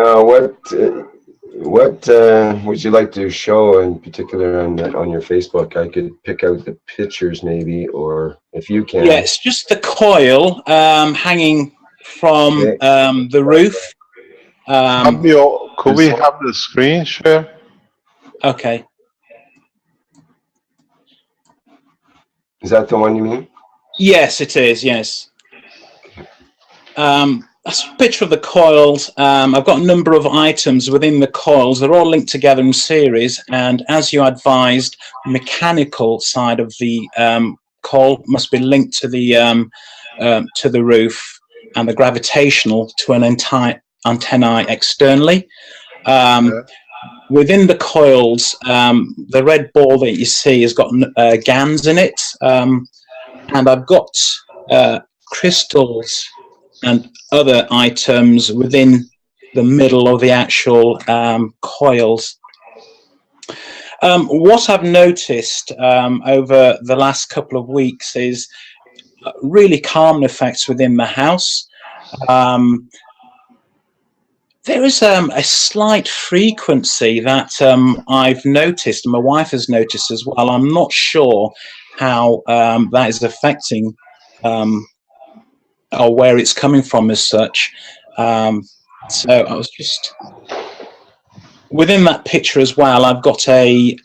What would you like to show in particular on your Facebook? I could pick out the pictures maybe, or if you can. Yeah, it's just the coil hanging from the roof. Could we have the screen share? Okay. Is that the one you mean? Yes, it is, yes. That's a picture of the coils. I've got a number of items within the coils. They're all linked together in series, and as you advised, the mechanical side of the coil must be linked to the roof, and the gravitational to an entire antennae externally. Within the coils, the red ball that you see has got GANs in it, and I've got crystals and other items within the middle of the actual coils. What I've noticed over the last couple of weeks is really calm effects within the house. There is a slight frequency that I've noticed, and my wife has noticed as well. I'm not sure how that is affecting or where it's coming from as such. So I was just within that picture as well. I've got a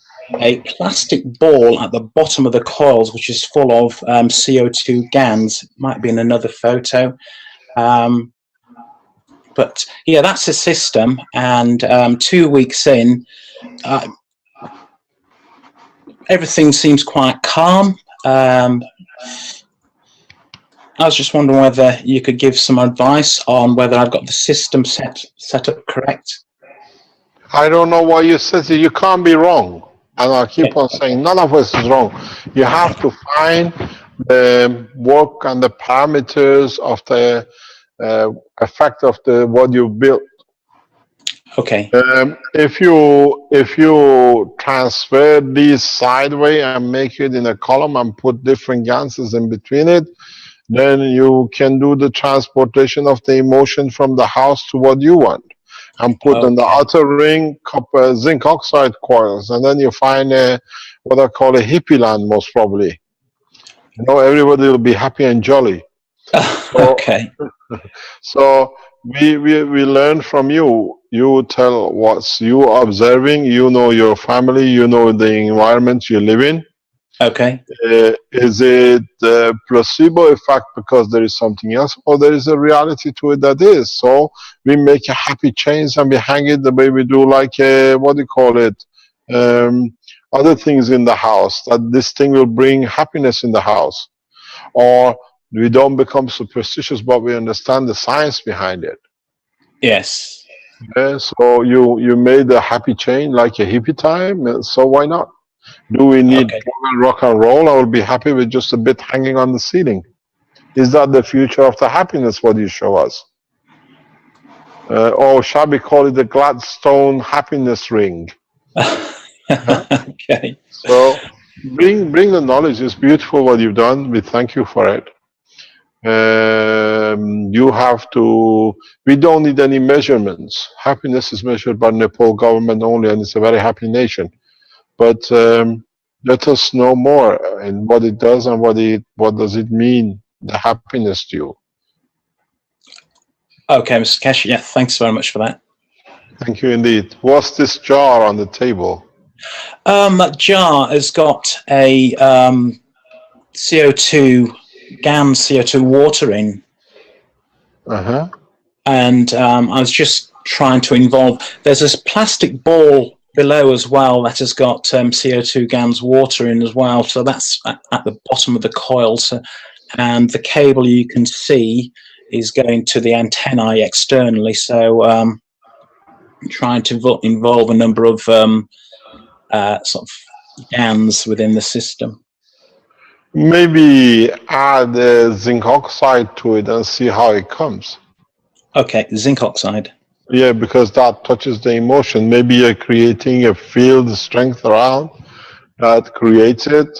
plastic ball at the bottom of the coils, which is full of CO2 GANs. Might be in another photo. But yeah, that's a system, and 2 weeks in, everything seems quite calm. I was just wondering whether you could give some advice on whether I've got the system set up correct. I don't know why you said it. You can't be wrong. And I keep on saying none of us is wrong. You have to find the work and the parameters of the effect of the what you built. Okay. If you transfer these sideways and make it in a column and put different ganses in between it, then you can do the transportation of the emotion from the house to what you want, and put on the outer ring copper zinc oxide coils, and then you find what I call a hippie land, most probably. You know, everybody will be happy and jolly. Okay. So we learn from you. You tell what's you observing. You know your family. You know the environment you live in. Okay. Is it the placebo effect because there is something else, or there is a reality to it that is? So we make a happy change and we hang it the way we do, like what do you call it? Other things in the house, that this thing will bring happiness in the house. Or we don't become superstitious, but we understand the science behind it. Yes. Yeah, so you made a happy chain like a hippie time, so why not? Do we need rock and roll? I will be happy with just a bit hanging on the ceiling. Is that the future of the happiness, what you show us? Or shall we call it the Gladstone happiness ring? Okay. So bring the knowledge. It's beautiful what you've done. We thank you for it. You have to, we don't need any measurements. Happiness is measured by Nepal government only, and it's a very happy nation. But let us know more and what it does and what does it mean, the happiness to you. Okay, Mr. Kesh, yeah, thanks very much for that. Thank you indeed. What's this jar on the table? That jar has got a CO2, GAN CO2 water in. Uh-huh. And I was just trying to involve, there's this plastic ball below as well that has got CO2 GANs water in as well. So that's at the bottom of the coil. So, and the cable you can see is going to the antennae externally. So I'm trying to involve a number of sort of GANs within the system. Maybe add zinc oxide to it and see how it comes. Okay, zinc oxide. Yeah, because that touches the emotion. Maybe you're creating a field strength around that creates it,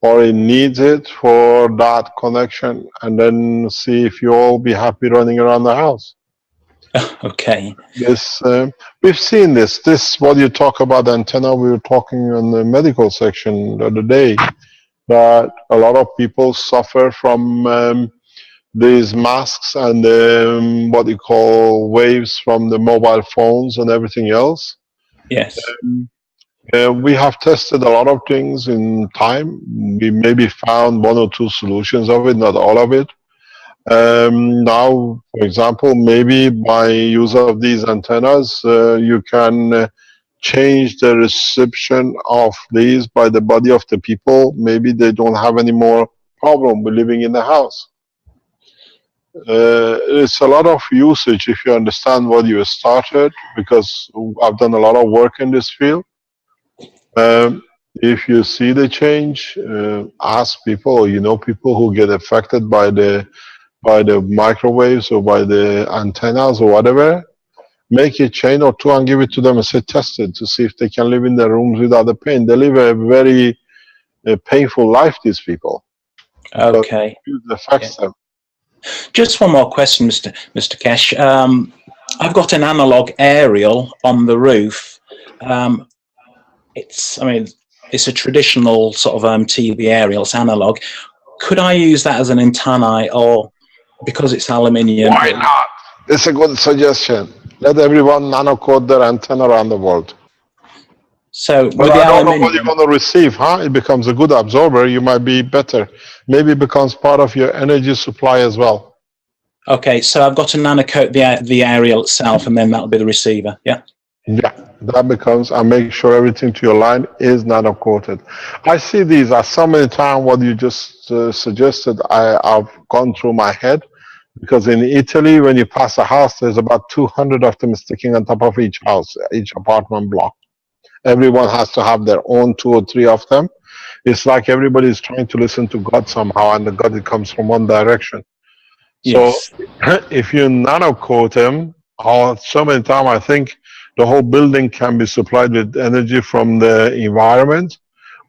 or it needs it for that connection, and then see if you all be happy running around the house. Okay. Yes, we've seen this. This, what you talk about antenna, we were talking in the medical section the other day, that a lot of people suffer from these masks and what you call waves from the mobile phones and everything else. Yes. We have tested a lot of things in time. We maybe found one or two solutions of it, not all of it. Now, for example, maybe by use of these antennas, you can change the reception of these by the body of the people. Maybe they don't have any more problem with living in the house. It's a lot of usage if you understand what you started, because I've done a lot of work in this field. If you see the change, ask people, or you know people who get affected by the microwaves or by the antennas or whatever. Make a chain or two and give it to them and say test it to see if they can live in their rooms without the pain. They live a very painful life, these people. Okay. It affects them. Just one more question, Mr. Kesh. I've got an analog aerial on the roof. It's a traditional sort of TV aerial. It's analog. Could I use that as an antenna, or because it's aluminium? Why not? It's a good suggestion. Let everyone nano-code their antenna around the world. So with but the I don't aluminium, know what you're going to receive, huh? It becomes a good absorber. You might be better. Maybe it becomes part of your energy supply as well. Okay, so I've got to nano-coat the aerial itself, and then that'll be the receiver. Yeah. Yeah, that becomes, and make sure everything to your line is nano-coated. I see these as so many times what you just suggested, I've gone through my head, because in Italy, when you pass a house, there's about 200 of them sticking on top of each house, each apartment block. Everyone has to have their own 2 or 3 of them. It's like everybody is trying to listen to God somehow, and the God it comes from one direction. Yes. So if you nano coat them, or so many times I think the whole building can be supplied with energy from the environment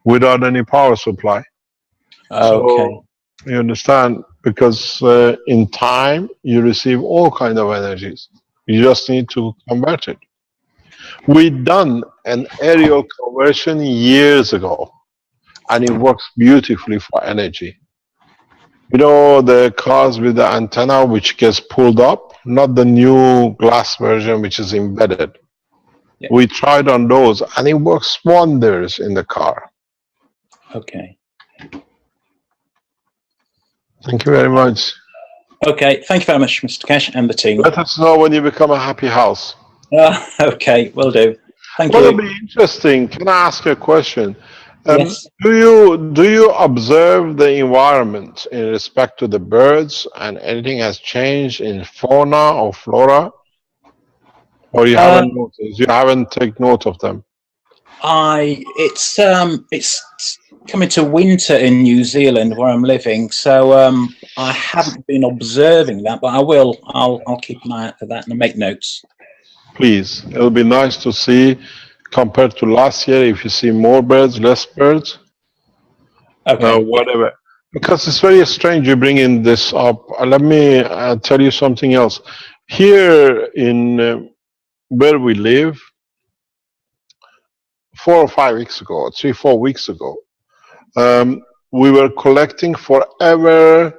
without any power supply. Okay. So you understand, because in time you receive all kind of energies. You just need to convert it. We done an aerial conversion years ago, and it works beautifully for energy. You know, the cars with the antenna which gets pulled up, not the new glass version which is embedded. Yeah. We tried on those, and it works wonders in the car. Okay. Thank you very much. Okay. Thank you very much, Mr. Cash, and the team. Let us know when you become a happy house. Okay, will do. Thank Well, you. it'll be interesting. Can I ask you a question? Yes. Do you observe the environment in respect to the birds, and anything has changed in fauna or flora, or you haven't noticed? You haven't taken note of them. It's coming to winter in New Zealand where I'm living, so I haven't been observing that, but I will. I'll keep an eye out for that and make notes. Please, it'll be nice to see compared to last year if you see more birds, less birds, Okay. whatever. Because it's very strange you bring in this up. Let me tell you something else. Here in where we live, 4 or 5 weeks ago, 3, 4 weeks ago, we were collecting forever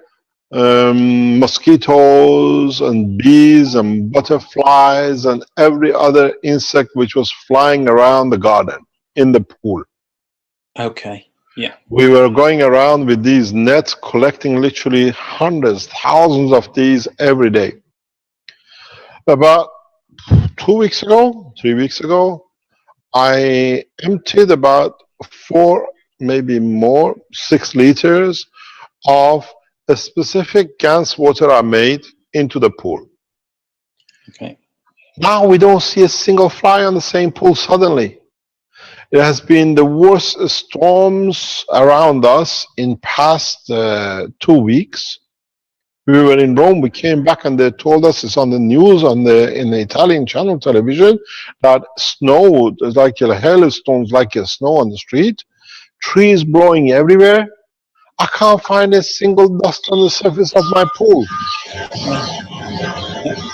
mosquitoes and bees and butterflies and every other insect which was flying around the garden in the pool. Okay. Yeah. We were going around with these nets collecting literally hundreds, thousands of these every day. About 2 weeks ago, 3 weeks ago, I emptied about 4, maybe more, 6 liters of a specific GANS water I made into the pool. Okay. Now we don't see a single fly on the same pool suddenly. It has been the worst storms around us in past 2 weeks. We were in Rome, we came back and they told us, it's on the news in the Italian channel television, that snow, there's like hailstones, like a snow on the street, trees blowing everywhere. I can't find a single dust on the surface of my pool.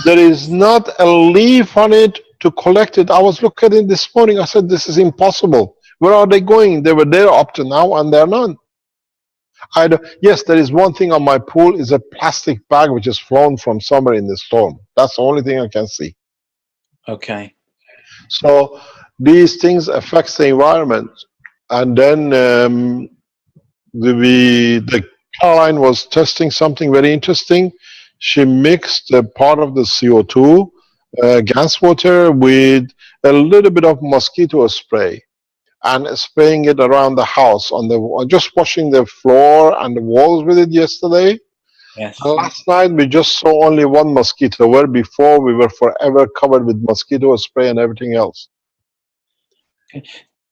There is not a leaf on it to collect it. I was looking at it this morning. I said, this is impossible. Where are they going? They were there up to now and they're none. Yes, there is one thing on my pool, is a plastic bag which has flown from somewhere in the storm. That's the only thing I can see. Okay. So these things affect the environment. And then the Caroline was testing something very interesting. She mixed a part of the CO2 gas water with a little bit of mosquito spray and spraying it around the house just washing the floor and the walls with it yesterday. Yes. And last night we just saw only one mosquito, where before we were forever covered with mosquito spray and everything else. Okay.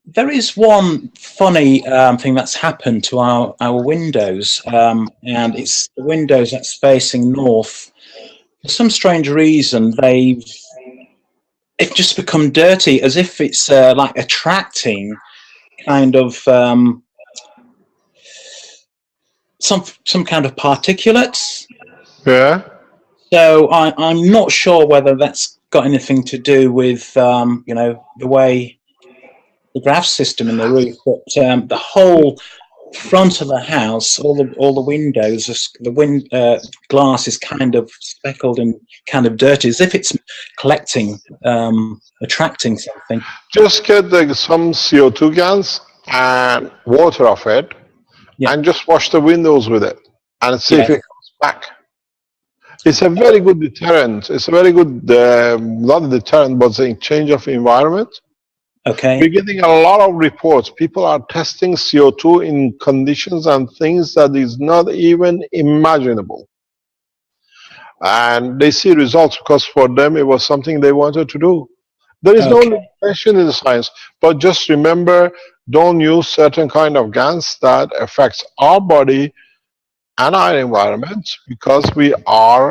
There is one funny thing that's happened to our windows, and it's the windows that's facing north. For some strange reason, they've just become dirty, as if it's like attracting kind of some kind of particulates. Yeah. So I'm not sure whether that's got anything to do with you know, the way the graft system in the roof, but the whole front of the house, all the windows, glass is kind of speckled and kind of dirty, as if it's collecting, attracting something. Just get some CO2 gas and water off it, yeah, and just wash the windows with it and see if it comes back. It's a very good deterrent. It's a very good, not a deterrent, but a change of environment. Okay. We're getting a lot of reports. People are testing CO2 in conditions and things that is not even imaginable. And they see results because for them it was something they wanted to do. There is no Okay. limitation in the science, but just remember, don't use certain kind of gas that affects our body and our environment, because we are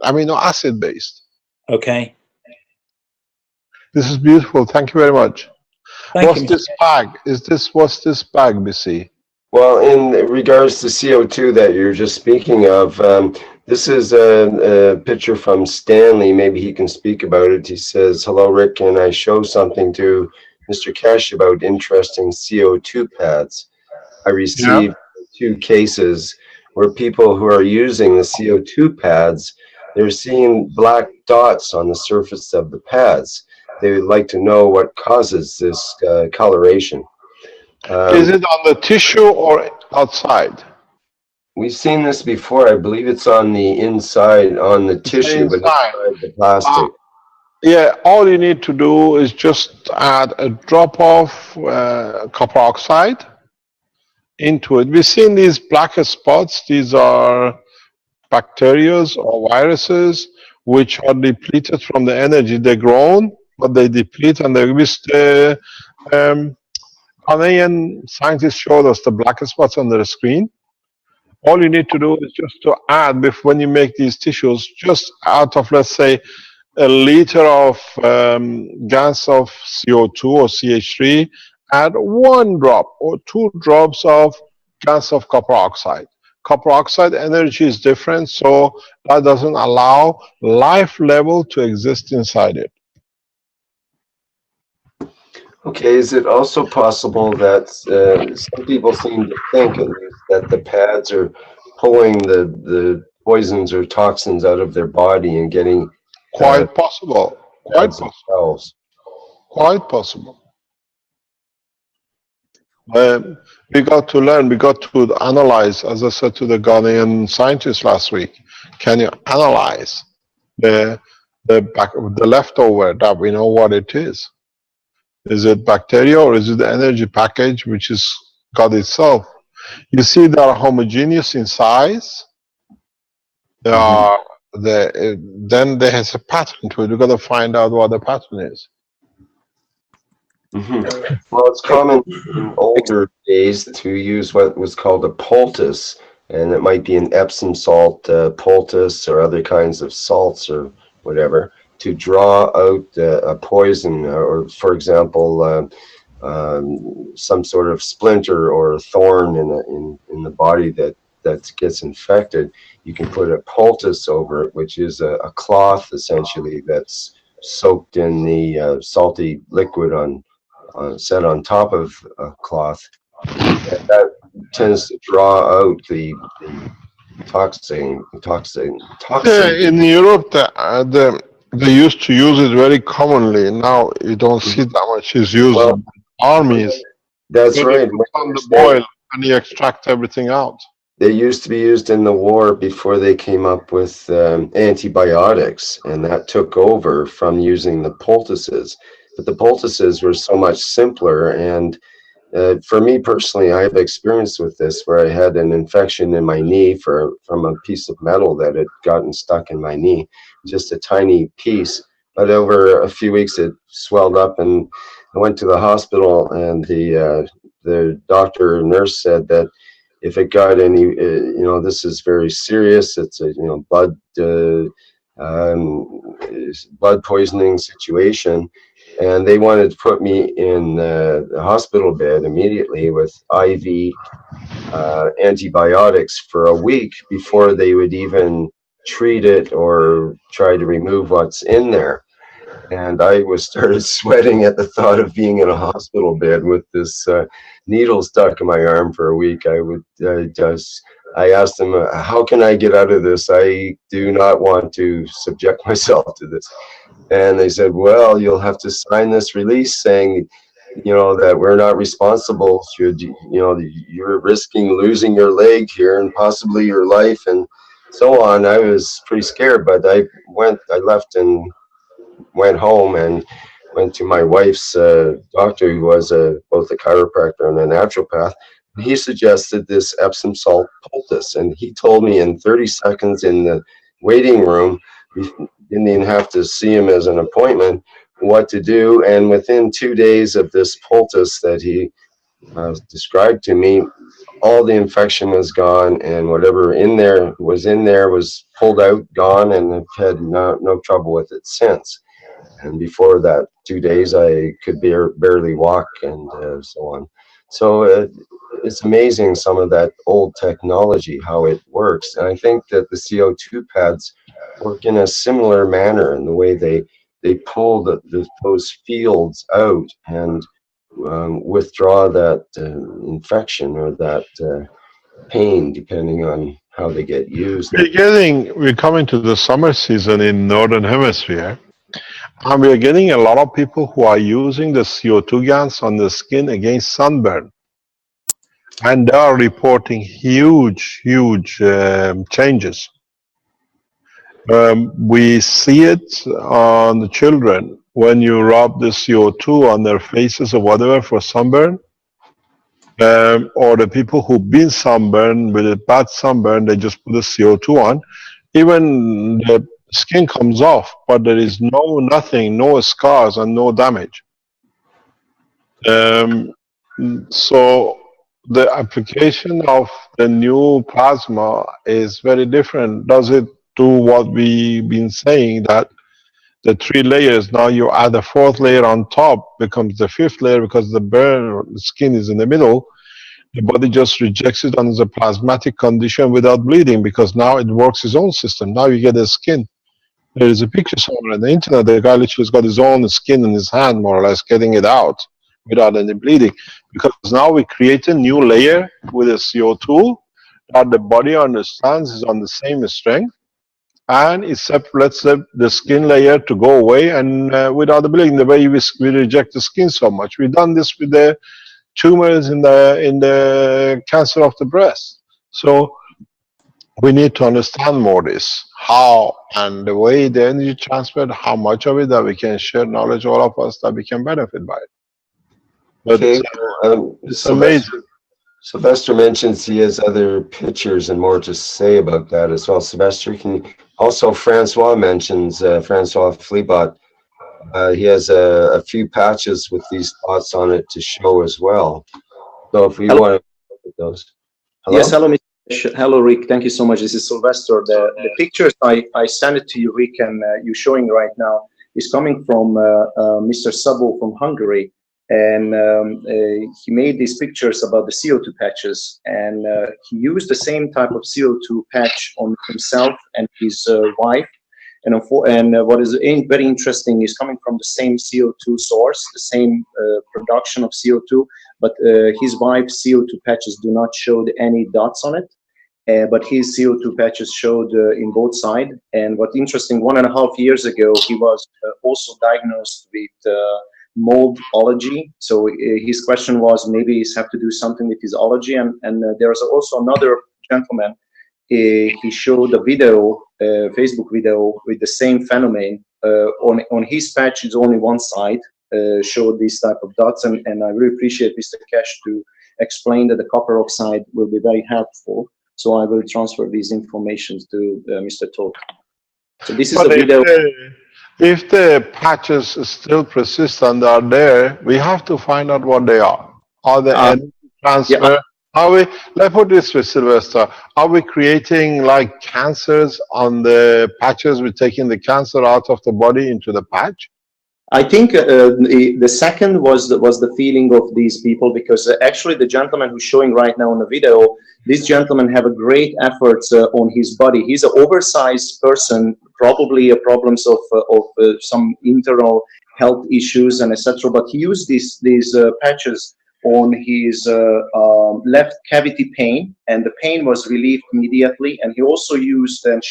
amino acid based. Okay. This is beautiful. Thank you very much. Thank What's you. this bag? What's this bag, BC? Well, in regards to CO2 that you're just speaking of, this is a picture from Stanley. Maybe he can speak about it. He says, "Hello, Rick. Can I show something to Mr. Kesh about interesting CO2 pads? I received 2 cases where people who are using the CO2 pads, they're seeing black dots on the surface of the pads. They would like to know what causes this coloration." Is it on the tissue or outside? We've seen this before. I believe it's on the inside, on the tissue, but inside. inside the plastic. Yeah, all you need to do is just add a drop of copper oxide into it. We've seen these black spots. These are bacteria or viruses which are depleted from the energy. They're grown, but they deplete, and they Ghanaian scientists showed us the black spots on the screen. All you need to do is just to add, when you make these tissues, just out of, let's say, a liter of gas of CO2 or CH3, add 1 drop or 2 drops of gas of copper oxide. Copper oxide energy is different, so that doesn't allow life level to exist inside it. Okay, is it also possible that some people seem to think, at least, that the pads are pulling the poisons or toxins out of their body and getting quite possible. Quite possible. Quite possible. We got to learn, we got to analyze, as I said to the Ghanaian scientists last week, can you analyze the leftover, that we know what it is? Is it bacteria or is it the energy package which is God itself? You see, they are homogeneous in size. They are then there has a pattern to it. We've got to find out what the pattern is. Well, it's common in older days to use what was called a poultice, and it might be an Epsom salt poultice or other kinds of salts or whatever, to draw out a poison, or, for example, some sort of splinter or thorn in the body that gets infected. You can put a poultice over it, which is a cloth essentially that's soaked in the salty liquid set on top of a cloth. And that tends to draw out the toxin. Yeah, in Europe, they used to use it very commonly. Now you don't see that much is used in armies. That's So right. they put on the boil and you extract everything out. They used to be used in the war before they came up with antibiotics, and that took over from using the poultices. But the poultices were so much simpler, and for me personally, I have experience with this where I had an infection in my knee from a piece of metal that had gotten stuck in my knee, just a tiny piece. But over a few weeks, it swelled up, and I went to the hospital, and the doctor or nurse said that if it got any, this is very serious. It's a blood poisoning situation, and they wanted to put me in the hospital bed immediately with IV antibiotics for a week before they would even treat it or try to remove what's in there. And I started sweating at the thought of being in a hospital bed with this needle stuck in my arm for a week. I asked them, how can I get out of this? I do not want to subject myself to this. And they said, well, you'll have to sign this release saying, that we're not responsible. You're risking losing your leg here and possibly your life and so on. I was pretty scared, but I left and went home and went to my wife's doctor, who was both a chiropractor and a naturopath. He suggested this Epsom salt poultice, and he told me in 30 seconds in the waiting room, didn't even have to see him as an appointment, what to do. And within 2 days of this poultice that he described to me, all the infection was gone, and whatever in there was pulled out, gone, and I've had no trouble with it since. And before that 2 days, I could barely walk, and so on. So it's amazing, some of that old technology, how it works. And I think that the CO2 pads work in a similar manner in the way they pull those fields out and withdraw that infection or that pain, depending on how they get used. We're coming to the summer season in Northern Hemisphere, and we're getting a lot of people who are using the CO2 gas on the skin against sunburn. And they are reporting huge changes. We see it on the children when you rub the CO2 on their faces or whatever for sunburn, or the people who've been sunburned with a bad sunburn, they just put the CO2 on. Even the skin comes off, but there is nothing, no scars and no damage. So the application of the new plasma is very different. Does it do what we've been saying, that the 3 layers, now you add a 4th layer on top, becomes the 5th layer because the skin is in the middle. The body just rejects it under the plasmatic condition without bleeding, because now it works its own system. Now you get a skin. There is a picture somewhere on the internet. The guy literally has got his own skin in his hand, more or less, getting it out without any bleeding. Because now we create a new layer with a CO2 that the body understands is on the same strength, and it lets the skin layer to go away, and without the bleeding, the way we reject the skin so much. We've done this with the tumors in the cancer of the breast. So we need to understand more this, how and the way the energy transfer, how much of it that we can share knowledge, all of us, that we can benefit by it. But Okay, it's amazing. Sylvester mentions he has other pictures and more to say about that as well. Sylvester, also Francois mentions, Francois Fleabot, he has a few patches with these thoughts on it to show as well. So if we want to look at those. Hello? Yes, hello, hello, Rick. Thank you so much. This is Sylvester. The pictures I sent it to you, Rick, and you're showing right now is coming from Mr. Szabó from Hungary. And he made these pictures about the CO2 patches, and he used the same type of CO2 patch on himself and his wife. And what is very interesting is coming from the same CO2 source, the same production of CO2, but his wife's CO2 patches do not show any dots on it, but his CO2 patches showed in both sides. And what's interesting, 1.5 years ago, he was also diagnosed with mold allergy. So his question was, maybe he's have to do something with his allergy. And there's also another gentleman, he showed a video, Facebook video with the same phenomenon. On his patch, it's only one side, showed these type of dots. And I really appreciate Mr. Cash to explain that the copper oxide will be very helpful. So I will transfer these informations to Mr. Toth. So this is a video. If the patches still persist and are there, we have to find out what they are. Are they energy transfer? Yeah. Let's put this with Sylvester. Are we creating like cancers on the patches? We're taking the cancer out of the body into the patch? I think the second was the feeling of these people, because actually the gentleman who's showing right now in the video, this gentleman have a great efforts on his body. He's an oversized person, probably problems of some internal health issues and etc. But he used these patches on his left cavity pain, and the pain was relieved immediately. And he also used and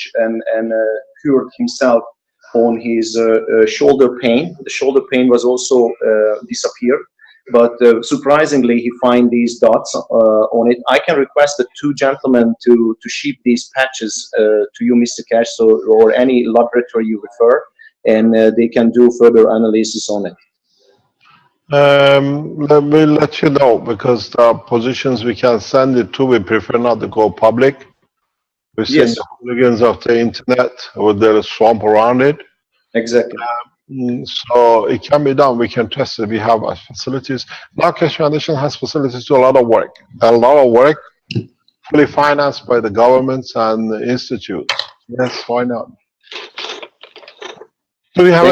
cured himself on his shoulder pain. The shoulder pain was also disappeared, but surprisingly he find these dots on it. I can request the two gentlemen to ship these patches to you, Mr. Cash, or any laboratory you refer, and they can do further analysis on it. We'll let you know, because the positions we can send it to, we prefer not to go public. We send the hooligans of the internet with their swamp around it. Exactly. So it can be done. We can test it. We have facilities. Now Keshe Foundation has facilities to do a lot of work. Fully financed by the governments and the institutes. Yes, why not? Do we have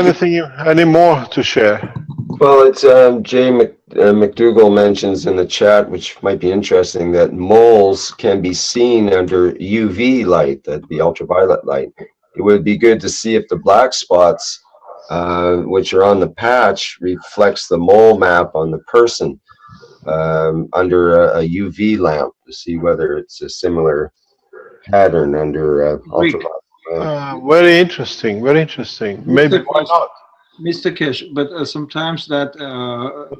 any more to share? Well, it's Jay McDougall mentions in the chat, which might be interesting, that moles can be seen under UV light, the ultraviolet light. It would be good to see if the black spots, which are on the patch, reflects the mole map on the person under a UV lamp to see whether it's a similar pattern under ultraviolet. Very interesting. Very interesting. Maybe why not? Mr. Keshe, but sometimes that.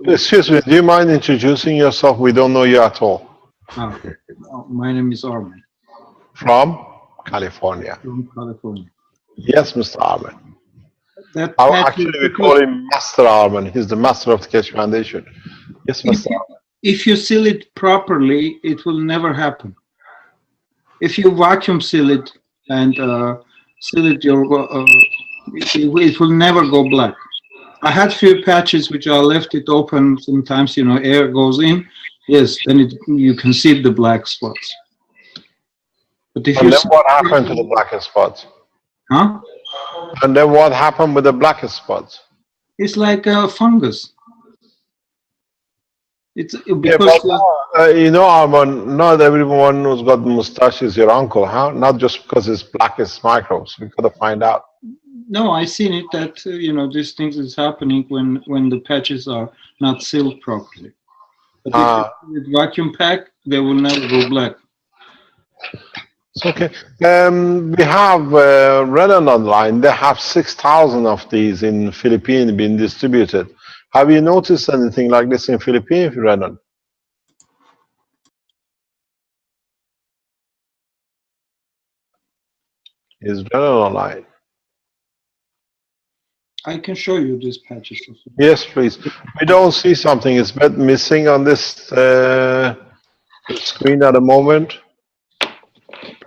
Excuse me, do you mind introducing yourself? We don't know you at all. My name is Armin. From California. From California. Yes, Mr. Armin. Actually, we call him Master Armin. He's the master of the Keshe Foundation. Yes, Mr. Armin. If you seal it properly, it will never happen. If you vacuum seal it and seal it, it will never go black. I had few patches which I left it open. Sometimes, air goes in. Yes, then you can see the black spots. But if and then what happened to the black spots? Huh? And then what happened with the black spots? It's like a fungus. It's because Armin, not everyone who's got mustache is your uncle, huh? Not just because it's black, it's microbes. We got to find out. No, I seen it that these things is happening when the patches are not sealed properly. But with vacuum pack, they will never go black. Okay. We have Renan online. They have 6,000 of these in Philippines being distributed. Have you noticed anything like this in Philippines, Renan? Is Renan online? I can show you these patches. Yes, please. We don't see something. It's missing on this screen at the moment.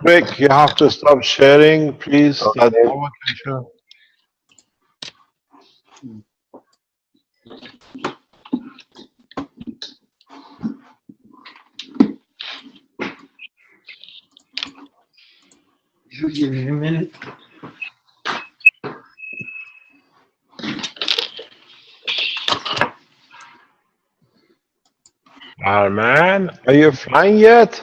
Rick, you have to stop sharing, please. Okay. Give me a minute. Man, are you flying yet?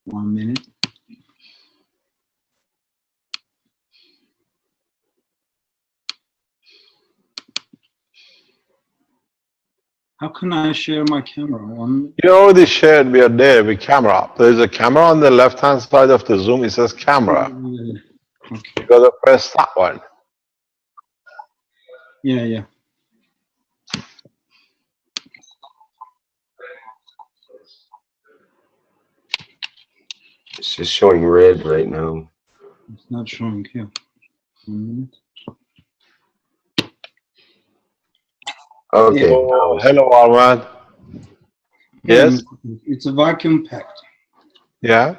1 minute. How can I share my camera? You already shared. We are there with camera. There is a camera on the left-hand side of the Zoom. It says camera. Okay. You got to press that one. Yeah. It's just showing red right now. It's not showing here. 1 minute. Okay. Oh, hello, Armand. Yes? It's a vacuum packed. Yeah.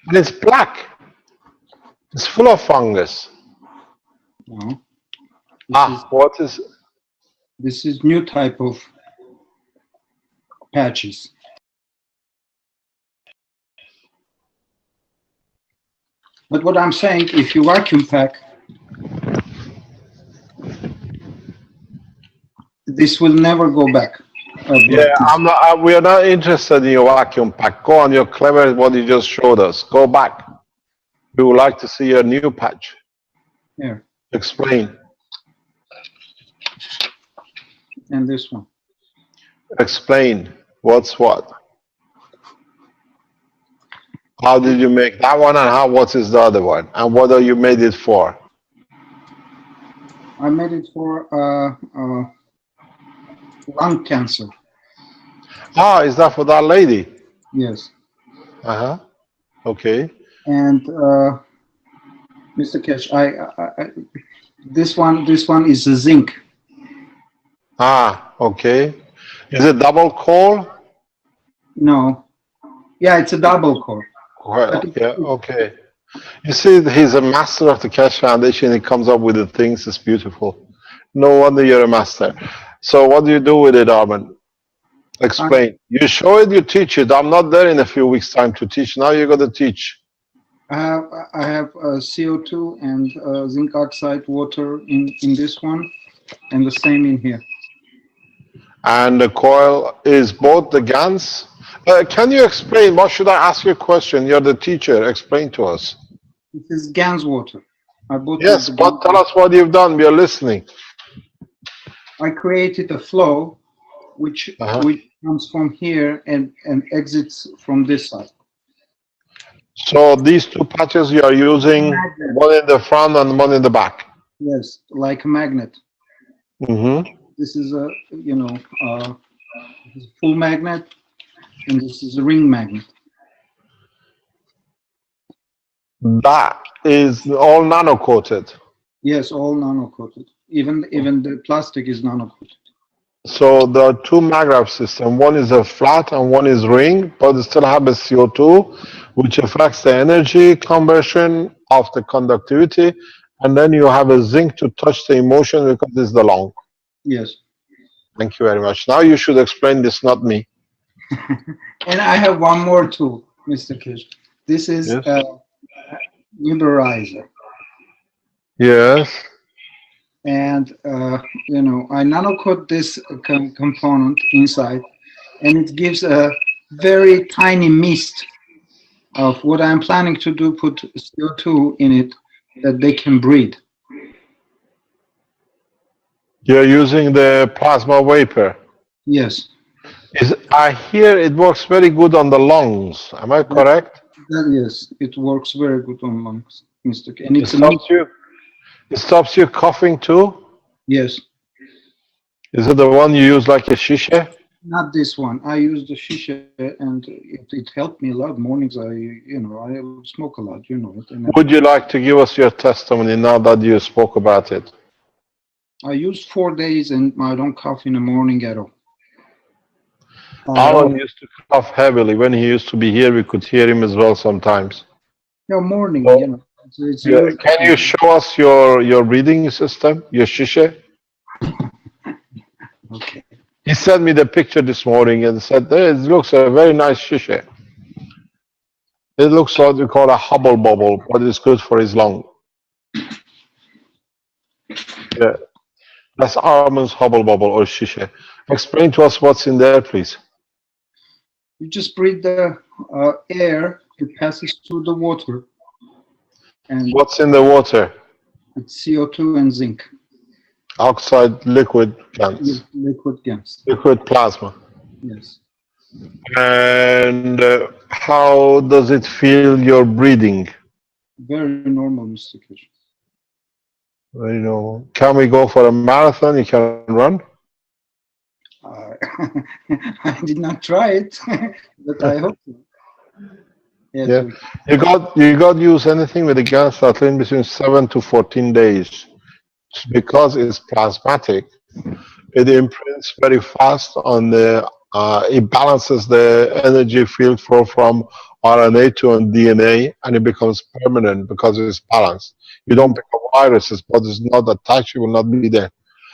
And it's black. It's full of fungus. No. What is... This is new type of patches. But what I'm saying, if you vacuum pack, this will never go back. Yeah, we are not interested in your vacuum pack. Go on, you're clever at what you just showed us. Go back. We would like to see your new patch. Here. Explain. And this one. Explain. What's what? How did you make that one, and what is the other one? And what are you made it for? I made it for lung cancer. Is that for that lady? Yes. Okay. And Mr. Keshe, this one is a zinc. Okay. Is it double core? No. Yeah, it's a double core. Well, yeah. Okay. You see, he's a master of the Keshe Foundation. He comes up with the things. It's beautiful. No wonder you're a master. So what do you do with it, Armin? Explain. You show it, you teach it. I'm not there in a few weeks' time to teach. Now you're going to teach. I have CO2 and zinc oxide water in this one, and the same in here. And the coil is both the GANs. Can you explain? What should I ask you a question? You're the teacher. Explain to us. This is GANS water. I bought Yes, but tell us what you've done. We are listening. I created a flow which comes from here and exits from this side. So these two patches you are using, one in the front and one in the back. Yes, like a magnet. Mm-hmm. This is a full magnet, and this is a ring magnet. That is all nano coated. Yes, all nano coated. Even the plastic is nano coated. So there are two maggrav systems. One is a flat and one is ring, but they still have a CO2, which affects the energy conversion of the conductivity. And then you have a zinc to touch the emotion because it's the long. Yes. Thank you very much. Now you should explain this, not me. And I have one more tool, Mr. Kish. This is a Liberizer. Yes. And, I nanocoat this component inside, and it gives a very tiny mist of what I'm planning to do, put CO2 in it, that they can breathe. You're using the plasma vapor. Yes. I hear it works very good on the lungs. Am I correct? Yes, it works very good on lungs, Mr. K. And It stops you coughing too? Yes. Is it the one you use like a shisha? Not this one. I use the shisha, and it helped me a lot. Mornings, I smoke a lot, And Would you like to give us your testimony now that you spoke about it? I use 4 days, and I don't cough in the morning at all. Alan used to cough heavily. When he used to be here, we could hear him as well sometimes. No, morning, Can you show us your breathing system, your shisha? Okay. He sent me the picture this morning and said, it looks a very nice shisha. It looks what we call a hubble bubble, but it's good for his lung. Yeah, that's Armin's hubble bubble or shisha. Explain to us what's in there, please. You just breathe the air, it passes through the water. And what's in the water? It's CO2 and zinc. Oxide liquid gas. Liquid gas. Liquid plasma. Yes. And how does it feel your breathing? Very normal, Mr. Kish. Very normal. Can we go for a marathon? You can run? I did not try it, but I hope so. Yes, yeah. You got to use anything with the gas in between 7 to 14 days. Because it's plasmatic, it imprints very fast on the, it balances the energy field flow from RNA to DNA, and it becomes permanent because it's balanced. You don't pick up viruses, but it's not attached, it will not be there.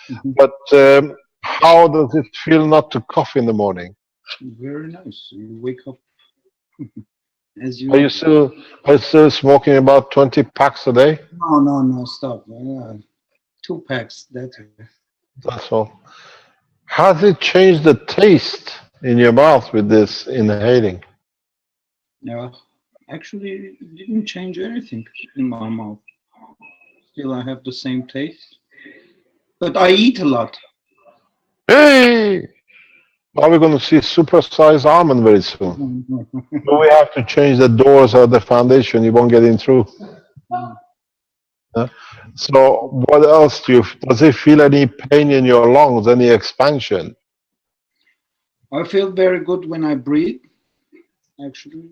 Mm-hmm. But how does it feel not to cough in the morning? Very nice. You wake up as you... Are you still smoking about 20 packs a day? No, stop. 2 packs, that's all. Has it changed the taste in your mouth with this inhaling? No, actually, it didn't change anything in my mouth. Still, I have the same taste. But I eat a lot. Hey! Are we going to see supersized Armin very soon? So we have to change the doors of the foundation. You won't get in through. So what else does it feel any pain in your lungs, any expansion? I feel very good when I breathe. Actually,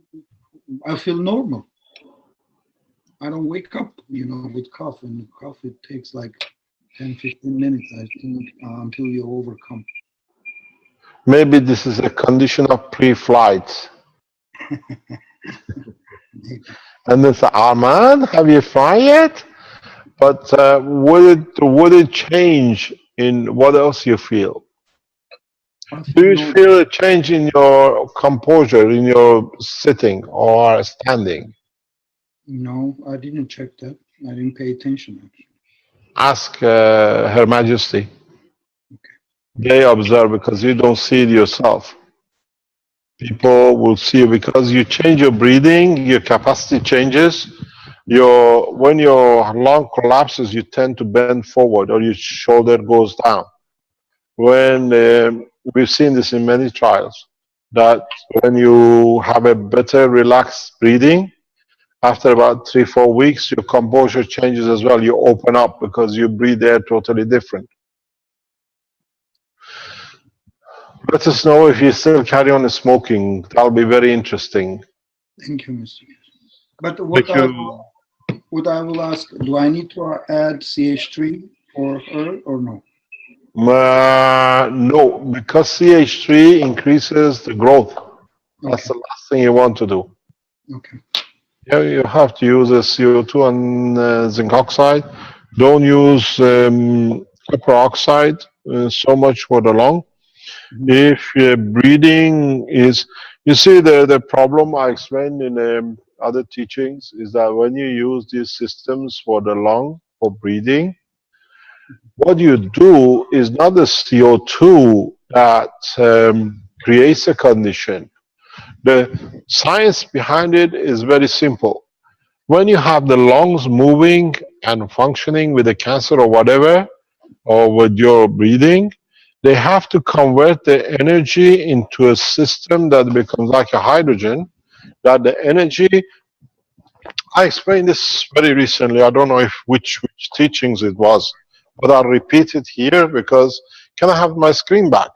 I feel normal. I don't wake up, with cough. And cough, it takes like 10-15 minutes, I think, until you overcome. Maybe this is a condition of pre-flight. And they say, "Ah, man, have you tried it?" But would it change in what else you feel? Do you feel a change in your composure, in your sitting or standing? No, I didn't check that. I didn't pay attention. Actually. Ask Her Majesty. They observe because you don't see it yourself. People will see you because you change your breathing, your capacity changes. When your lung collapses, you tend to bend forward or your shoulder goes down. When we've seen this in many trials, that when you have a better relaxed breathing, after about 3-4 weeks, your composure changes as well. You open up because you breathe air totally different. Let us know if you still carry on smoking. That'll be very interesting. Thank you, Mr. But what I will ask, do I need to add CH3 for her or no? No, because CH3 increases the growth. That's the last thing you want to do. Okay. Yeah, you have to use a CO2 and zinc oxide. Don't use copper oxide so much for the lung. If breathing is, you see, the problem I explained in other teachings is that when you use these systems for the lung, for breathing, what you do is not the CO2 that creates a condition. The science behind it is very simple. When you have the lungs moving and functioning with the cancer or whatever, or with your breathing, they have to convert the energy into a system that becomes like a hydrogen, that the energy, I explained this very recently, I don't know which teachings it was, but I'll repeat it here because, can I have my screen back?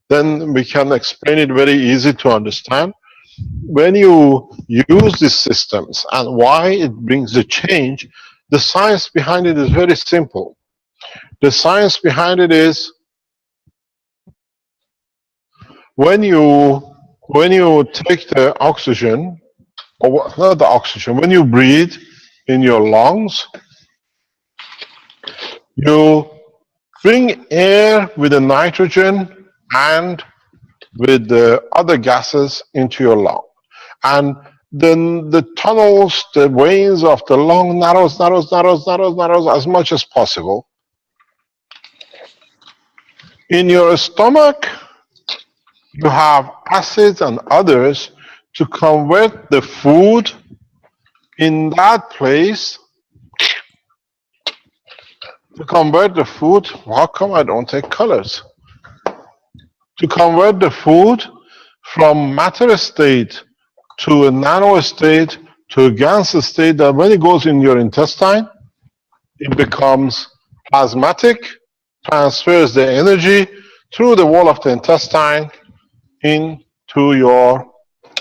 Then we can explain it very easy to understand. When you use these systems and why it brings the change, the science behind it is very simple. The science behind it is when you take the oxygen, or not the oxygen, when you breathe in your lungs, you bring air with the nitrogen and with the other gases into your lung. And then the tunnels, the veins of the lung narrows as much as possible. In your stomach, you have acids and others to convert the food in that place. To convert the food, how come I don't take colors? To convert the food from matter state to a nano state to a gas state, that when it goes in your intestine, it becomes plasmatic, transfers the energy through the wall of the intestine into your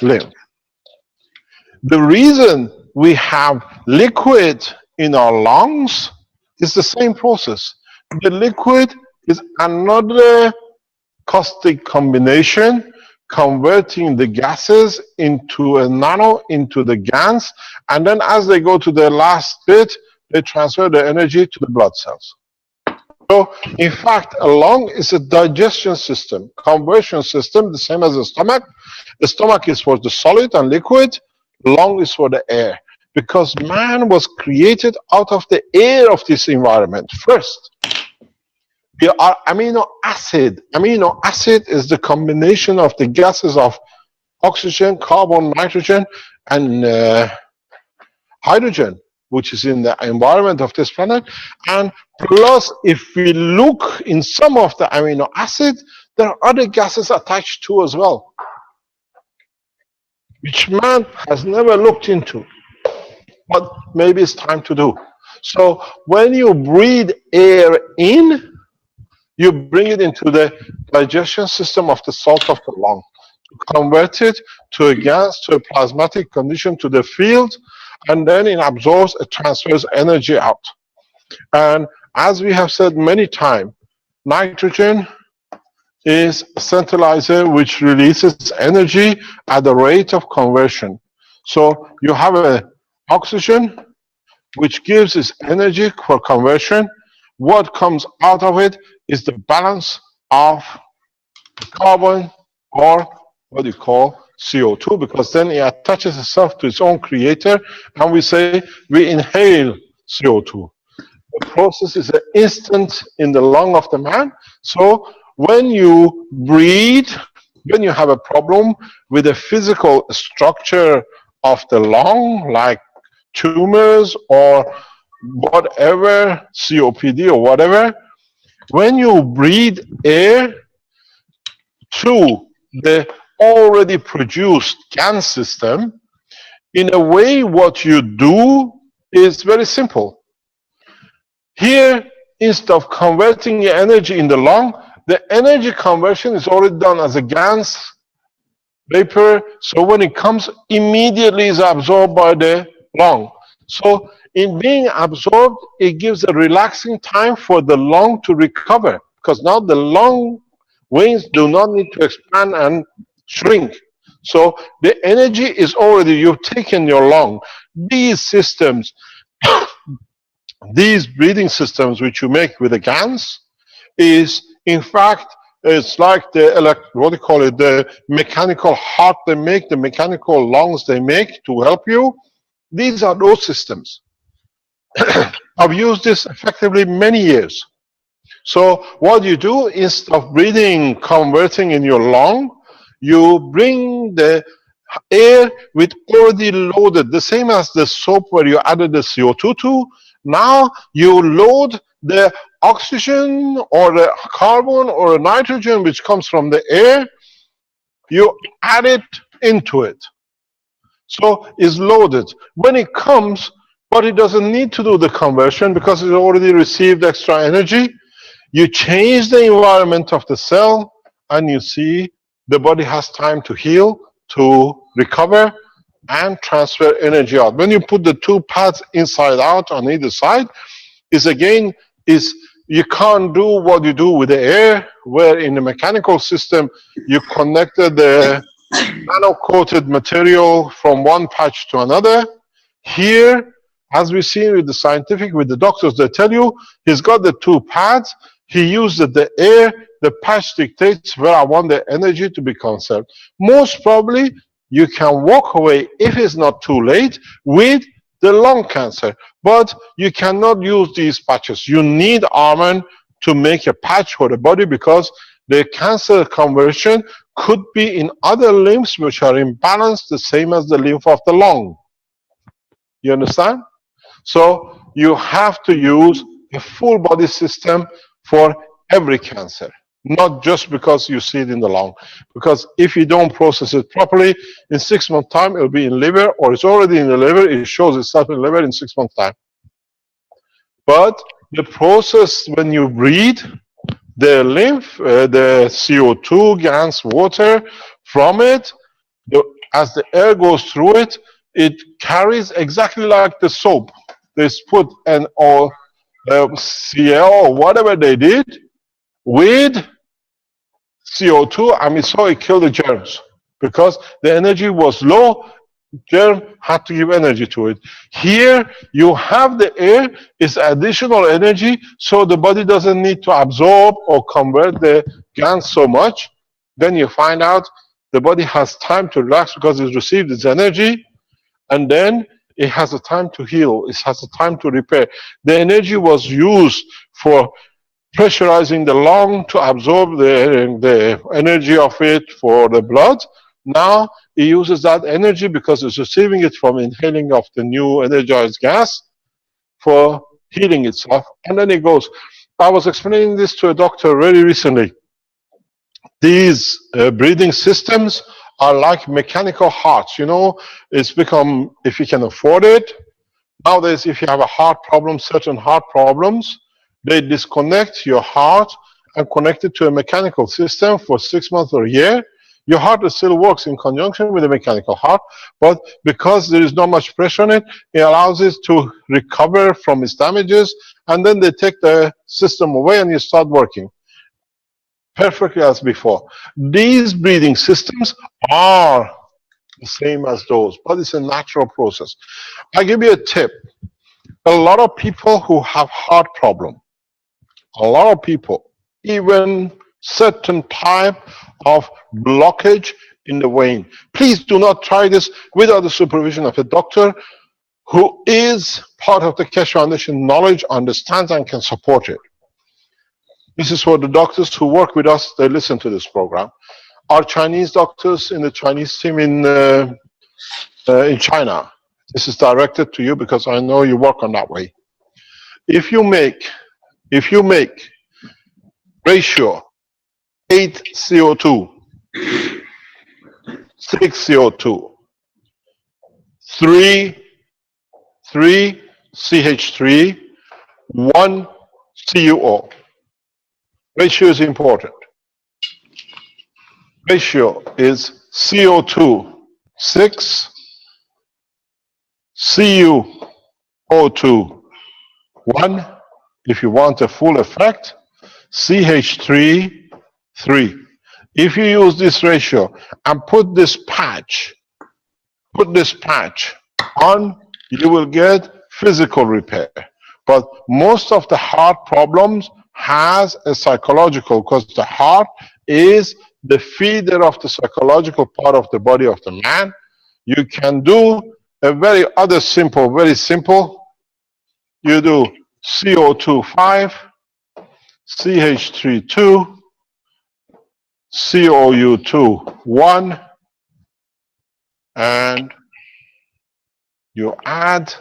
lymph. The reason we have liquid in our lungs is the same process. The liquid is another caustic combination, converting the gases into a nano, into the GANs, and then as they go to the last bit, they transfer the energy to the blood cells. So, in fact, a lung is a digestion system, conversion system, the same as the stomach. The stomach is for the solid and liquid, lung is for the air. Because man was created out of the air of this environment first. We are amino acid. Amino acid is the combination of the gases of oxygen, carbon, nitrogen, and hydrogen, which is in the environment of this planet. And plus, if we look in some of the amino acid, there are other gases attached to as well, which man has never looked into, but maybe it's time to do. So when you breathe air in, you bring it into the digestion system of the salt of the lung, to convert it to a gas, to a plasmatic condition, to the field, and then it absorbs, it transfers energy out. And as we have said many times, nitrogen is a centralizer which releases energy at the rate of conversion. So you have a oxygen, which gives its energy for conversion. What comes out of it is the balance of carbon, or what you call CO2, because then it attaches itself to its own creator, and we say we inhale CO2. The process is an instant in the lung of the man. So when you breathe, when you have a problem with the physical structure of the lung, like tumors or whatever, COPD or whatever, when you breathe air through the already produced GAN system, in a way what you do is very simple. Here, instead of converting your energy in the lung, the energy conversion is already done as a gas vapor, so when it comes, immediately is absorbed by the lung. So in being absorbed, it gives a relaxing time for the lung to recover, because now the lung veins do not need to expand and shrink. So the energy is already, you've taken your lung. These systems, these breathing systems which you make with the GANs, is in fact, it's like the, what do you call it, the mechanical heart they make, the mechanical lungs they make to help you. These are those systems. I've used this effectively many years. So what you do, instead of breathing, converting in your lung, you bring the air with already loaded, the same as the soap where you added the CO2 to. Now you load the oxygen or the carbon or the nitrogen which comes from the air, you add it into it. So it's loaded. When it comes, but it doesn't need to do the conversion because it already received extra energy. You change the environment of the cell and you see the body has time to heal, to recover, and transfer energy out. When you put the two pads inside out on either side, you can't do what you do with the air, where in the mechanical system you connected the nano-coated material from one patch to another. Here, as we see with the scientific, with the doctors, they tell you he's got the two pads, he used the air, the patch dictates where I want the energy to be conserved. Most probably, you can walk away, if it's not too late, with the lung cancer. But you cannot use these patches. You need Arman to make a patch for the body because the cancer conversion could be in other limbs which are imbalanced, the same as the lymph of the lung. You understand? So you have to use a full body system for every cancer, not just because you see it in the lung. Because if you don't process it properly, in 6 months' time, it'll be in liver, or it's already in the liver, it shows itself in the liver in 6 months' time. But the process when you breathe, the lymph, the CO2, gas, water, from it, as the air goes through it, it carries exactly like the soap. They put an Cl or whatever they did with CO2, and we saw it kill the germs because the energy was low. Germ had to give energy to it. Here you have the air, it's additional energy, so the body doesn't need to absorb or convert the gas so much. Then you find out the body has time to relax because it's received its energy, and then it has a time to heal, it has a time to repair. The energy was used for pressurizing the lung to absorb the energy of it for the blood. Now it uses that energy because it's receiving it from inhaling of the new energized gas for healing itself, and then it goes. I was explaining this to a doctor very recently. These breathing systems are like mechanical hearts. You know, it's become, if you can afford it, nowadays if you have a heart problem, certain heart problems, they disconnect your heart and connect it to a mechanical system for 6 months or a year. Your heart still works in conjunction with the mechanical heart, but because there is not much pressure on it, it allows it to recover from its damages, and then they take the system away and you start working perfectly as before. These breathing systems are the same as those, but it's a natural process. I give you a tip. A lot of people who have heart problem, a lot of people, even certain type of blockage in the vein. Please do not try this without the supervision of a doctor who is part of the Keshe Foundation knowledge, understands and can support it. This is for the doctors who work with us, they listen to this program. Our Chinese doctors in the Chinese team in China, this is directed to you because I know you work on that way. If you make ratio 8 CO2, 6 CO2, 3 CH3, 1 CuO. Ratio is important. Ratio is CO2 6, CuO2 1. If you want a full effect, CH3 3. If you use this ratio and put this patch on, you will get physical repair. But most of the heart problems has a psychological, because the heart is the feeder of the psychological part of the body of the man. You can do a very simple. You do CO2 5, CH3 2, COU2 1, and you add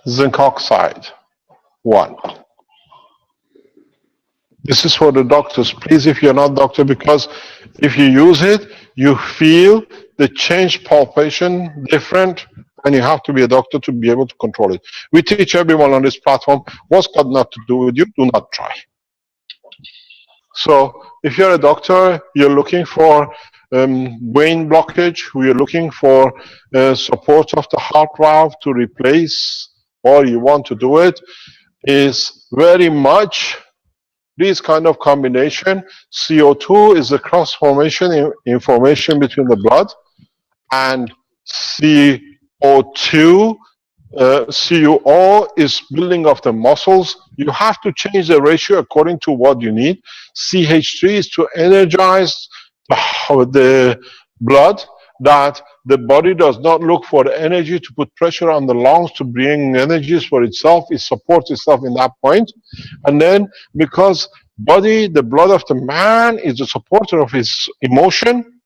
zinc oxide 1. This is for the doctors. Please, if you're not a doctor, because if you use it, you feel the change palpation different, and you have to be a doctor to be able to control it. We teach everyone on this platform what's got not to do with you, do not try. So if you're a doctor, you're looking for vein blockage, you're looking for support of the heart valve to replace, or you want to do it, is very much this kind of combination. CO2 is a cross formation information between the blood, and CO2, CuO is building of the muscles. You have to change the ratio according to what you need. CH3 is to energize the blood, that the body does not look for the energy to put pressure on the lungs to bring energies for itself. It supports itself in that point. And then because the blood of the man is the supporter of his emotion,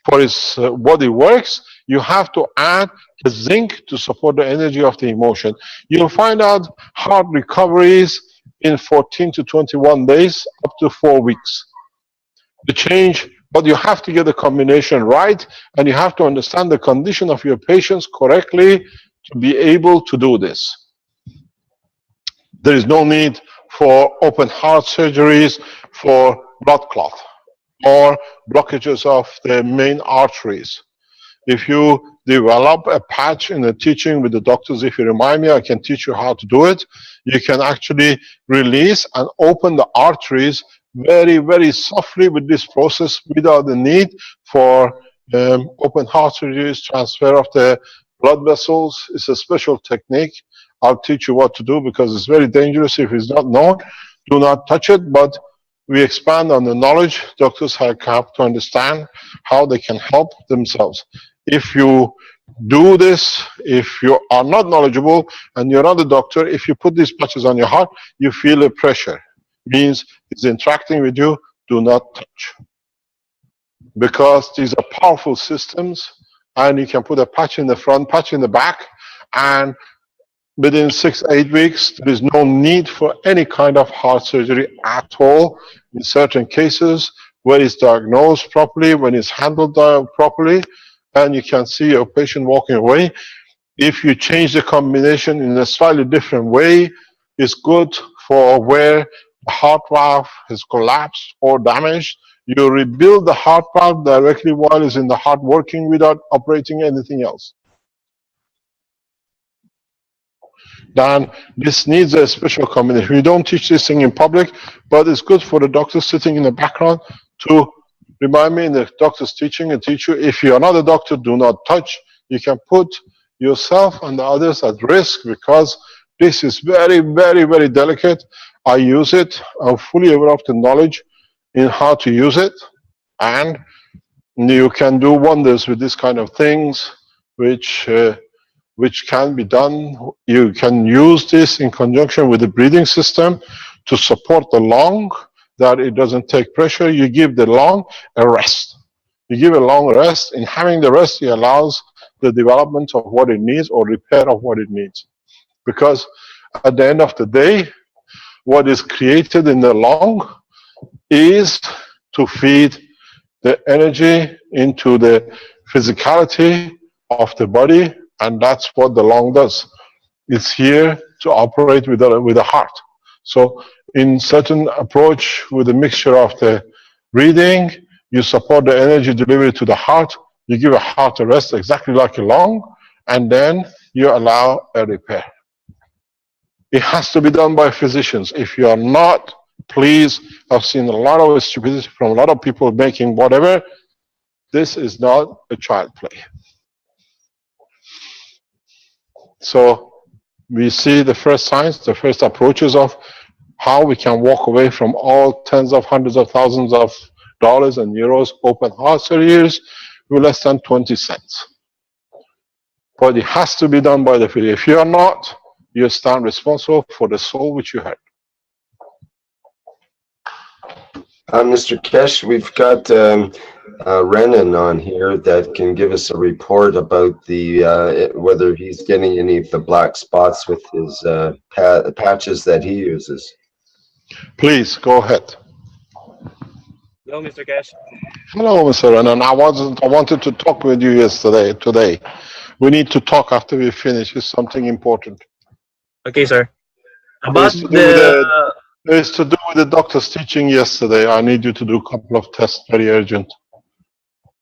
for his body works, you have to add the zinc to support the energy of the emotion. You'll find out heart recoveries in 14 to 21 days, up to 4 weeks. The change, but you have to get the combination right, and you have to understand the condition of your patients correctly to be able to do this. There is no need for open heart surgeries for blood clot or blockages of the main arteries. If you develop a patch in the teaching with the doctors, if you remind me, I can teach you how to do it. You can actually release and open the arteries very, very softly with this process without the need for open heart surgeries, transfer of the blood vessels. It's a special technique. I'll teach you what to do because it's very dangerous if it's not known. Do not touch it, but we expand on the knowledge. Doctors have to understand how they can help themselves. If you do this, if you are not knowledgeable and you're not a doctor, if you put these patches on your heart, you feel a pressure. Means it's interacting with you, do not touch. Because these are powerful systems, and you can put a patch in the front, patch in the back, and within 6-8 weeks, there is no need for any kind of heart surgery at all. In certain cases, where it's diagnosed properly, when it's handled properly, and you can see your patient walking away. If you change the combination in a slightly different way, it's good for where the heart valve has collapsed or damaged. You rebuild the heart valve directly while it's in the heart working without operating anything else. then this needs a special combination. We don't teach this thing in public, but it's good for the doctor sitting in the background to remind me in the doctor's teaching and teach you, if you are not a doctor, do not touch. You can put yourself and the others at risk because this is very, very, very delicate. I use it. I'm fully aware of the knowledge in how to use it. And you can do wonders with this kind of things, which can be done. You can use this in conjunction with the breathing system to support the lung, that it doesn't take pressure. You give the lung a rest. You give a lung rest. In having the rest, it allows the development of what it needs or repair of what it needs. Because at the end of the day, what is created in the lung is to feed the energy into the physicality of the body, and that's what the lung does. It's here to operate with the heart. So in certain approach with a mixture of the breathing, you support the energy delivery to the heart, you give a heart a rest exactly like a lung, and then you allow a repair. It has to be done by physicians. If you are not, please, I've seen a lot of stupidity from a lot of people making whatever. This is not a child play. So we see the first signs, the first approaches of how we can walk away from all tens of hundreds of thousands of dollars and euros open heart surgeries with less than 20 cents. But it has to be done by the physician. If you are not, you stand responsible for the soul which you had. Mr. Kesh, we've got Renan on here that can give us a report about the whether he's getting any of the black spots with his patches that he uses. Please go ahead. Hello, Mr. Kesh. Hello, Mr. Renan. I wanted to talk with you today. We need to talk after we finish. It's something important. Okay, sir. It's to do with the doctor's teaching yesterday. I need you to do a couple of tests, very urgent.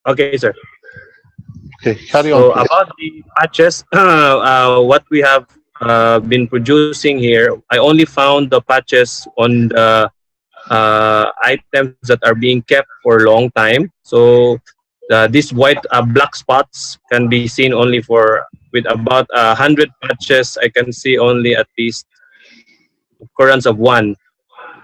Okay, sir. Okay, carry on. So about the patches, what we have been producing here, I only found the patches on the items that are being kept for a long time. So these white black spots can be seen only with about 100 patches. I can see only at least occurrence of one.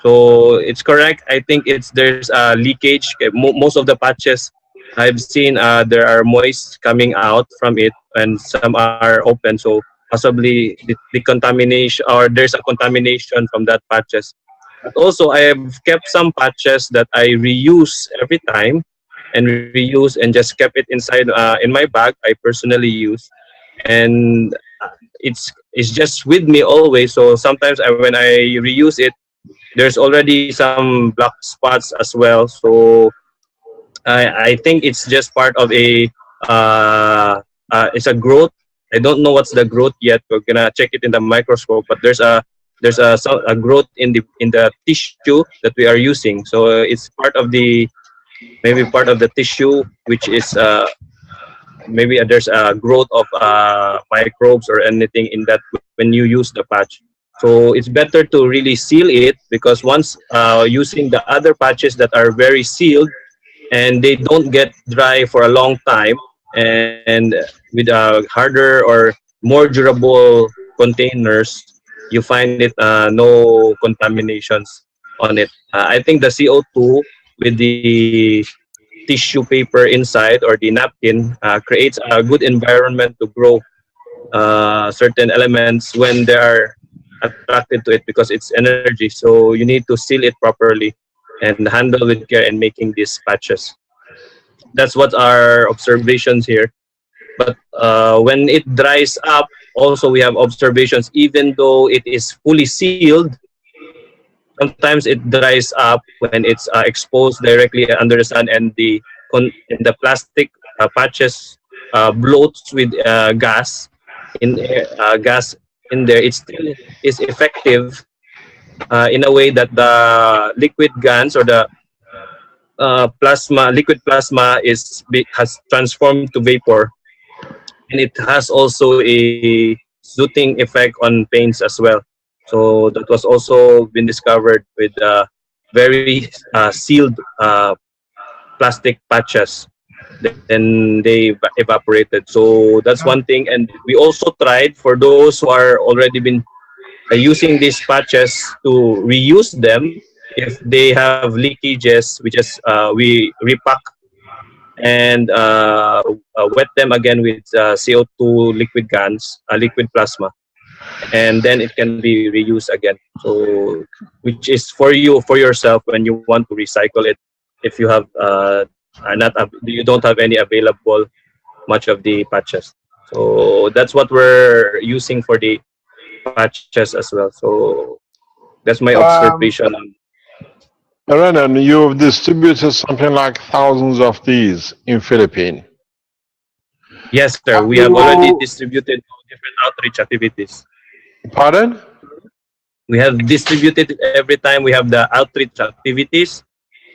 So it's correct. I think there's a leakage. Most of the patches I've seen, there are moist coming out from it, and some are open. So possibly the contamination, or there's a contamination from that patches. But also, I have kept some patches that I reuse every time, and just kept it inside in my bag. I personally use, and it's just with me always. So sometimes when I reuse it, there's already some black spots as well. So I think it's just part of it's a growth. I don't know what's the growth yet. We're gonna check it in the microscope, but there's a growth in the tissue that we are using. So it's maybe part of the tissue, which is maybe there's a growth of microbes or anything in that when you use the patch. So it's better to really seal it, because once using the other patches that are very sealed and they don't get dry for a long time, and with harder or more durable containers, you find it no contaminations on it. I think the CO2 with the tissue paper inside or the napkin creates a good environment to grow certain elements when they are attracted to it, because it's energy. So you need to seal it properly and handle with care in making these patches. That's what our observations here. But when it dries up, also we have observations. Even though it is fully sealed, sometimes it dries up when it's exposed directly under the sun, and the plastic patches bloats with gas in there. It still is effective in a way that the liquid GANs or the liquid plasma has transformed to vapor, and it has also a soothing effect on pains as well. So that was also been discovered with very sealed plastic patches. Then they evaporated. So that's one thing. And we also tried for those who are already been using these patches to reuse them if they have leakages, which is we repack and wet them again with CO2 liquid GANs, liquid plasma, and then it can be reused again. So, which is for you, for yourself, when you want to recycle it, if you have you don't have any available much of the patches. So that's what we're using for the patches as well. So that's my observation. Renan, you've distributed something like thousands of these in Philippines. Yes, sir. We have already distributed different outreach activities. Pardon? We have distributed every time we have the outreach activities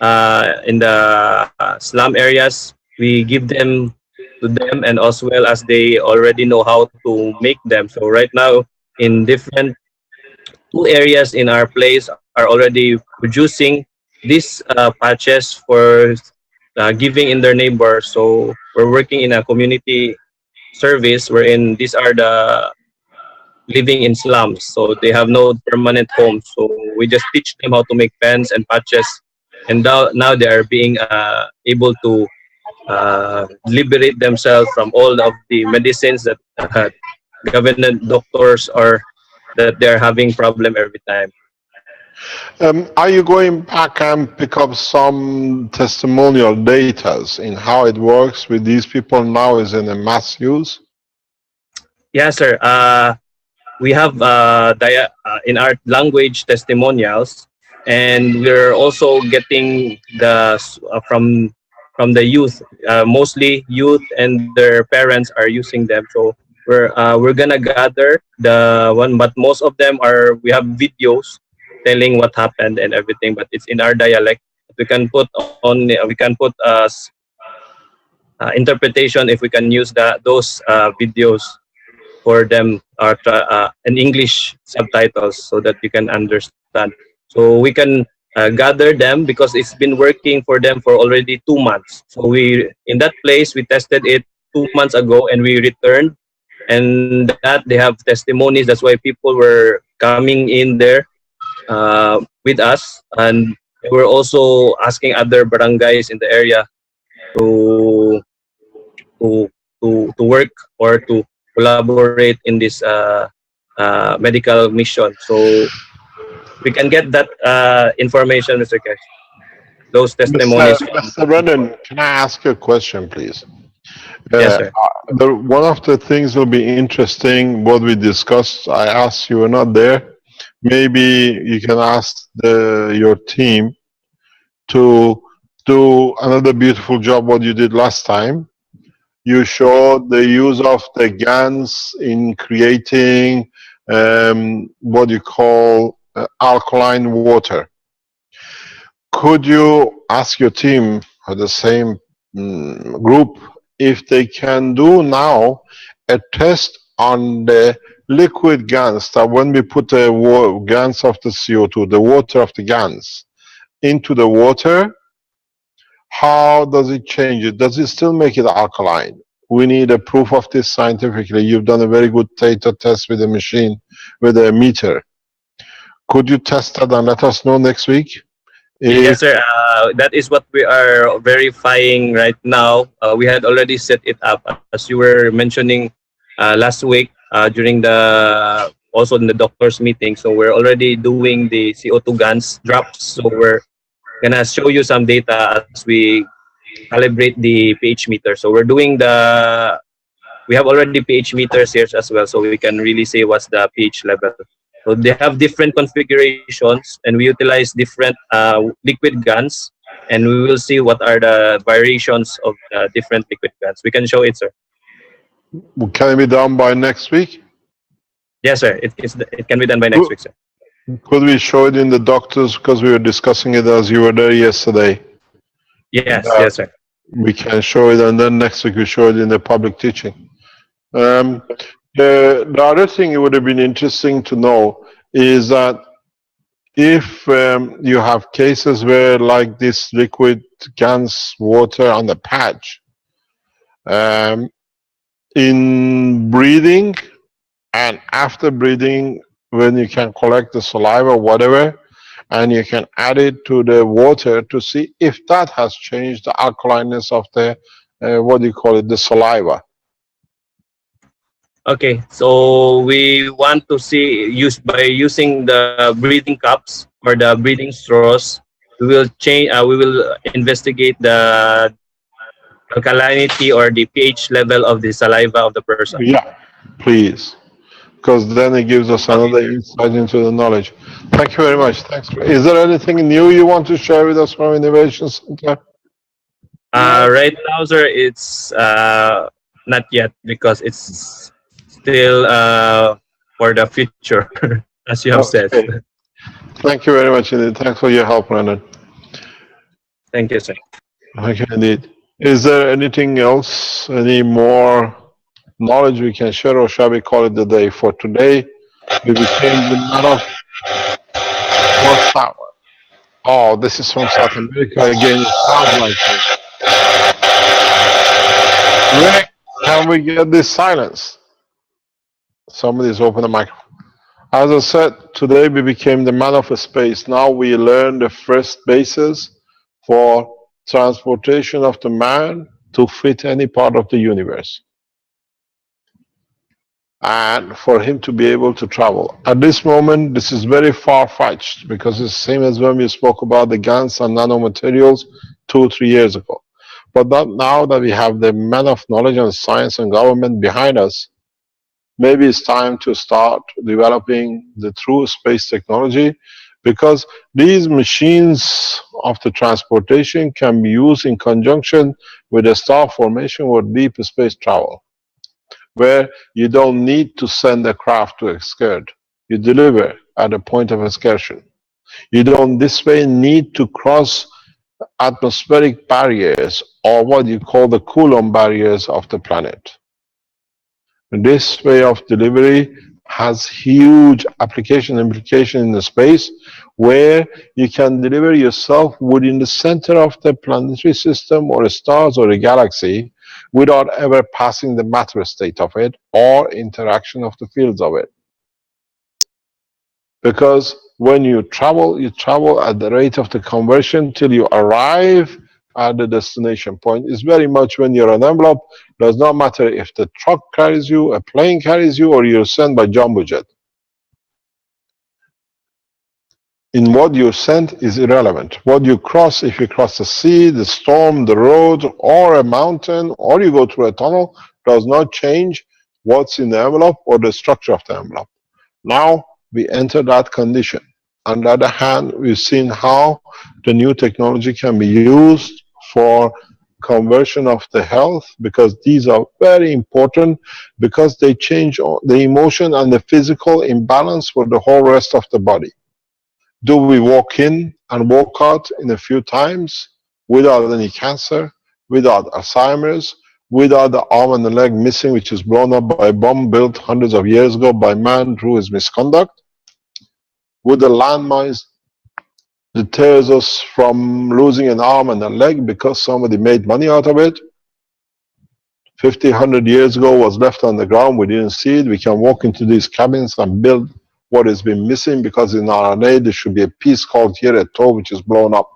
in the slum areas. We give them to them, and as well as they already know how to make them. So right now, in different 2 areas in our place are already producing these patches for giving in their neighbors. So we're working in a community service wherein these are the living in slums, so they have no permanent homes. So we just teach them how to make pens and patches, and now they are being able to liberate themselves from all of the medicines that government doctors or that they're having problem every time. Are you going back and pick up some testimonial data in how it works with these people now is in a mass use? Yes, sir. We have in our language testimonials, and we're also getting the from the youth. Mostly youth and their parents are using them. So we're gonna gather the one, but most of them are, we have videos telling what happened and everything, but it's in our dialect. We can put on, we can put interpretation if we can use those videos for them, or in English subtitles, so that you can understand. So we can gather them because it's been working for them for already 2 months. So we, in that place, we tested it 2 months ago, and we returned, and that they have testimonies. That's why people were coming in there with us, and we're also asking other barangays in the area to work or to collaborate in this medical mission. So we can get that information, Mr. Kesh. Those testimonies. Mr. Renan, can I ask you a question, please? Yes, sir. One of the things will be interesting, what we discussed, I asked you were not there. Maybe you can ask your team to do another beautiful job what you did last time. You showed the use of the GANs in creating what you call alkaline water. Could you ask your team or the same group if they can do now a test on the liquid GANs, that when we put the GANs of the CO2, the water of the GANs, into the water, how does it change it? Does it still make it alkaline? We need a proof of this scientifically. You've done a very good data test with a machine, with a meter. Could you test that and let us know next week? Yes, sir. That is what we are verifying right now. We had already set it up, as you were mentioning last week during the, also in the doctor's meeting. So we're already doing the CO2 GANs drops. So we're gonna show you some data as we calibrate the pH meter. So we're doing we have already pH meters here as well, so we can really say what's the pH level. So they have different configurations, and we utilize different liquid GANs, and we will see what are the variations of the different liquid GANs. We can show it, sir. Can it be done by next week? Yes, sir. It can be done by next week, sir. Could we show it in the doctors, because we were discussing it as you were there yesterday? Yes, yes, sir. We can show it, and then next week we show it in the public teaching. The other thing it would have been interesting to know is that if you have cases where like this liquid GANS water on the patch, in breathing and after breathing, when you can collect the saliva, whatever, and you can add it to the water to see if that has changed the alkalineness of the, what do you call it, the saliva. Okay, so we want to see by using the breathing cups or the breathing straws. We will change. We will investigate the alkalinity or the pH level of the saliva of the person. Yeah, please, because then it gives us another insight into the knowledge. Thank you very much. Thanks. Is there anything new you want to share with us from Innovation Center? Right now, sir, it's not yet because it's still for the future, as you have said. Thank you very much indeed. Thanks for your help, Brandon. Thank you, sir. Thank you indeed. Is there anything else, any more knowledge we can share, or shall we call it the day? For today, we became the man of horsepower. Oh, this is from South America again. It sounds like it. Rick, can we get this silence? Somebody's opened the microphone. As I said, today we became the man of space. Now we learn the first basis for transportation of the man to fit any part of the universe, and for him to be able to travel. At this moment, this is very far-fetched because it's the same as when we spoke about the GANs and nanomaterials 2 or 3 years ago. But now that we have the man of knowledge and science and government behind us, maybe it's time to start developing the true space technology, because these machines of the transportation can be used in conjunction with the star formation or deep space travel, where you don't need to send a craft to excursion. You deliver at a point of excursion. You don't this way need to cross atmospheric barriers, or what you call the Coulomb barriers of the planet. This way of delivery has huge application implication in the space, where you can deliver yourself within the center of the planetary system or the stars or a galaxy without ever passing the matter state of it or interaction of the fields of it. Because when you travel at the rate of the conversion till you arrive at the destination point. It's very much when you're an envelope, does not matter if the truck carries you, a plane carries you, or you're sent by jumbo jet. In what you're sent is irrelevant. What you cross, if you cross the sea, the storm, the road, or a mountain, or you go through a tunnel, does not change what's in the envelope or the structure of the envelope. Now we enter that condition. On the other hand, we've seen how the new technology can be used for conversion of the health, because these are very important, because they change the emotion and the physical imbalance for the whole rest of the body. Do we walk in and walk out in a few times without any cancer, without Alzheimer's, without the arm and the leg missing, which is blown up by a bomb built hundreds of years ago by man through his misconduct? Would the landmines deters us from losing an arm and a leg because somebody made money out of it? 50, 100 years ago was left on the ground, we didn't see it. We can walk into these cabins and build what has been missing, because in RNA there should be a piece called here a toe which is blown up.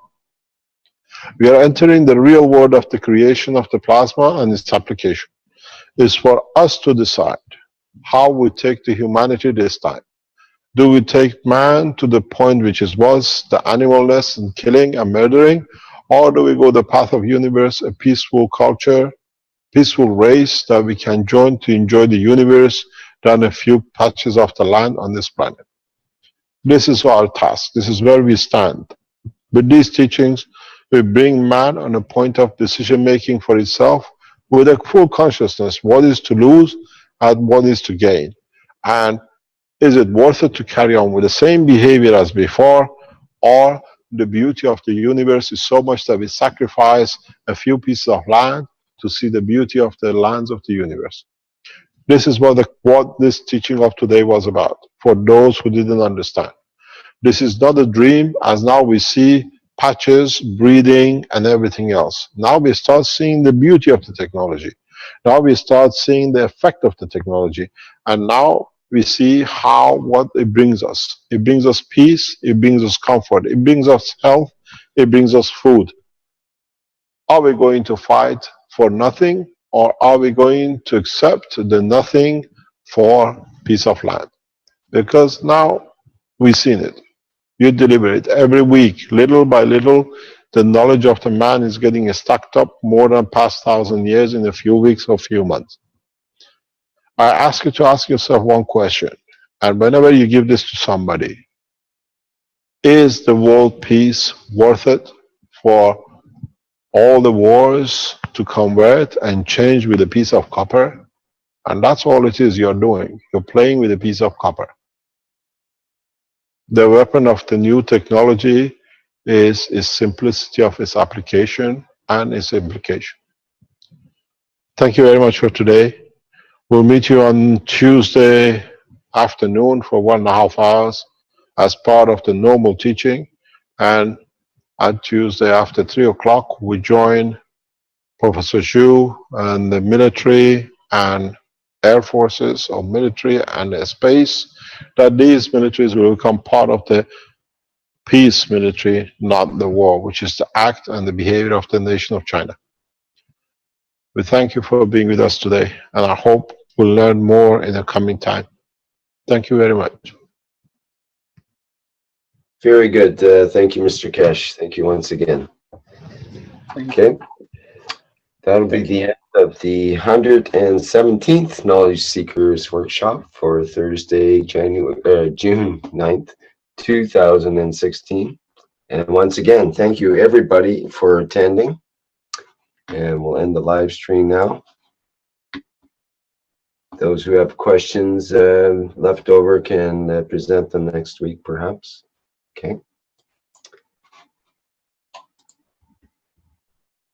We are entering the real world of the creation of the plasma and its application. It's for us to decide how we take the humanity this time. Do we take man to the point which was the animalness and killing and murdering, or do we go the path of universe, a peaceful culture, peaceful race that we can join to enjoy the universe than a few patches of the land on this planet? This is our task. This is where we stand. With these teachings, we bring man on a point of decision making for itself with a full consciousness, what is to lose and what is to gain. And is it worth it to carry on with the same behavior as before, or the beauty of the universe is so much that we sacrifice a few pieces of land to see the beauty of the lands of the universe? This is what this teaching of today was about, for those who didn't understand. This is not a dream, as now we see patches, breathing, and everything else. Now we start seeing the beauty of the technology. Now we start seeing the effect of the technology. And now we see what it brings us. It brings us peace, it brings us comfort, it brings us health, it brings us food. Are we going to fight for nothing, or are we going to accept the nothing for piece of land? Because now we've seen it. You deliver it every week, little by little. The knowledge of the man is getting stacked up more than past 1,000 years in a few weeks or few months. I ask you to ask yourself one question, and whenever you give this to somebody, is the world peace worth it for all the wars to convert and change with a piece of copper? And that's all it is you're doing. You're playing with a piece of copper. The weapon of the new technology is its simplicity of its application and its implication. Thank you very much for today. We'll meet you on Tuesday afternoon for 1.5 hours as part of the normal teaching. And on Tuesday after 3 o'clock, we join Professor Zhu and the military and air forces or military and space, that these militaries will become part of the peace military, not the war, which is the act and the behavior of the nation of China. We thank you for being with us today, and I hope we'll learn more in the coming time. Thank you very much. Very good. Thank you, Mr. Kesh. Thank you once again. Okay. That'll be the end of the 117th Knowledge Seekers Workshop for Thursday, June 9th, 2016. And once again, thank you everybody for attending. And we'll end the live stream now. Those who have questions left over can present them next week, perhaps. Okay.